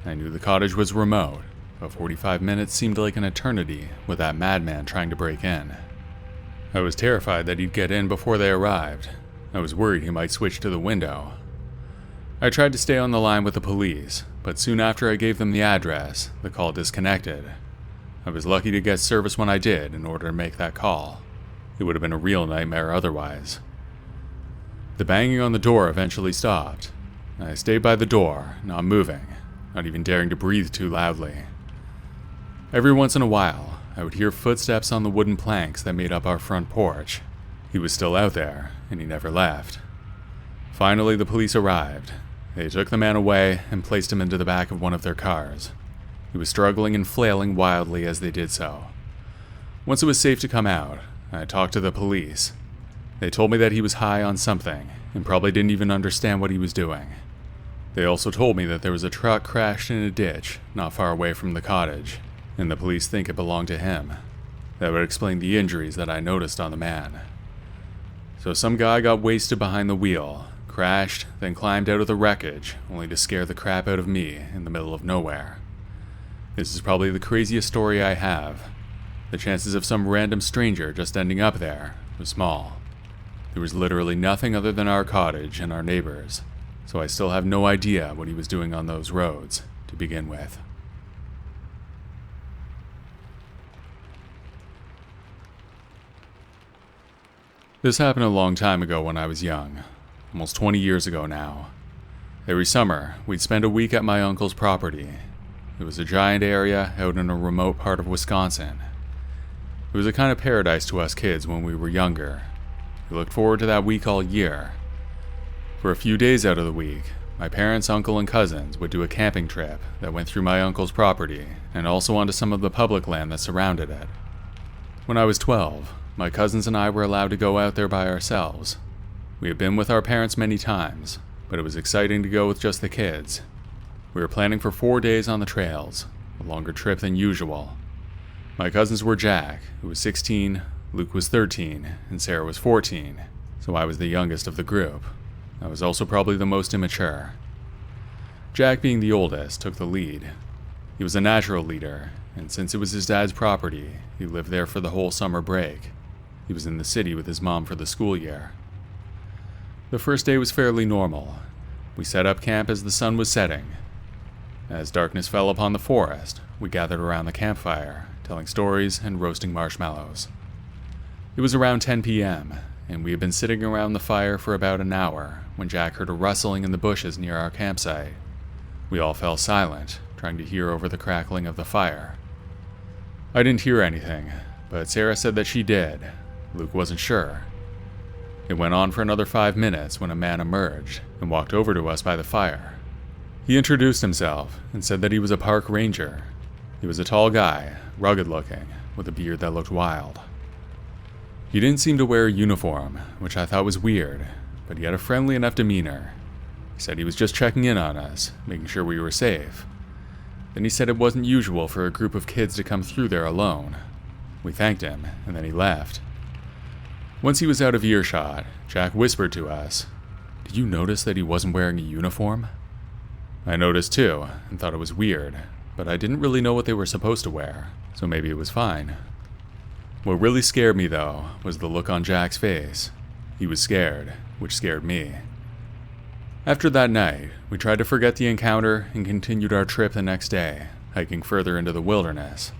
I knew the cottage was remote, but 45 minutes seemed like an eternity with that madman trying to break in. I was terrified that he'd get in before they arrived. I was worried he might switch to the window. I tried to stay on the line with the police, but soon after I gave them the address, the call disconnected. I was lucky to get service when I did in order to make that call. It would have been a real nightmare otherwise. The banging on the door eventually stopped. I stayed by the door, not moving, not even daring to breathe too loudly. Every once in a while, I would hear footsteps on the wooden planks that made up our front porch. He was still out there, and he never left. Finally, the police arrived. They took the man away and placed him into the back of one of their cars. He was struggling and flailing wildly as they did so. Once it was safe to come out, I talked to the police. They told me that he was high on something, and probably didn't even understand what he was doing. They also told me that there was a truck crashed in a ditch not far away from the cottage, and the police think it belonged to him. That would explain the injuries that I noticed on the man. So some guy got wasted behind the wheel, crashed, then climbed out of the wreckage, only to scare the crap out of me in the middle of nowhere. This is probably the craziest story I have. The chances of some random stranger just ending up there was small. There was literally nothing other than our cottage and our neighbors, so I still have no idea what he was doing on those roads to begin with. This happened a long time ago when I was young, almost 20 years ago now. Every summer, we'd spend a week at my uncle's property. It was a giant area out in a remote part of Wisconsin. It was a kind of paradise to us kids when we were younger. We looked forward to that week all year. For a few days out of the week, my parents, uncle, and cousins would do a camping trip that went through my uncle's property and also onto some of the public land that surrounded it. When I was 12, my cousins and I were allowed to go out there by ourselves. We had been with our parents many times, but it was exciting to go with just the kids. We were planning for 4 days on the trails, a longer trip than usual. My cousins were Jack, who was 16, Luke was 13, and Sarah was 14, so I was the youngest of the group. I was also probably the most immature. Jack, being the oldest, took the lead. He was a natural leader, and since it was his dad's property, he lived there for the whole summer break. He was in the city with his mom for the school year. The first day was fairly normal. We set up camp as the sun was setting. As darkness fell upon the forest, we gathered around the campfire, telling stories and roasting marshmallows. It was around 10 p.m., and we had been sitting around the fire for about an hour when Jack heard a rustling in the bushes near our campsite. We all fell silent, trying to hear over the crackling of the fire. I didn't hear anything, but Sarah said that she did. Luke wasn't sure. It went on for another 5 minutes when a man emerged and walked over to us by the fire. He introduced himself and said that he was a park ranger He was a tall guy, rugged looking, with a beard that looked wild. He didn't seem to wear a uniform, which I thought was weird, but he had a friendly enough demeanor. He said he was just checking in on us, making sure we were safe. Then he said it wasn't usual for a group of kids to come through there alone. We thanked him, and then he left. Once he was out of earshot, Jack whispered to us, "Did you notice that he wasn't wearing a uniform?" I noticed too, and thought it was weird, but I didn't really know what they were supposed to wear, so maybe it was fine. What really scared me, though, was the look on Jack's face. He was scared, which scared me. After that night, we tried to forget the encounter and continued our trip the next day, hiking further into the wilderness.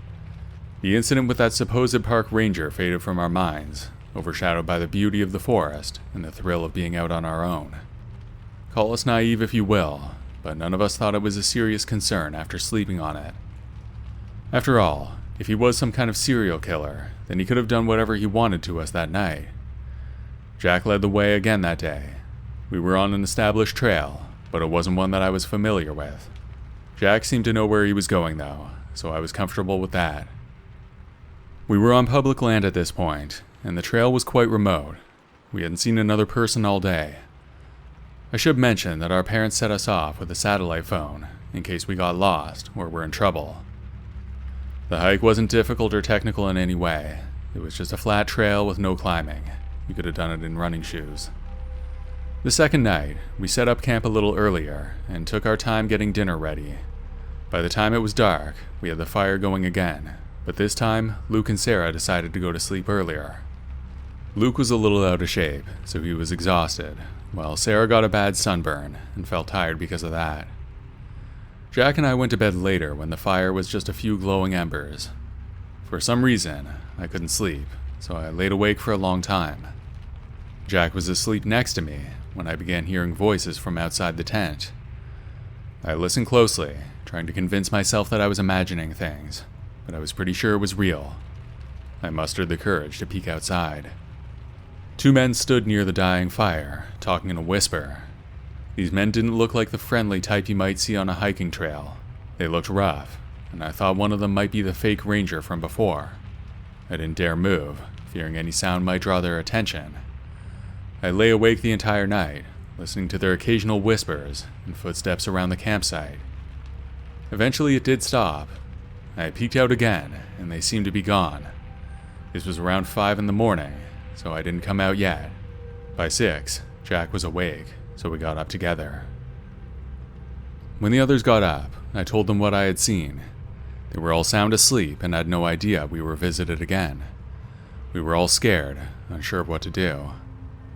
The incident with that supposed park ranger faded from our minds, overshadowed by the beauty of the forest and the thrill of being out on our own. Call us naive if you will, but none of us thought it was a serious concern after sleeping on it. After all, if he was some kind of serial killer, then he could have done whatever he wanted to us that night. Jack led the way again that day. We were on an established trail, but it wasn't one that I was familiar with. Jack seemed to know where he was going, though, so I was comfortable with that. We were on public land at this point, and the trail was quite remote. We hadn't seen another person all day. I should mention that our parents set us off with a satellite phone, in case we got lost or were in trouble. The hike wasn't difficult or technical in any way. It was just a flat trail with no climbing. You could have done it in running shoes. The second night, we set up camp a little earlier and took our time getting dinner ready. By the time it was dark, we had the fire going again, but this time, Luke and Sarah decided to go to sleep earlier. Luke was a little out of shape, so he was exhausted, while Sarah got a bad sunburn and felt tired because of that. Jack and I went to bed later when the fire was just a few glowing embers. For some reason, I couldn't sleep, so I laid awake for a long time. Jack was asleep next to me when I began hearing voices from outside the tent. I listened closely, trying to convince myself that I was imagining things, but I was pretty sure it was real. I mustered the courage to peek outside. Two men stood near the dying fire, talking in a whisper. These men didn't look like the friendly type you might see on a hiking trail. They looked rough, and I thought one of them might be the fake ranger from before. I didn't dare move, fearing any sound might draw their attention. I lay awake the entire night, listening to their occasional whispers and footsteps around the campsite. Eventually it did stop. I peeked out again, and they seemed to be gone. This was around 5 in the morning, so I didn't come out yet. By 6, Jack was awake, so we got up together. When the others got up, I told them what I had seen. They were all sound asleep and had no idea we were visited again. We were all scared, unsure of what to do.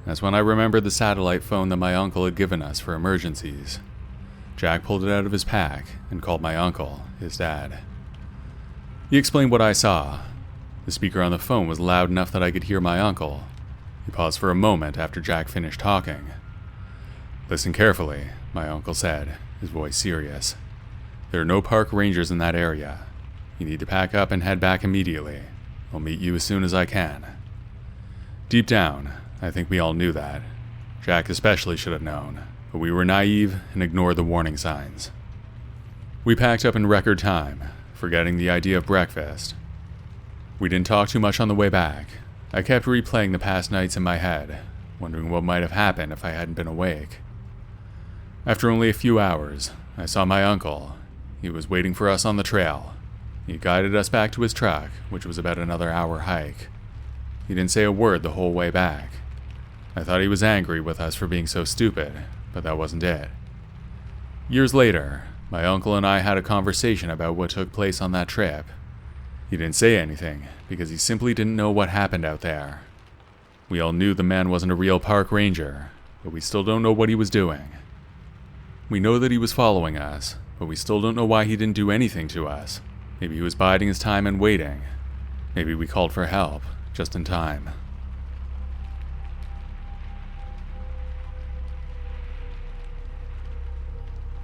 That's when I remembered the satellite phone that my uncle had given us for emergencies. Jack pulled it out of his pack and called my uncle, his dad. He explained what I saw. The speaker on the phone was loud enough that I could hear my uncle. He paused for a moment after Jack finished talking. "Listen carefully," my uncle said, his voice serious. "There are no park rangers in that area. You need to pack up and head back immediately. I'll meet you as soon as I can." Deep down, I think we all knew that. Jack especially should have known, but we were naive and ignored the warning signs. We packed up in record time, forgetting the idea of breakfast. We didn't talk too much on the way back. I kept replaying the past nights in my head, wondering what might have happened if I hadn't been awake. After only a few hours, I saw my uncle. He was waiting for us on the trail. He guided us back to his truck, which was about another hour hike. He didn't say a word the whole way back. I thought he was angry with us for being so stupid, but that wasn't it. Years later, my uncle and I had a conversation about what took place on that trip. He didn't say anything, because he simply didn't know what happened out there. We all knew the man wasn't a real park ranger, but we still don't know what he was doing. We know that he was following us, but we still don't know why he didn't do anything to us. Maybe he was biding his time and waiting. Maybe we called for help, just in time.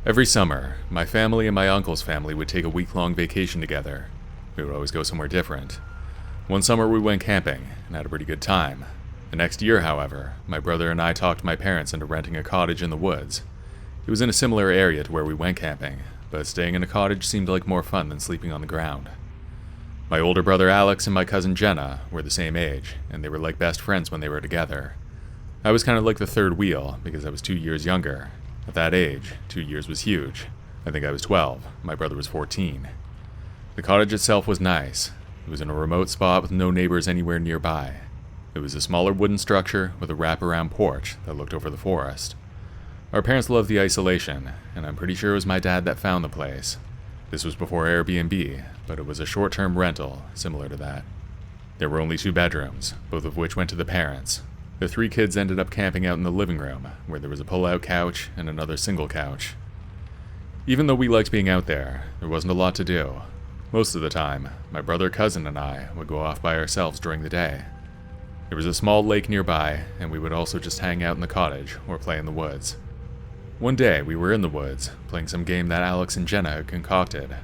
Every summer, my family and my uncle's family would take a week-long vacation together. We would always go somewhere different. One summer we went camping and had a pretty good time. The next year, however, my brother and I talked my parents into renting a cottage in the woods. It was in a similar area to where we went camping, but staying in a cottage seemed like more fun than sleeping on the ground. My older brother Alex and my cousin Jenna were the same age, and they were like best friends when they were together. I was kind of like the third wheel, because I was 2 years younger. At that age, 2 years was huge. I think I was 12, my brother was 14. The cottage itself was nice. It was in a remote spot with no neighbors anywhere nearby. It was a smaller wooden structure with a wraparound porch that looked over the forest. Our parents loved the isolation, and I'm pretty sure it was my dad that found the place. This was before Airbnb, but it was a short-term rental, similar to that. There were only 2 bedrooms, both of which went to the parents. The 3 kids ended up camping out in the living room, where there was a pull-out couch and another single couch. Even though we liked being out there wasn't a lot to do. Most of the time, my brother, cousin, and I would go off by ourselves during the day. There was a small lake nearby, and we would also just hang out in the cottage or play in the woods. One day, we were in the woods, playing some game that Alex and Jenna had concocted.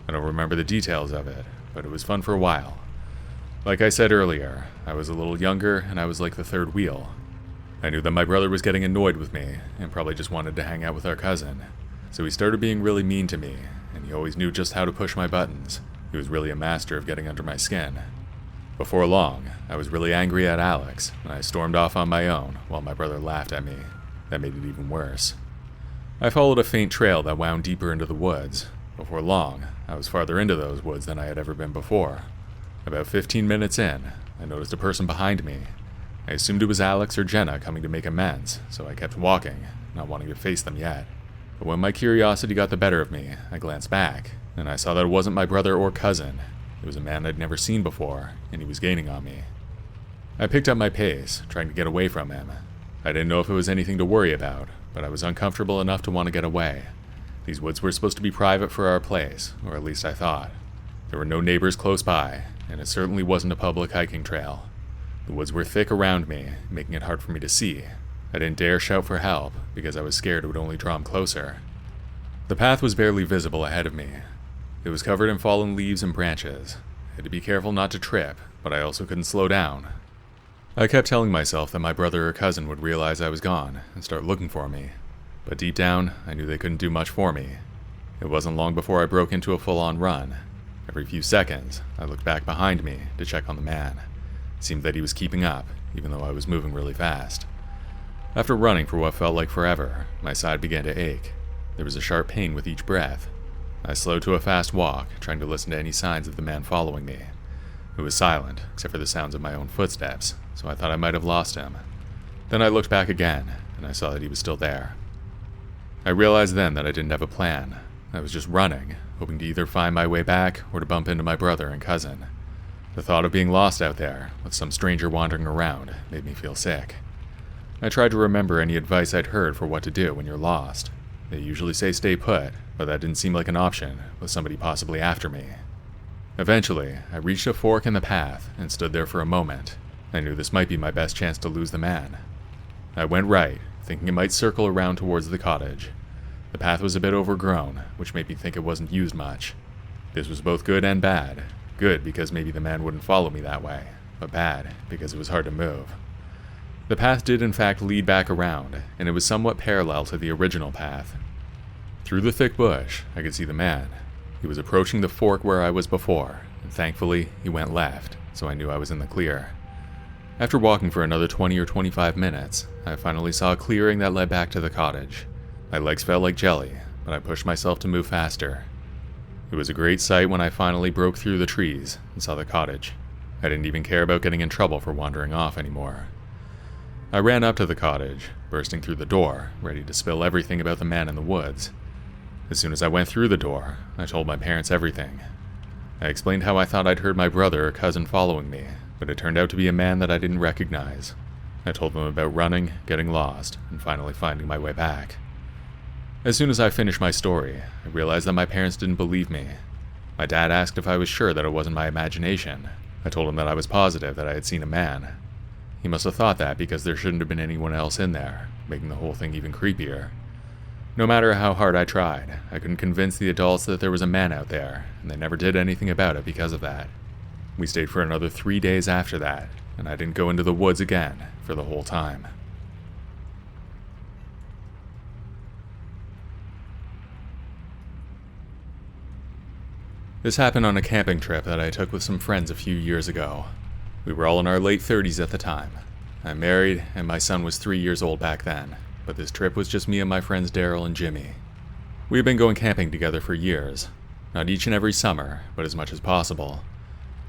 I don't remember the details of it, but it was fun for a while. Like I said earlier, I was a little younger, and I was like the third wheel. I knew that my brother was getting annoyed with me, and probably just wanted to hang out with our cousin. So he started being really mean to me, and he always knew just how to push my buttons. He was really a master of getting under my skin. Before long, I was really angry at Alex, and I stormed off on my own while my brother laughed at me. That made it even worse. I followed a faint trail that wound deeper into the woods. Before long, I was farther into those woods than I had ever been before. About 15 minutes in, I noticed a person behind me. I assumed it was Alex or Jenna coming to make amends, so I kept walking, not wanting to face them yet. But when my curiosity got the better of me, I glanced back, and I saw that it wasn't my brother or cousin. It was a man I'd never seen before, and he was gaining on me. I picked up my pace, trying to get away from him. I didn't know if it was anything to worry about, but I was uncomfortable enough to want to get away. These woods were supposed to be private for our place, or at least I thought. There were no neighbors close by, and it certainly wasn't a public hiking trail. The woods were thick around me, making it hard for me to see. I didn't dare shout for help, because I was scared it would only draw him closer. The path was barely visible ahead of me. It was covered in fallen leaves and branches. I had to be careful not to trip, but I also couldn't slow down. I kept telling myself that my brother or cousin would realize I was gone and start looking for me, but deep down, I knew they couldn't do much for me. It wasn't long before I broke into a full-on run. Every few seconds, I looked back behind me to check on the man. It seemed that he was keeping up, even though I was moving really fast. After running for what felt like forever, my side began to ache. There was a sharp pain with each breath. I slowed to a fast walk, trying to listen to any signs of the man following me. It was silent, except for the sounds of my own footsteps, so I thought I might have lost him. Then I looked back again, and I saw that he was still there. I realized then that I didn't have a plan. I was just running, hoping to either find my way back or to bump into my brother and cousin. The thought of being lost out there, with some stranger wandering around, made me feel sick. I tried to remember any advice I'd heard for what to do when you're lost. They usually say stay put, but that didn't seem like an option, with somebody possibly after me. Eventually, I reached a fork in the path and stood there for a moment. I knew this might be my best chance to lose the man. I went right, thinking it might circle around towards the cottage. The path was a bit overgrown, which made me think it wasn't used much. This was both good and bad. Good because maybe the man wouldn't follow me that way, but bad because it was hard to move. The path did in fact lead back around, and it was somewhat parallel to the original path. Through the thick bush, I could see the man. He was approaching the fork where I was before, and thankfully, he went left, so I knew I was in the clear. After walking for another 20 or 25 minutes, I finally saw a clearing that led back to the cottage. My legs felt like jelly, but I pushed myself to move faster. It was a great sight when I finally broke through the trees and saw the cottage. I didn't even care about getting in trouble for wandering off anymore. I ran up to the cottage, bursting through the door, ready to spill everything about the man in the woods. As soon as I went through the door, I told my parents everything. I explained how I thought I'd heard my brother or cousin following me, but it turned out to be a man that I didn't recognize. I told them about running, getting lost, and finally finding my way back. As soon as I finished my story, I realized that my parents didn't believe me. My dad asked if I was sure that it wasn't my imagination. I told him that I was positive that I had seen a man. He must have thought that because there shouldn't have been anyone else in there, making the whole thing even creepier. No matter how hard I tried, I couldn't convince the adults that there was a man out there, and they never did anything about it because of that. We stayed for another 3 days after that, and I didn't go into the woods again for the whole time. This happened on a camping trip that I took with some friends a few years ago. We were all in our late 30s at the time. I'm married, and my son was 3 years old back then, but this trip was just me and my friends Daryl and Jimmy. We had been going camping together for years, not each and every summer, but as much as possible.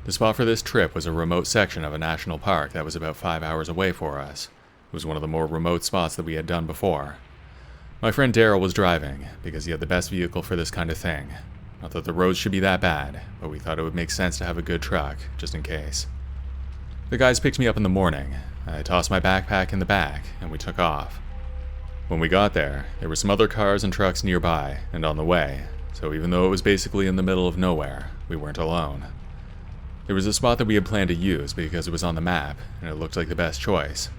The spot for this trip was a remote section of a national park that was about 5 hours away for us. It was one of the more remote spots that we had done before. My friend Daryl was driving, because he had the best vehicle for this kind of thing. Not that the roads should be that bad, but we thought it would make sense to have a good truck, just in case. The guys picked me up in the morning. I tossed my backpack in the back, and we took off. When we got there were some other cars and trucks nearby and on the way, so even though it was basically in the middle of nowhere, we weren't alone. There was a spot that we had planned to use because it was on the map, and it looked like the best choice.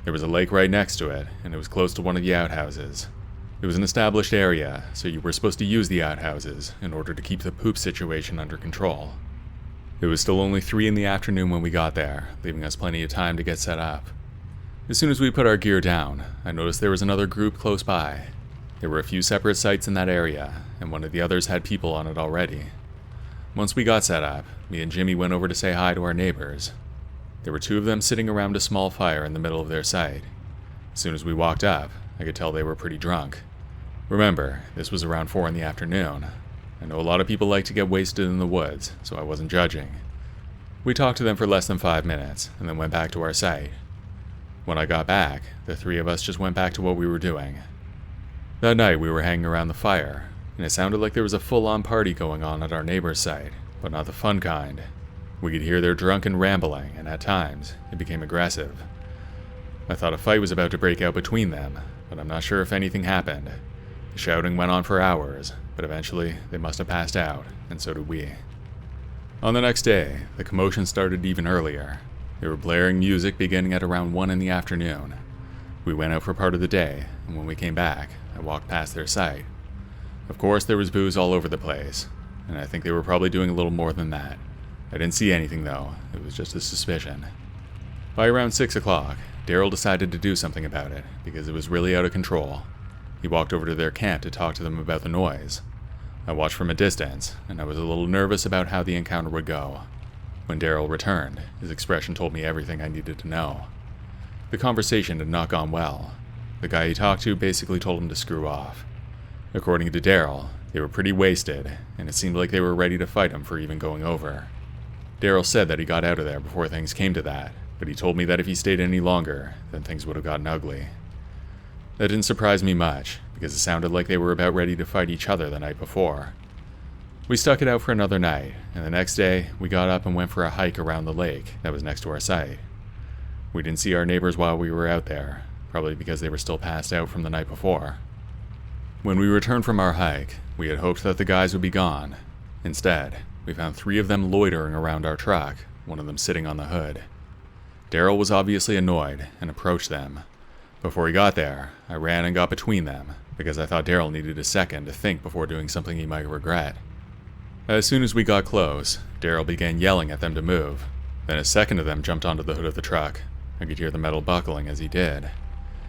There was a lake right next to it, and it was close to one of the outhouses. It was an established area, so you were supposed to use the outhouses in order to keep the poop situation under control. It was still only 3 in the afternoon when we got there, leaving us plenty of time to get set up. As soon as we put our gear down, I noticed there was another group close by. There were a few separate sites in that area, and one of the others had people on it already. Once we got set up, me and Jimmy went over to say hi to our neighbors. There were 2 of them sitting around a small fire in the middle of their site. As soon as we walked up, I could tell they were pretty drunk. Remember, this was around 4 in the afternoon. I know a lot of people like to get wasted in the woods, so I wasn't judging. We talked to them for less than 5 minutes, and then went back to our site. When I got back, the 3 of us just went back to what we were doing. That night we were hanging around the fire, and it sounded like there was a full-on party going on at our neighbor's site, but not the fun kind. We could hear their drunken rambling, and at times, it became aggressive. I thought a fight was about to break out between them, but I'm not sure if anything happened. The shouting went on for hours, but eventually they must have passed out, and so did we. On the next day, the commotion started even earlier. They were blaring music beginning at around 1 in the afternoon. We went out for part of the day, and when we came back, I walked past their site. Of course, there was booze all over the place, and I think they were probably doing a little more than that. I didn't see anything though, it was just a suspicion. By around 6 o'clock, Daryl decided to do something about it, because it was really out of control. He walked over to their camp to talk to them about the noise. I watched from a distance, and I was a little nervous about how the encounter would go. When Daryl returned, his expression told me everything I needed to know. The conversation had not gone well. The guy he talked to basically told him to screw off. According to Daryl, they were pretty wasted, and it seemed like they were ready to fight him for even going over. Daryl said that he got out of there before things came to that, but he told me that if he stayed any longer, then things would have gotten ugly. That didn't surprise me much, because it sounded like they were about ready to fight each other the night before. We stuck it out for another night, and the next day, we got up and went for a hike around the lake that was next to our site. We didn't see our neighbors while we were out there, probably because they were still passed out from the night before. When we returned from our hike, we had hoped that the guys would be gone. Instead, we found 3 of them loitering around our truck, one of them sitting on the hood. Daryl was obviously annoyed and approached them. Before he got there, I ran and got between them, because I thought Daryl needed a second to think before doing something he might regret. As soon as we got close, Daryl began yelling at them to move. Then a second of them jumped onto the hood of the truck. I could hear the metal buckling as he did.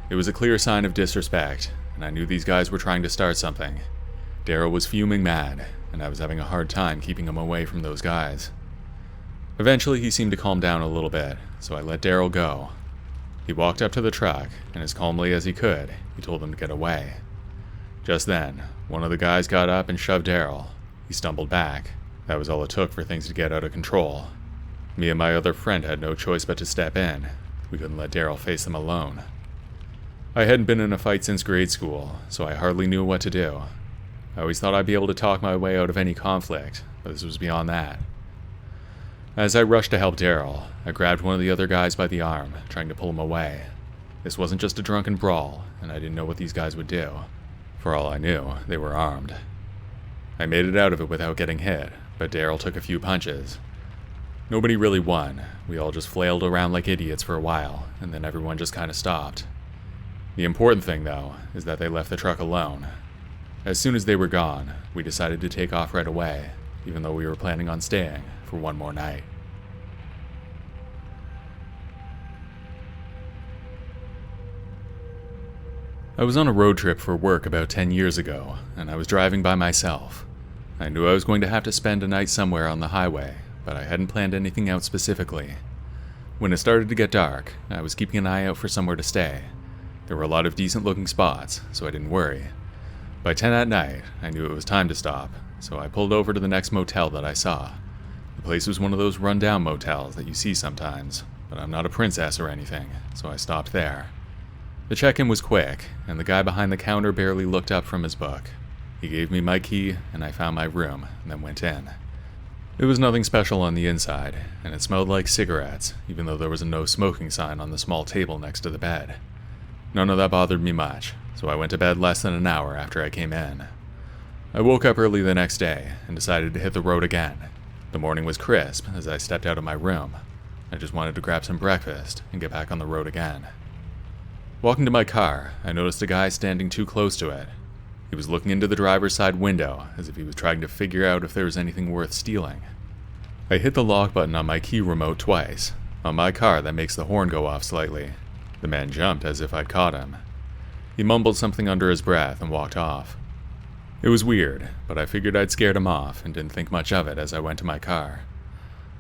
It was a clear sign of disrespect, and I knew these guys were trying to start something. Daryl was fuming mad, and I was having a hard time keeping him away from those guys. Eventually he seemed to calm down a little bit, so I let Daryl go. He walked up to the truck, and as calmly as he could, he told them to get away. Just then, one of the guys got up and shoved Daryl. He stumbled back. That was all it took for things to get out of control. Me and my other friend had no choice but to step in. We couldn't let Daryl face them alone. I hadn't been in a fight since grade school, so I hardly knew what to do. I always thought I'd be able to talk my way out of any conflict, but this was beyond that. As I rushed to help Daryl, I grabbed one of the other guys by the arm, trying to pull him away. This wasn't just a drunken brawl, and I didn't know what these guys would do. For all I knew, they were armed. I made it out of it without getting hit, but Daryl took a few punches. Nobody really won. We all just flailed around like idiots for a while, and then everyone just kind of stopped. The important thing, though, is that they left the truck alone. As soon as they were gone, we decided to take off right away, even though we were planning on staying for one more night. I was on a road trip for work about 10 years ago, and I was driving by myself. I knew I was going to have to spend a night somewhere on the highway, but I hadn't planned anything out specifically. When it started to get dark, I was keeping an eye out for somewhere to stay. There were a lot of decent-looking spots, so I didn't worry. By 10 at night, I knew it was time to stop, so I pulled over to the next motel that I saw. The place was one of those run-down motels that you see sometimes, but I'm not a princess or anything, so I stopped there. The check-in was quick, and the guy behind the counter barely looked up from his book. He gave me my key, and I found my room, and then went in. It was nothing special on the inside, and it smelled like cigarettes, even though there was a no smoking sign on the small table next to the bed. None of that bothered me much, so I went to bed less than an hour after I came in. I woke up early the next day and decided to hit the road again. The morning was crisp as I stepped out of my room. I just wanted to grab some breakfast and get back on the road again. Walking to my car, I noticed a guy standing too close to it. He was looking into the driver's side window as if he was trying to figure out if there was anything worth stealing. I hit the lock button on my key remote twice. On my car, that makes the horn go off slightly. The man jumped as if I'd caught him. He mumbled something under his breath and walked off. It was weird, but I figured I'd scared him off and didn't think much of it as I went to my car.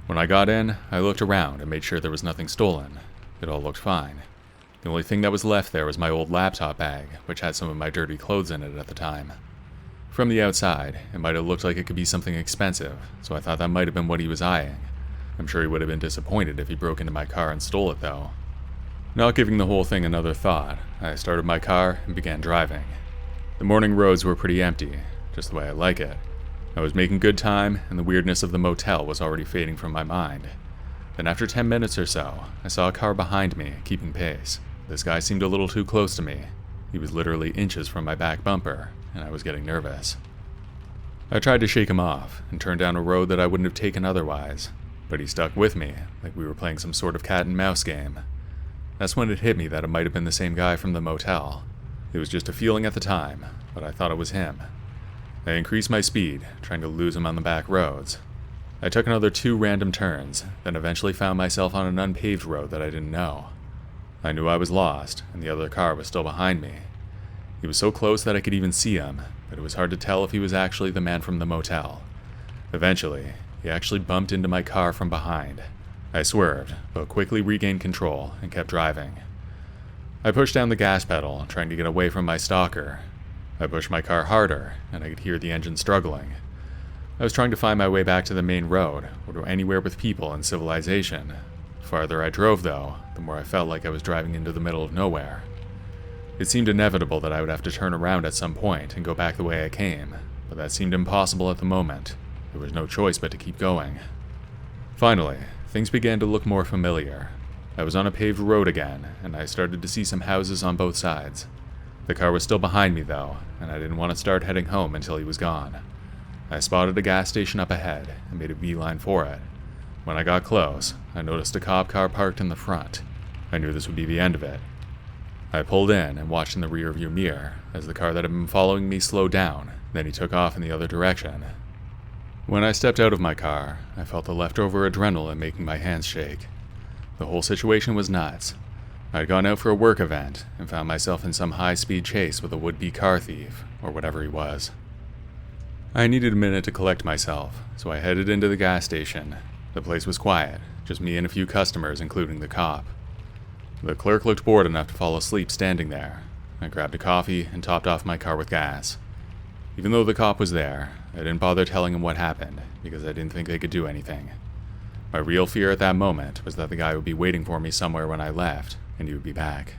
When I got in, I looked around and made sure there was nothing stolen. It all looked fine. The only thing that was left there was my old laptop bag, which had some of my dirty clothes in it at the time. From the outside, it might have looked like it could be something expensive, so I thought that might have been what he was eyeing. I'm sure he would have been disappointed if he broke into my car and stole it, though. Not giving the whole thing another thought, I started my car and began driving. The morning roads were pretty empty, just the way I like it. I was making good time, and the weirdness of the motel was already fading from my mind. Then after 10 minutes or so, I saw a car behind me, keeping pace. This guy seemed a little too close to me. He was literally inches from my back bumper, and I was getting nervous. I tried to shake him off, and turned down a road that I wouldn't have taken otherwise, but he stuck with me, like we were playing some sort of cat and mouse game. That's when it hit me that it might have been the same guy from the motel. It was just a feeling at the time, but I thought it was him. I increased my speed, trying to lose him on the back roads. I took another 2 random turns, then eventually found myself on an unpaved road that I didn't know. I knew I was lost, and the other car was still behind me. He was so close that I could even see him, but it was hard to tell if he was actually the man from the motel. Eventually, he actually bumped into my car from behind. I swerved, but quickly regained control and kept driving. I pushed down the gas pedal, trying to get away from my stalker. I pushed my car harder, and I could hear the engine struggling. I was trying to find my way back to the main road, or to anywhere with people and civilization. The farther I drove, though, the more I felt like I was driving into the middle of nowhere. It seemed inevitable that I would have to turn around at some point and go back the way I came, but that seemed impossible at the moment. There was no choice but to keep going. Finally, things began to look more familiar. I was on a paved road again, and I started to see some houses on both sides. The car was still behind me, though, and I didn't want to start heading home until he was gone. I spotted a gas station up ahead and made a beeline for it. When I got close, I noticed a cop car parked in the front. I knew this would be the end of it. I pulled in and watched in the rearview mirror as the car that had been following me slowed down, then he took off in the other direction. When I stepped out of my car, I felt the leftover adrenaline making my hands shake. The whole situation was nuts. I'd gone out for a work event and found myself in some high-speed chase with a would-be car thief, or whatever he was. I needed a minute to collect myself, so I headed into the gas station. The place was quiet, just me and a few customers, including the cop. The clerk looked bored enough to fall asleep standing there. I grabbed a coffee and topped off my car with gas. Even though the cop was there, I didn't bother telling him what happened, because I didn't think they could do anything. My real fear at that moment was that the guy would be waiting for me somewhere when I left, and he would be back.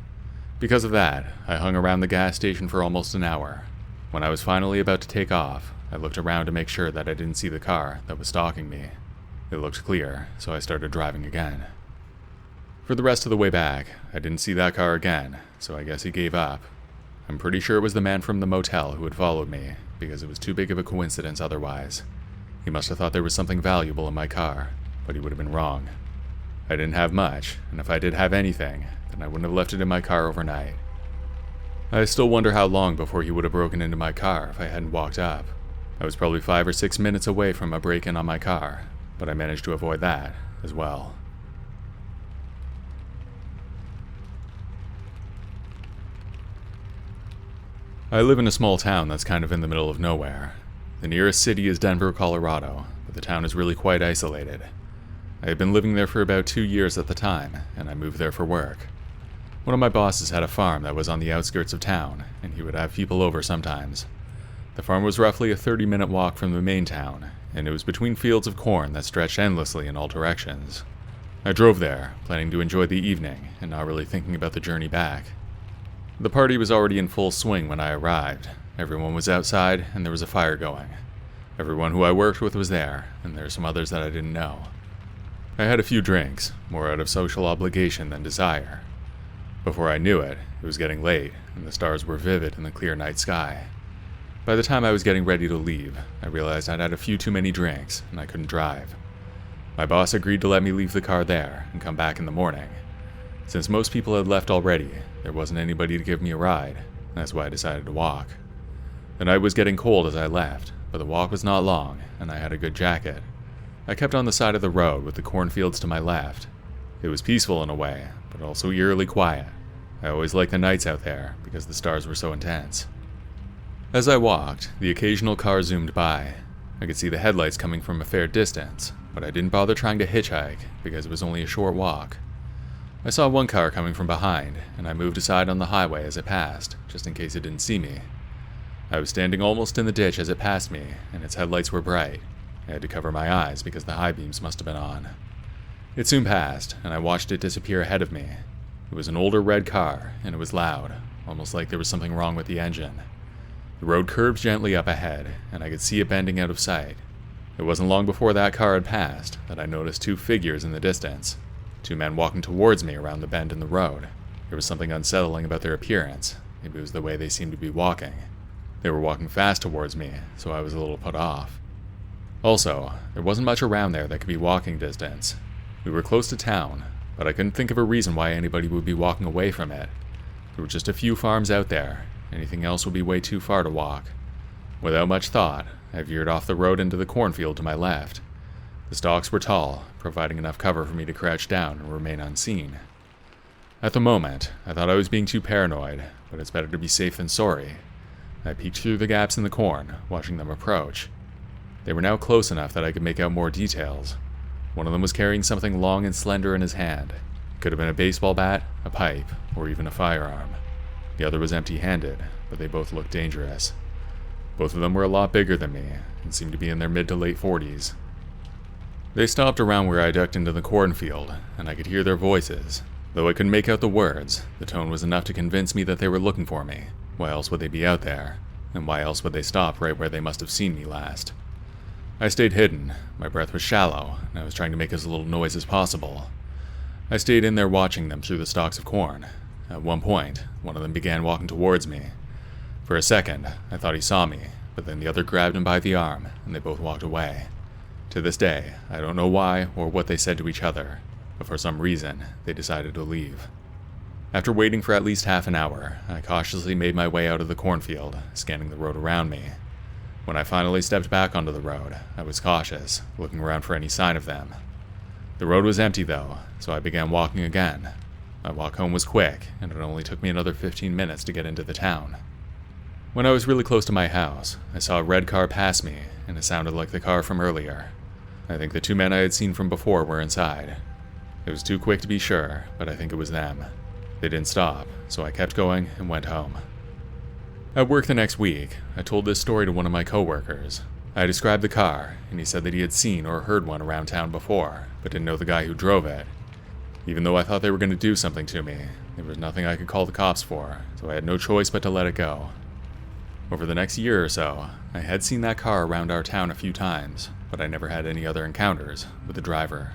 Because of that, I hung around the gas station for almost an hour. When I was finally about to take off, I looked around to make sure that I didn't see the car that was stalking me. It looked clear, so I started driving again. For the rest of the way back, I didn't see that car again, so I guess he gave up. I'm pretty sure it was the man from the motel who had followed me, because it was too big of a coincidence otherwise. He must have thought there was something valuable in my car, but he would have been wrong. I didn't have much, and if I did have anything, then I wouldn't have left it in my car overnight. I still wonder how long before he would have broken into my car if I hadn't walked up. I was probably 5 or 6 minutes away from a break-in on my car, but I managed to avoid that as well. I live in a small town that's kind of in the middle of nowhere. The nearest city is Denver, Colorado, but the town is really quite isolated. I had been living there for about 2 years at the time, and I moved there for work. One of my bosses had a farm that was on the outskirts of town, and he would have people over sometimes. The farm was roughly a 30-minute walk from the main town, and it was between fields of corn that stretched endlessly in all directions. I drove there, planning to enjoy the evening, and not really thinking about the journey back. The party was already in full swing when I arrived. Everyone was outside, and there was a fire going. Everyone who I worked with was there, and there were some others that I didn't know. I had a few drinks, more out of social obligation than desire. Before I knew it, it was getting late, and the stars were vivid in the clear night sky. By the time I was getting ready to leave, I realized I'd had a few too many drinks, and I couldn't drive. My boss agreed to let me leave the car there and come back in the morning. Since most people had left already, there wasn't anybody to give me a ride, and that's why I decided to walk. The night was getting cold as I left, but the walk was not long, and I had a good jacket. I kept on the side of the road with the cornfields to my left. It was peaceful in a way, but also eerily quiet. I always liked the nights out there because the stars were so intense. As I walked, the occasional car zoomed by. I could see the headlights coming from a fair distance, but I didn't bother trying to hitchhike because it was only a short walk. I saw one car coming from behind, and I moved aside on the highway as it passed, just in case it didn't see me. I was standing almost in the ditch as it passed me, and its headlights were bright. I had to cover my eyes because the high beams must have been on. It soon passed, and I watched it disappear ahead of me. It was an older red car, and it was loud, almost like there was something wrong with the engine. The road curved gently up ahead, and I could see it bending out of sight. It wasn't long before that car had passed that I noticed two figures in the distance. 2 men walking towards me around the bend in the road. There was something unsettling about their appearance. Maybe it was the way they seemed to be walking. They were walking fast towards me, so I was a little put off. Also, there wasn't much around there that could be walking distance. We were close to town, but I couldn't think of a reason why anybody would be walking away from it. There were just a few farms out there. Anything else would be way too far to walk. Without much thought, I veered off the road into the cornfield to my left. The stalks were tall, providing enough cover for me to crouch down and remain unseen. At the moment, I thought I was being too paranoid, but it's better to be safe than sorry. I peeked through the gaps in the corn, watching them approach. They were now close enough that I could make out more details. One of them was carrying something long and slender in his hand. It could have been a baseball bat, a pipe, or even a firearm. The other was empty-handed, but they both looked dangerous. Both of them were a lot bigger than me, and seemed to be in their mid to late 40s. They stopped around where I ducked into the cornfield, and I could hear their voices. Though I couldn't make out the words, the tone was enough to convince me that they were looking for me. Why else would they be out there? And why else would they stop right where they must have seen me last? I stayed hidden. My breath was shallow, and I was trying to make as little noise as possible. I stayed in there watching them through the stalks of corn. At one point, one of them began walking towards me. For a second, I thought he saw me, but then the other grabbed him by the arm, and they both walked away. To this day, I don't know why or what they said to each other, but for some reason, they decided to leave. After waiting for at least half an hour, I cautiously made my way out of the cornfield, scanning the road around me. When I finally stepped back onto the road, I was cautious, looking around for any sign of them. The road was empty though, so I began walking again. My walk home was quick, and it only took me another 15 minutes to get into the town. When I was really close to my house, I saw a red car pass me, and it sounded like the car from earlier. I think the 2 men I had seen from before were inside. It was too quick to be sure, but I think it was them. They didn't stop, so I kept going and went home. At work the next week, I told this story to one of my coworkers. I described the car, and he said that he had seen or heard one around town before, but didn't know the guy who drove it. Even though I thought they were going to do something to me, there was nothing I could call the cops for, so I had no choice but to let it go. Over the next year or so, I had seen that car around our town a few times, but I never had any other encounters with the driver.